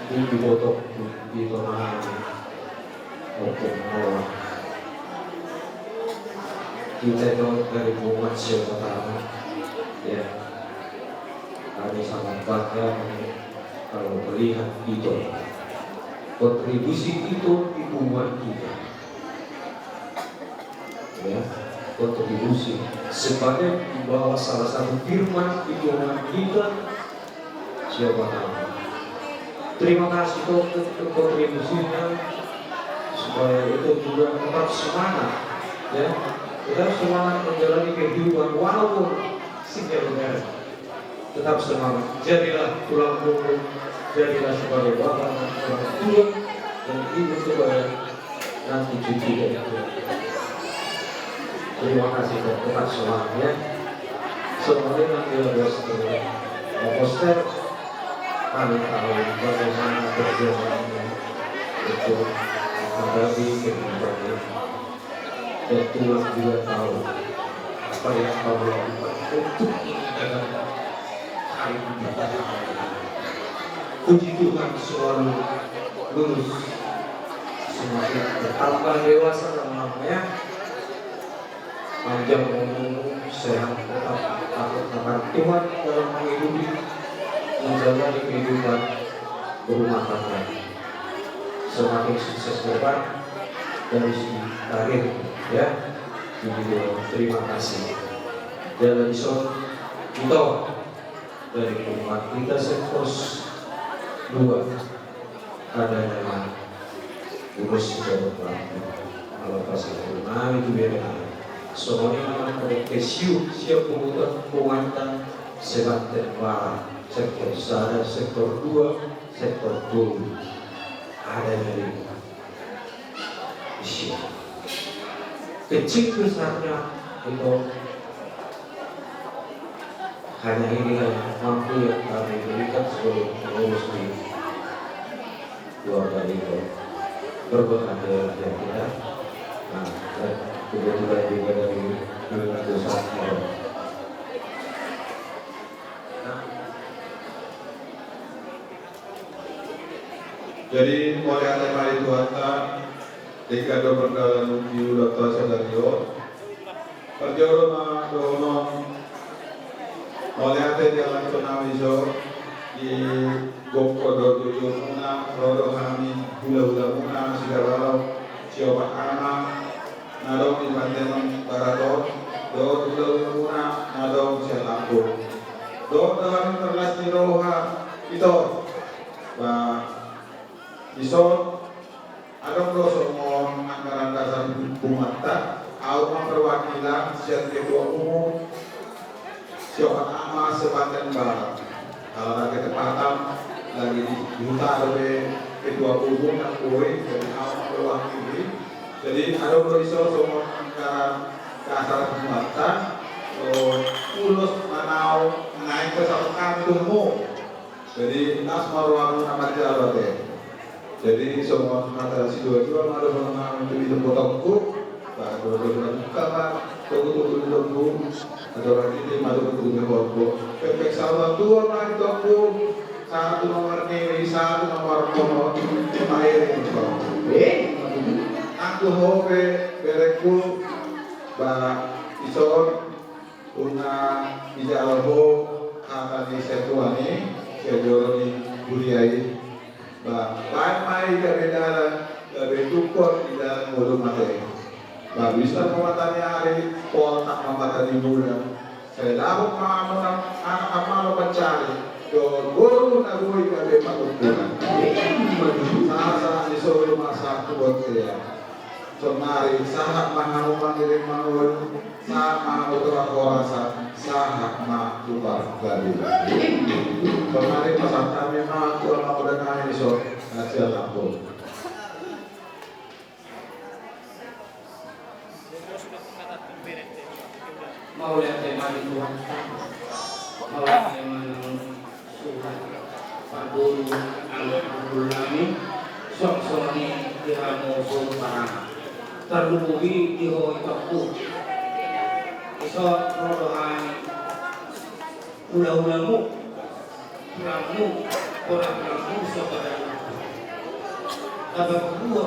dibotok di tengah hukum Allah kita itu dari umat pertama ya kami sangat bangga kalau melihat itu kontribusi itu di umat kita ya kontribusi sebagai di bawah salah satu firman di umat kita siapa tahu. Terima kasih untuk kontribusinya supaya itu juga tetap semangat ya tetap semangat menjalani kehidupan walaupun singgah tetap semangat jadilah tulang punggung jadilah sebagai bapak sebagai tua dan ibu sebagai nanti cucu dan terima kasih dan tetap semangat ya semuanya nanti ada setelah apostel kami tahu bagaimana perjuangannya untuk menghadapi kehidupan ini dan Tuhan juga tahu apa yang kau lakukan untuk menegakkan hari ini. Puji Tuhan selalu lurus semakin bertambah dewasa dalam namanya panjang umur sehat tetap takut akan Tuhan dalam menghidupi menjalani kehidupan berumah tangga semakin sukses depan dari segi karir ya jadi terima kasih dan Son kita dari umat kita sekos 2 ada nama urus juga berlaku kalau pasal itu beda semuanya nama kesiu siap memutar penguatan sebanten barang sektor 1, sektor 2, sektor 2 ada dari isi kecil besarnya itu hanya inilah yang mampu yang kami berikan sebagai pengurus di keluarga itu berbagai daerah yang kita nah dan kebetulan juga dari dosa Jadi oleh tema itu hata dekado perdalan di Udato Sadario perjoro na dono oleh hati jalan tunawiso di Goko do tujuh muna rodo kami hula muna sigaralo siobat ana nadong di Banten Barato do hula muna nadong sialaku do dalam terlas di roha itu Ison, ada semua anggaran dasar Bumata, Alma perwakilan siap ketua umum, siapa ama Sebanten Barat. Kalau ada ketepatan lagi di utara ketua umum dan kue dari Alma perwakilan. Jadi ada semua anggaran dasar Bumata, Ulus Manau naik ke satu kantungmu. Jadi nas marwanu nama jalan jadi semua kata si dua ada mengenai itu potongku, bah dua kawan, tunggu ada orang ini ada tunggu potongku, pepek sawah dua lagi tunggu, satu nomor ini, satu nomor kono, air itu, aku hobe bereku, bah ison, una ijalho, kata di setuani, sejoroni buliai. Baik dari dalam dari tukor di dalam mulut materi. Bisa pematanya hari pol tak membatasi bulan Kailangan maamo ng anak-amalo pancari, do guru na gui kabe patutunan. Sa isolo masa kubot kaya. So mari sahak mangamu pangirim mangun, sahak mangamu terakorasa, sahak ma tubar gabi. So mari pasang kami ma tuan mau dan kami so hasil lampu. Mau lihat tema di Tuhan, mau lihat tema Tuhan, Pak Guru, anak guru kami, sok-sok ni diramu sultan, terlebih di hoi takut, isot rodohan, ulah-ulahmu, kurangmu, kurang-kurangmu sebenarnya, dapat kedua,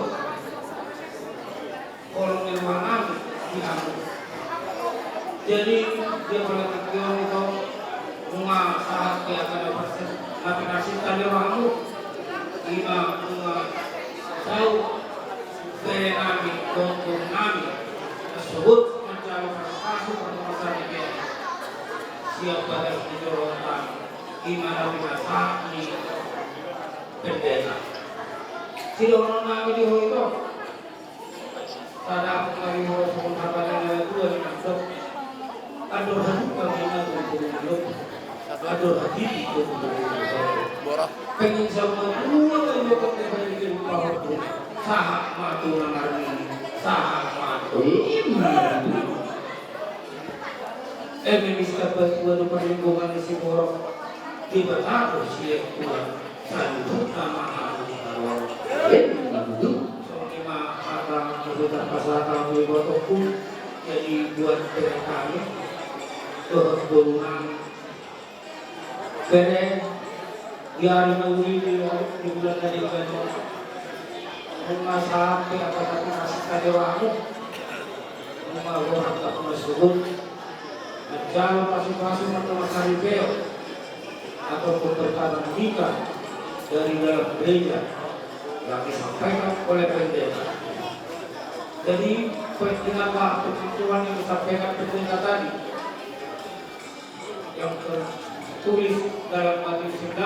kolong yang mana diramu. Jadi dia berkata itu bunga saat dia akan dapat nasibkan dia ramu lima bunga tahu dari kami untuk kami tersebut mencalonkan masuk pertemuan dia siap pada dijorongkan gimana biasa ini berbeda tidak orang kami di itu pada kali mau mengatakan dua dimaksud aduh bagaimana aduh hati itu pengen sama dua yang kembali ke sahak matu nangarni sahak matu minister bantuan perlindungan si borok dibatasi si kuat satu sama harus soalnya akan kita pasal kami botokku jadi buat kami kehubungan keren biar meuli di bulan dari Bandung rumah sampai apa-apa kasih kadewamu rumah orang tak pernah suruh jalan masing-masing atau masyarakat ataupun perkataan nikah dari dalam gereja yang disampaikan oleh pendeta. Jadi dengan ketentuan yang disampaikan pendeta tadi yang tertulis dalam Matius 19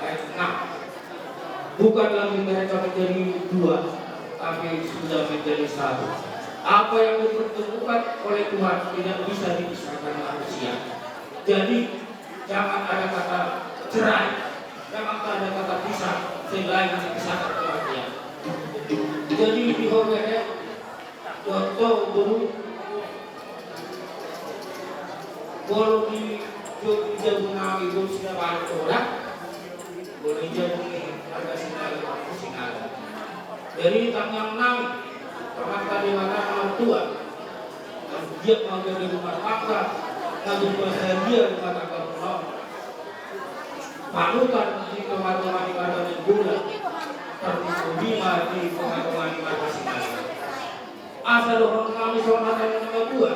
ayat 6 bukan lagi mereka menjadi dua tapi sudah menjadi satu. Apa yang dipertemukan oleh Tuhan tidak bisa dipisahkan manusia. Jadi jangan ada kata cerai, jangan ada kata pisah selain dipisahkan Tuhan. Jadi di Homer contoh dulu boleh di jauh nawi boleh sudah balik orang boleh jauh harga sinal. Jadi tanggal 6 orang tadi mana tua dia mau jadi rumah tangga lalu bahagia rumah tangga pulau panutan di kemana-mana di mana di bulan terlima di kemana-mana di mana sinal. Asal orang kami seorang yang nama tua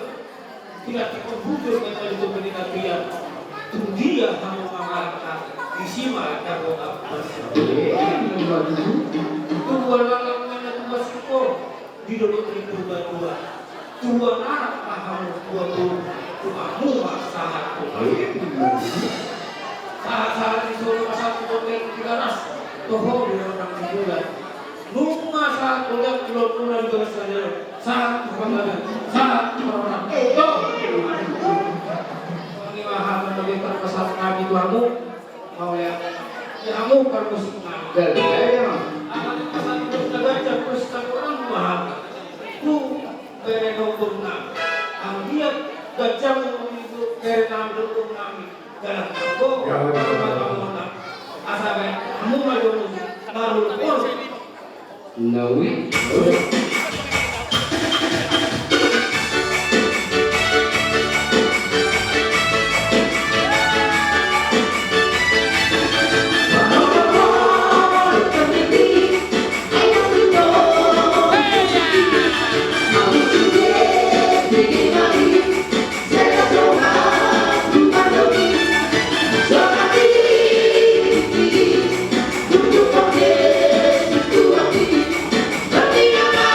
tidak terkubur dengan itu pendidikan dia tuh dia kamu mengalahkan disimak dan otak bersama tua lalangnya tua sikor di dalam dua tua anak pahamu tua muah saat disuruh pasal hotel 300 toho di orang di bulan nunggu saat hotel bulan saja saat kebanggaan saat orang pengirahan menegakkan pasal nabi Tuhanmu mau ya kamu permusik nabi akan pasal terus terus orang mahal ku berenong ang dia gajah itu berenang nami dalam aku asabe kamu maju baru pun nawi Bernama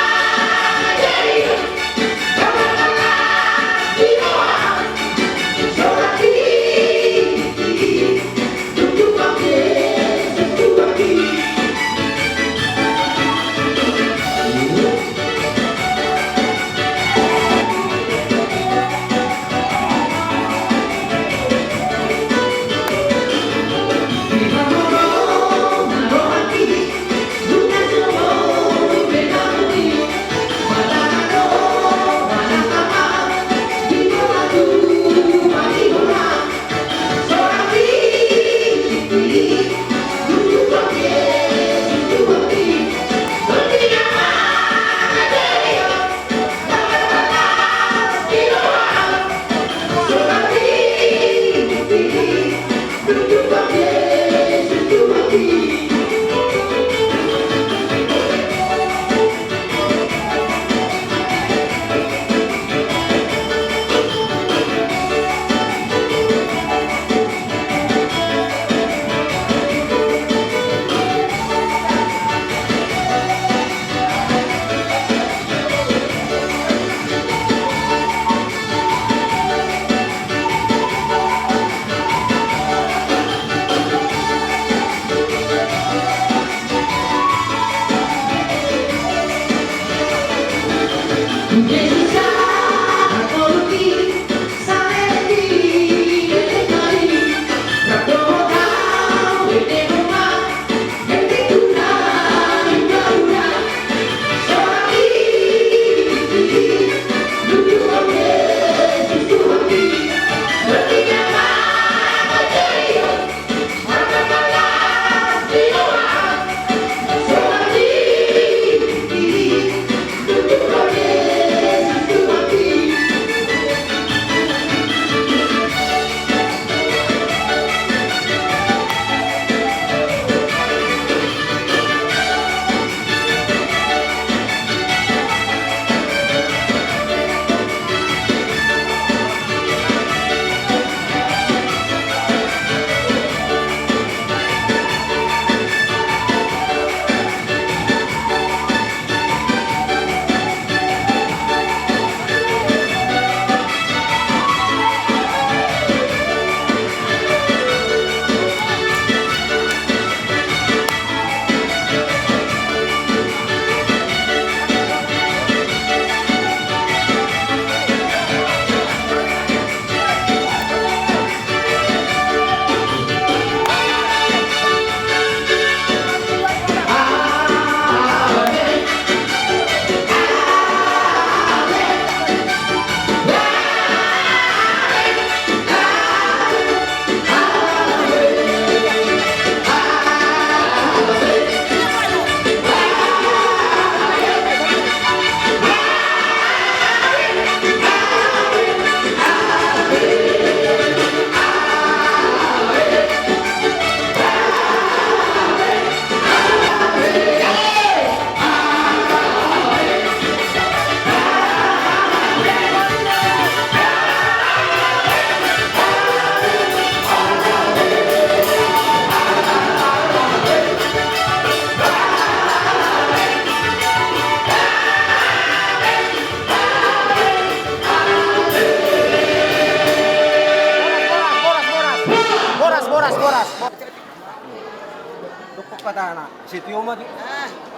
patana. Si Tio mah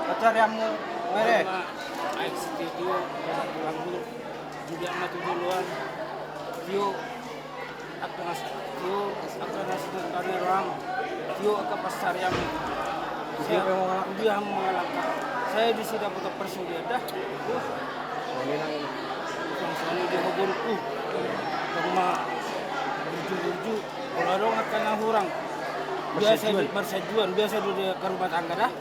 pacar yang mere. Aik si Tio pulang dulu. Juga mati duluan. Tio akan ngasih tentang orang. Tio ke pasar yang dia mengalahkan. Saya di sini dapat persudia dah. Soalnya dia ngobonku. Rumah burju-burju. Kalau dong akan orang. Biasa bersejuan, biasa dia ke rumah tangga dah.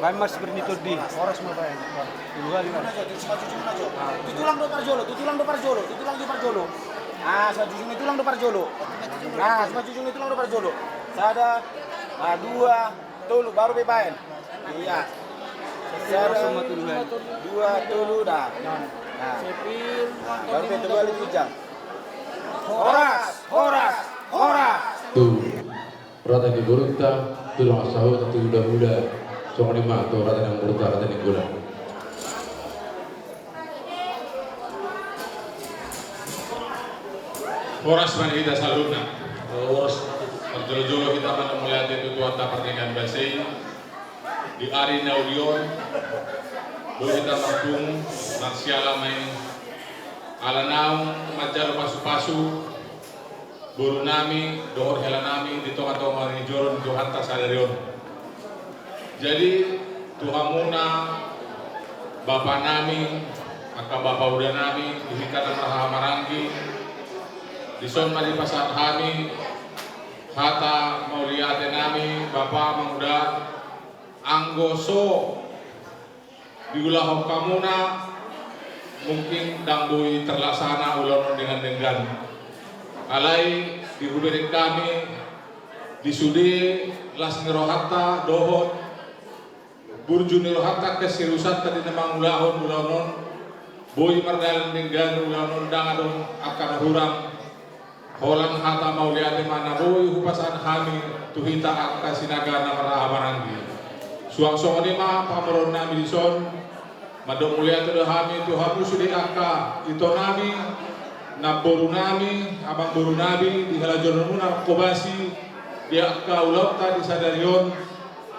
Kami masih bernitur di horas mau bayar. Duluan lima. Tutulang do parjolo. Ah, sa jujung itu lang do parjolo. Nah, sa jujung itu lang do parjolo. Sada, 2, tulu baru bebain. Iya. Sada semua tuluhan. 2 tulu dah. Nah, Sepil, baru betul balik ujang. Horas. Tu rata di burunta, tu lang sahut, tu udah. Soalnya lima tu rata yang burunta, rata yang gula. Horas man kita saluna. Horas. Pagdolo-dolo kita man melihat itu tuan pernikahan Basay di Arena Ulion. Boleh kita matung marsiala main alanau majar pasu-pasu buru nami dohor hela nami di tonga-tonga ni joron johanta sadarion. Jadi tuhamuna Bapak nami maka Bapak udah nami di Hikatan Raha Marangi di son mari pasar kami hata mauliate nami Bapak Mangda anggoso di ulah kamuna mungkin dambui terlaksana ulon dengan alai di ruberik kami di sudi las nirohata dohot burju nirohata kesirusat tadi nemang ulahon ulanon boy mardalan dengan ulanon dangadon akan hurang holang hata mauliate mana boy hupasan kami tuhita akka sinaga namara amananggi suang songoni ma pamoron nami dison madong muliate do kami tu hamu sudi akka ito nami naboru nami abang boru nabi di halajon muna kobasi dia akka ulota di sadarion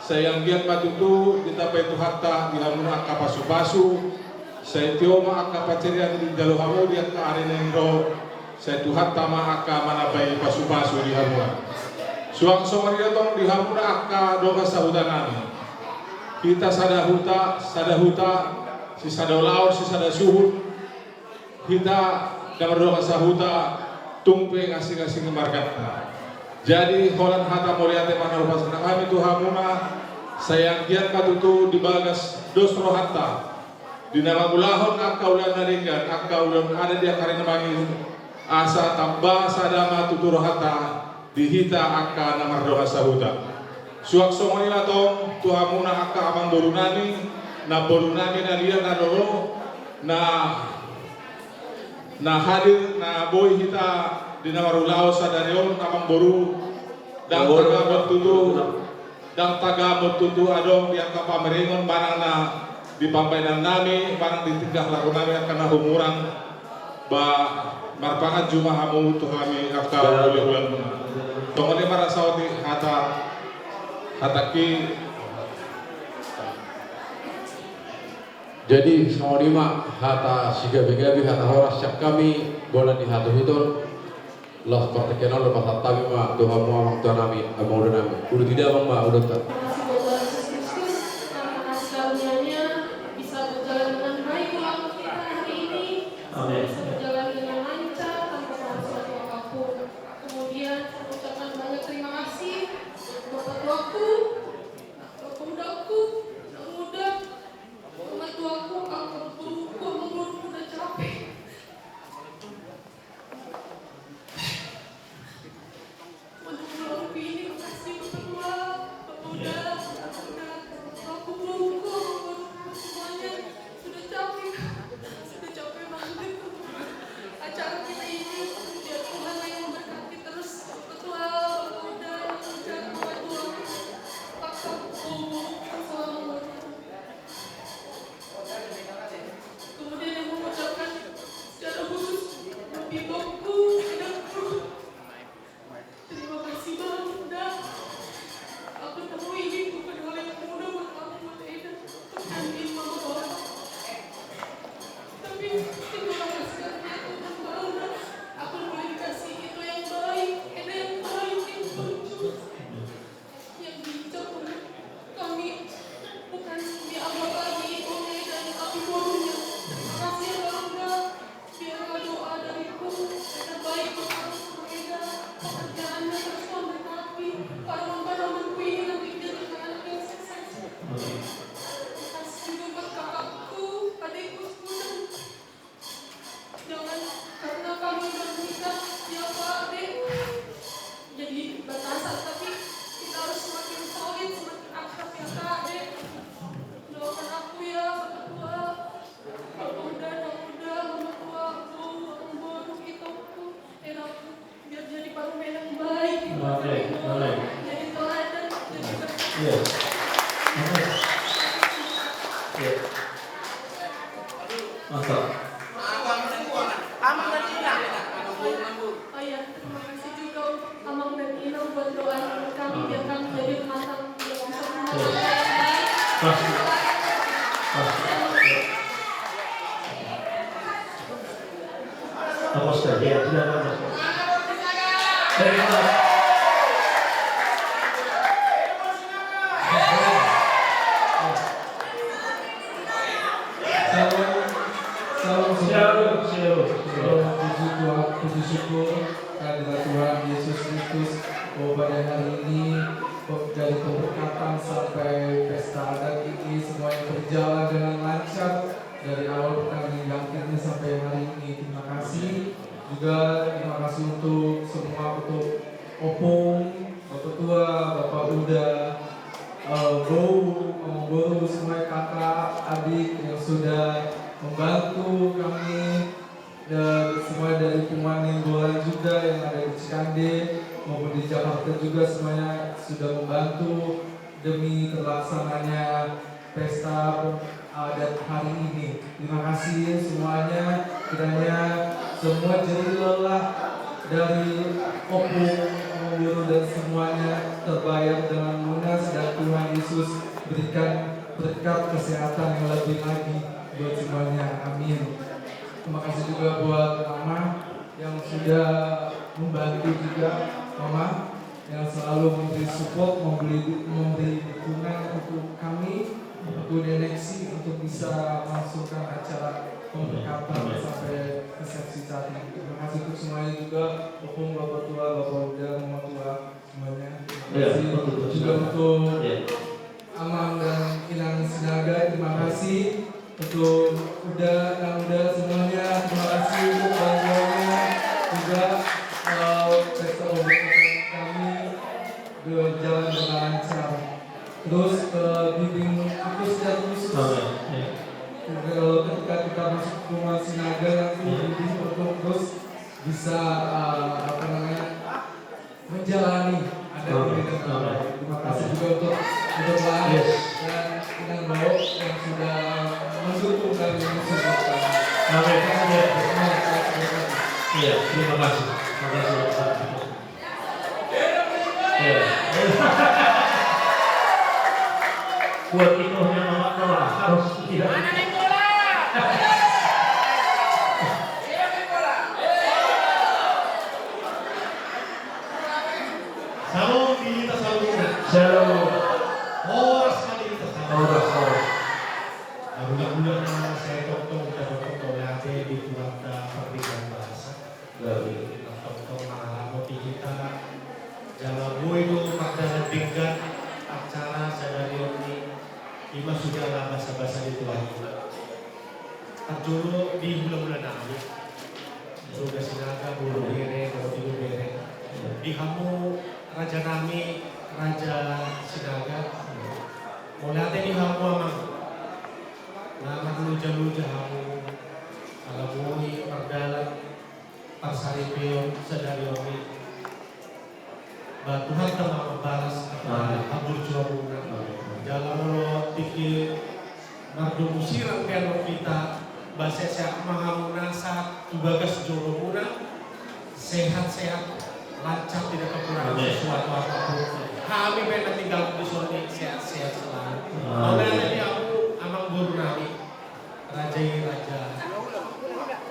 sayang giat matutu ditapai tu hatta di hamuna akka pasu-pasu saya tioma akka pacerian di dalu hamu dia akka arenendo saya Tuhan tama akka manabai pasu-pasu di hamuna suang somaria tong di hamuna akka doga sahutan nami kita sada huta si sada laut si sada suhut kita dan doga sahuta tumpe ngasih ngemargatna jadi holan hata moriate mana rupasana kami tu hamuna sayang giat matutu di bagas dos rohatta di nama ulahon akka ulan naringgan akka ulan ada dia karena mangin asa tambah sadama tutur hata dihita akka namar doa sahuta suak somonila tong tuhamuna akka amang borunami na borunami na dia na dolo na hadir na boy hita di namar ulao sadarion amang boru dan tagamot tutu adong di angka pameringon barang na di pampainan nami barang di tingkah laku nami akan na humurang ba marpangan jumah hamu tu kami akka boleh bulan muna. Tongoni para sawti hataki. Jadi semua lima hata sigabi-gabi hata horas siap kami bola di hatu hitul. Lah seperti kenal lepas hatabi ma doa muamang tuan nami amau dan nami. Udah tidak bang ma udah tak. Amin. Yeah. batasan, tapi kita harus semakin solid, semakin akrab ya Kak, Dek. Doakan aku ya, Bapak Tua, Bapak Uda, Mama Tua, aku, Ambon, Itoku, dan aku biar jadi parumen yang baik, jadi teladan, jadi berkat. Mantap. Amang dan Ina. Oh iya, terima kasih juga untuk Amang dan Ina buat doa kami biar kami jadi matang yang bisa menang yang baik. Pasti. Apa saja ya, tidak ada. Puji syukur kehadirat Tuhan Yesus Kristus bahwa pada hari ini dari pemberkatan sampai pesta adat ini semuanya berjalan dengan lancar dari awal pertandingan hingga akhirnya sampai hari ini. Terima kasih juga, terima kasih untuk semua, untuk Opung, Bapak Tua, Bapak Uda, Guru, semua kakak, adik yang sudah membantu kami, dan semua dari pemain bola juga yang ada di Cikande maupun di Jakarta juga semuanya sudah membantu demi terlaksananya pesta adat hari ini. Terima kasih semuanya, kiranya semua jerih lelah dari Opung, Guru dan semuanya terbayar dengan lunas, dan Tuhan Yesus berikan berkat kesehatan yang lebih lagi buat semuanya. Amin. Terima kasih juga buat Mama yang sudah membantu juga, Mama yang selalu memberi support, memberi dukungan untuk kami, untuk Deneksi, untuk bisa masukkan acara pemberkatan sampai resepsi saat ini. Terima kasih untuk semuanya juga, Opung, Bapak Tua, Bapak Uda, Mama Tua, semuanya. Terima kasih juga untuk Amang dan Inang Sinaga. Terima kasih untuk Uda semuanya. Terima kasih untuk bantuannya juga. Pesta pemberkatan kami berjalan dengan lancar. Terus bimbing aku secara khusus. Ketika kita masuk ke rumah Sinaga nanti bimbing untuk terus bisa menjalani adat ini dengan baik. Terima kasih juga untuk Lahan dan Inang Baok yang sudah mendukung kami mensupport. Iya, terima kasih. Terima kasih. Buat itu Mama Noah harus tidak. Salam kita Shalom. Horas kali kita Horas. Bulan-bulan saya tonton oleh di keluarga pernikahan bahasa. Dari tonton mengalami kita. Jangan gue itu pada tingkat acara sadari ini. Ima sudah lah bahasa-bahasa itu lagi. Dulu di bulan-bulan lalu. Sudah Sinaga, Bulu Bere, Bulu Bere. Di Hamu Raja Nami, Raja Sinaga. Mulai di Hamu amang. Nama luja-luja Hamu. Alamui, Pardalan, Parsaripio, Sadariomi. Tuhan telah membalas Abur Juamuna. Dalam lo pikir Mardu Musirang piano kita. Bahasa sehat mahamuna saat tubagas joromuna. Sehat-sehat, lancar, tidak kekurangan sesuatu apapun. Kami benar tinggal di sini sehat-sehat selalu. Mengenai ini aku Amang Guru Nami, Raja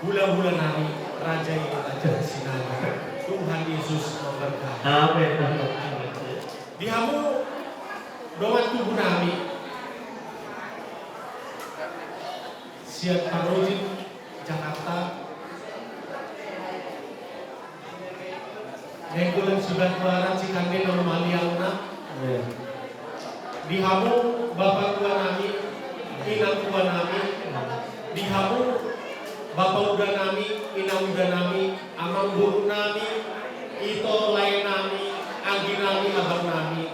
Hula-hula Nami, Raja Sinaga. Tuhan Yesus memberkati. Amin. Di Hamu doang tubuh Nami. Siap Parojin Jakarta. Nengkulan sudah keluaran Cikande Normaliauna. Di Hamu Bapak Tua Nami, Inang Tua Nami. Di Hamu Bapak Uda Nami, Inang Uda Nami, Amang Guru Nami, Ito Lain Nami, Anggi nami abang nami.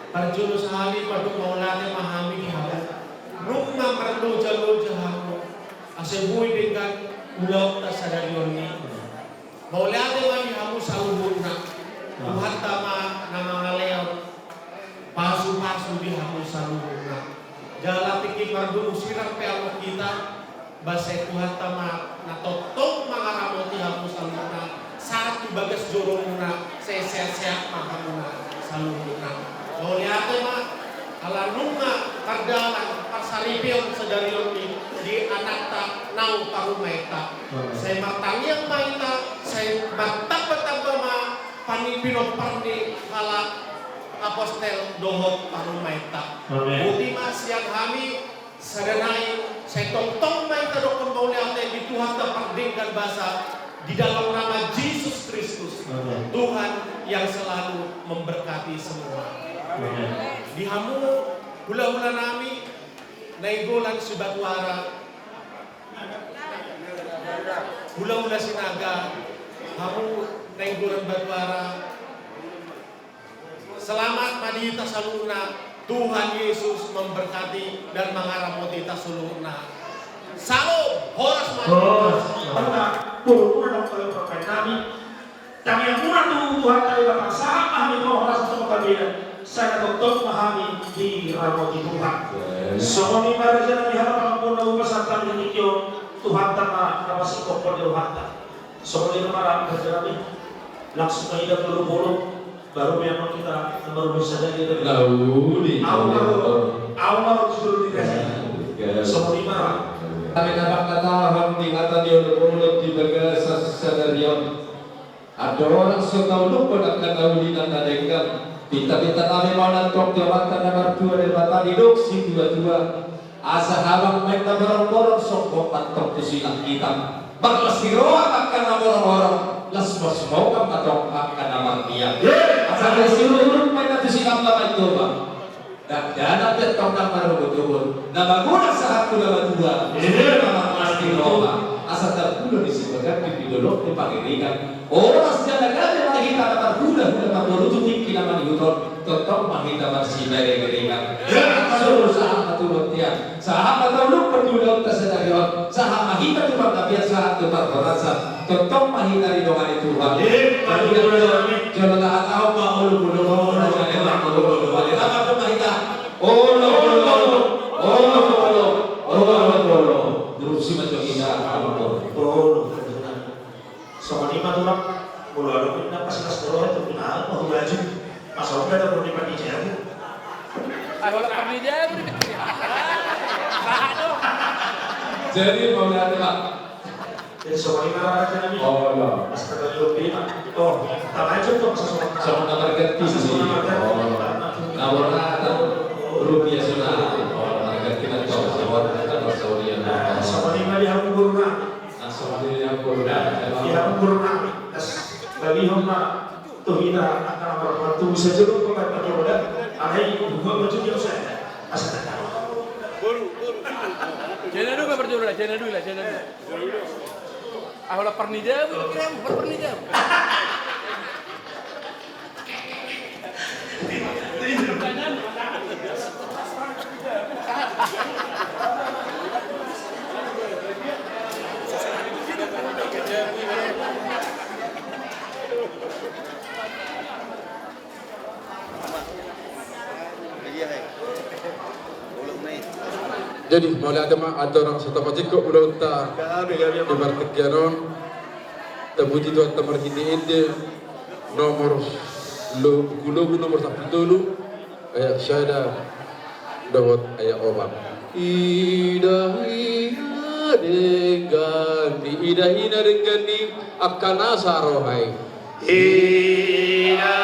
Parjulo sahali padung maulane mahami dihamu. Nungna merdu jalo jahamu. Asebuy dengan ulau tak sadari oni. Maulane mami hamu saluhurna. Tuhan tama nama ngaleon. Pasu-pasu dihamu saluhurna. Jala tiki pardu usirang pe Allah kita. Basai Tuhan tama natotong mangaramoti hamu saluhurna. Saat bagas jorongna sehat-sehat mahamuna saluhurna. Maulane mah alanunga kardalan pasaripion sedarion di anakta nau parumaita. Saya matang maita, saya batang ma panipino parni kala apostel dohot parumaita. Budi mas yang kami sadanai saya tong maita dokon maulane di Tuhan terperdingkan bahasa di dalam nama Yesus Kristus. Tuhan yang selalu memberkati semua. Di hamu hula-hula nami naigolan Subatuara hula-hula sinaga hamu naigolan Batuara. Selamat madita saluna. Tuhan Yesus memberkati dan mengaramoti tasuluna. Salam horas madita. Pura-pura dalam kalau kami yang murah tuh Tuhan dari Bapak saat kami mau rasa sama kalian. Saya doktor memahami di rahmati Tuhan. Semua para jana di hadapan pun lalu pasatan ini Tuhan tanah kapasi kopor di Tuhan. Semua ini para berjalan langsung ke hidup dulu baru memang kita baru bisa jadi dari awal sudah dikasih. Semua ini para kami dapat kata meningkatkan di mulut di bagas sadarion. Ada orang setahu lupa nak kata ulinan nadengkan. Bita-bita kami mau nantok jawatan nomor 2 dari Bapak hidup si dua-dua. Asa habang main borong-borong sokok pantok di silang kita. Baklas hiroa akan borong-borong. Las bos mau kan patok akan nama dia. Asa dari silang main di silang lama itu bang. Dan dana petok nama betul. Nama guna saat kula berdua. Ini nama pasti hiroa. Asa terpulang di situ kan di dolok di panggilingan. Orang sejalan ada lagi kata bulan makhluk itu tinggi nama diutur tetap mahita masih dari geringan. Seluruh sahabat turun tiang, sahabat tahu peduli tersedarion, sahabat mahita tu berkabian saat tu berperasa, tetap mahita di doa itu Tuhan. Jangan tak tahu mau lu belum raja emak belum balik apa tu mahita. Terus si macam ini sama lima tuh bang, kalau ada pindah pas kelas sekolah itu pindah mau belajar, masa udah ada perlu di jalan. Kalau kami dia beri jadi mau lihat pak. Jadi sama lima aja nih. Oh ya. Pas kita lebih, oh, tak aja tuh sama nomor ganti sih. Nomor atau rupiah sudah. Oh, nomor ganti nanti sama atau saurian. Sama lima dia harus guru nak. Yang kurang, yang kurang, bagi hamba tuh kita akan berbantu bisa juga pakai pakai roda. Ada yang buat baju dia saya, asal tahu. Jangan dulu berjuru lah, jangan dulu. Ahola pernijam, berpernijam. Jadi mulai ada orang satu pasti kok udah tak di Martikianon tebuti tuan temar ini nomor gulu nomor 1 dulu ayat syada dawat ayat obam ida dengan di akan asarohai ida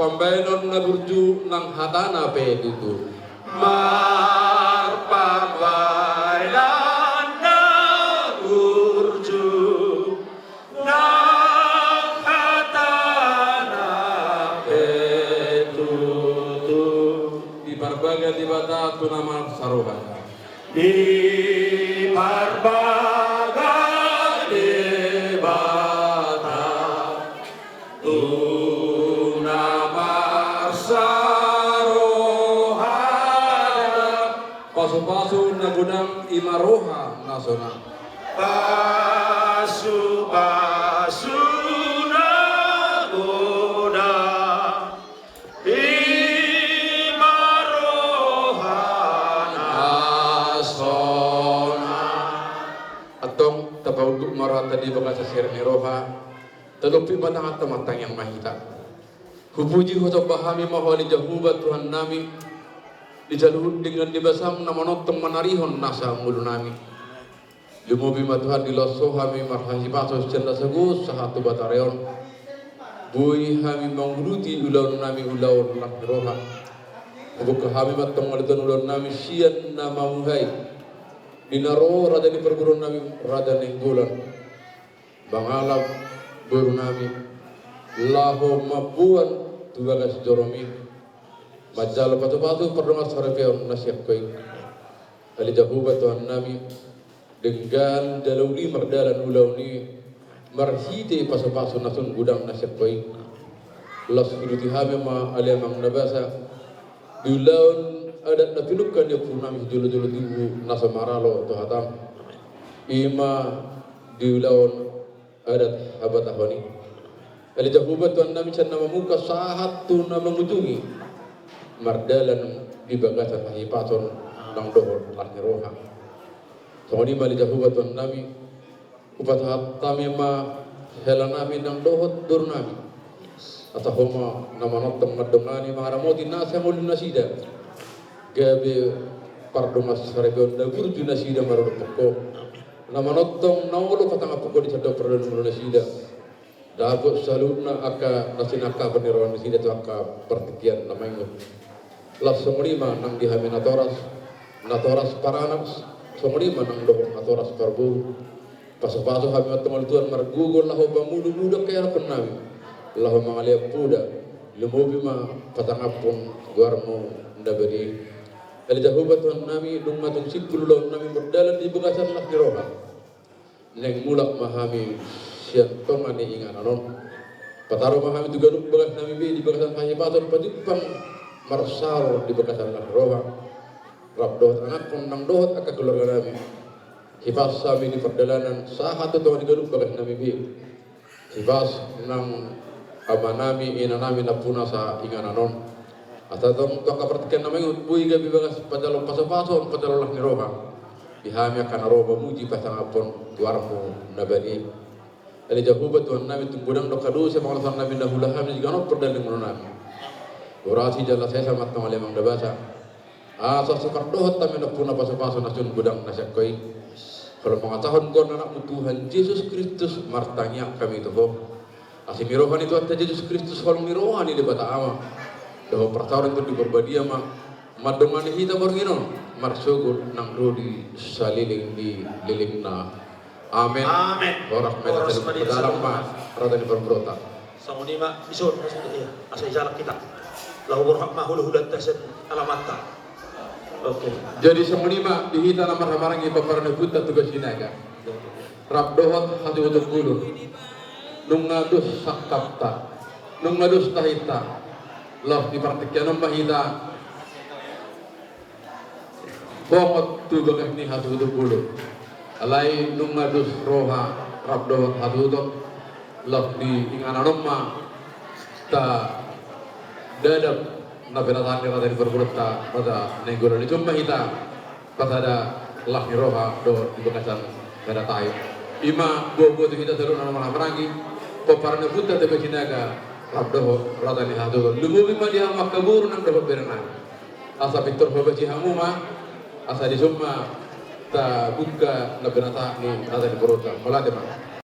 pambainon na burju ng hatana pe itu marpambainan na burju ng hatana pe itu di barbaga di bata tunama saroha. Di parbaga de bata tunama saroha. Pasu-pasu na gudang imaroha nasona. Pasu-pasu na gudang imaroha nasona. Atong tapauduk marata di bagasa sir ni roha. Talupi matang at tamatang yang mahita. Hupuji huto bahami mahali jahubat Tuhan nami. Dijaluhut dengan dibasam na manotong manarihon nasa mulu nami. Lumubi matuhan di loso kami marhahi pasos cenda segus sahatu batareon. Bui kami menghuruti ulaun nami ulaun lakhiroha. Buka kami matong malitan ulaun nami sian nama muhai. Dinaro raja di perguruan nami raja nenggulan. Bangalap baru nami. Laho mabuan tugagas joromi. Majal patu-patu perdonga sarepeon nasiap koi. Ali jahubat Tuhan nami dengan dalauli mardalan ulauni marhite pasu-pasu nasun gudang nasiap koi. Las kuduti hame ma alemang nabasa diulaun adat na pinukan dia punami julu-julu tubuh nasa maralo to hatam. Ima diulaun adat habat ahwani. Ali jahubat Tuhan nami can nama muka sahat tu nama mengunjungi mardalan di bagasan hahipaton nang dohor lakhiroha. Songoni mali jahubat Tuhan nami upat tami ma helan nami nang dohot dur nami atahoma nama notong madongani maharamoti nasa ngulun nasida gabe pardomas sarebeon dagur ju nasida marado pokko nama notong nawolo patanga pokko di sadau perdon nasida dago saluna aka nasinaka penirawan nasida tu aka pertikian namaingut las songolima nang dihami natoras paranak songolima nang dohor natoras parbu paso-paso kami matong tuan margugol laho bamudu-muda kaya penami laho mangalia puda lumubi ma patangapon guarmo ndaberi ali jahubat Tuhan nami dung matung sipul law nami berdalan di bagasan lakhiroha neng mulak mahami sian tongani ingan anon pataro mahami tuganuk bagas nami di bagasan kahipaton pajupang marsar di bagasan lakhiroha rab dohot anak pun nang dohot aka keluarga nami hifas sami di perdalanan sahatu tuan diganuk bagas nami bi hifas nang amanami ina nami napuna sa ingan anon atadong toka pertikan nami bui gabi bagas padalo paso-paso padalo lakhiroha dihami akan aroba muji pasang apon tuarmu nabadi ali jahubat Tuhan nami tunggudang dokadu sa mga nami nahulahan ni ganop perdaling mo nami durasi jala saya sama tong alemang dabasa asa sekardohot tami napuna paso-paso nasun gudang nasyak koi kalau mengatakan kon anak Tuhan Yesus Kristus martanya kami itu asi mirohan itu anta Yesus Kristus kalau mirohan di bata ama doh pertauran itu di berbadia ma madongan hita borgino marsugul nang rodi saliling di lilingna amin amin warahmatullahi dalam ma rada di berberota sangoni ma isur ya asa jarak kita lahu rahmah huluhulat tasan alamatta oke jadi sangoni ma dihita na marhamarang ipaparana buta tugas sinaga rab dohot hati untuk gulun nung ngadus saktapta nung ngadus tahita loh di praktiknya mahita bongot tu bagas ni hatu tu bulu alai nung ngadus roha rabdo hatu tu loh di ingana nomma ta dadap na penatan kata di perburuta pada nenggora di cuma hita pada lah di roha do di bagasan pada tayo ima buah-buah tu kita seru nama merangi peparana buta te beginaga rabdo rata ni hadu lumubi ma dia makabur nang dapat berenang asa pitur babaci hamuma asa di summa ta buka na benata ni rata di perota malade ma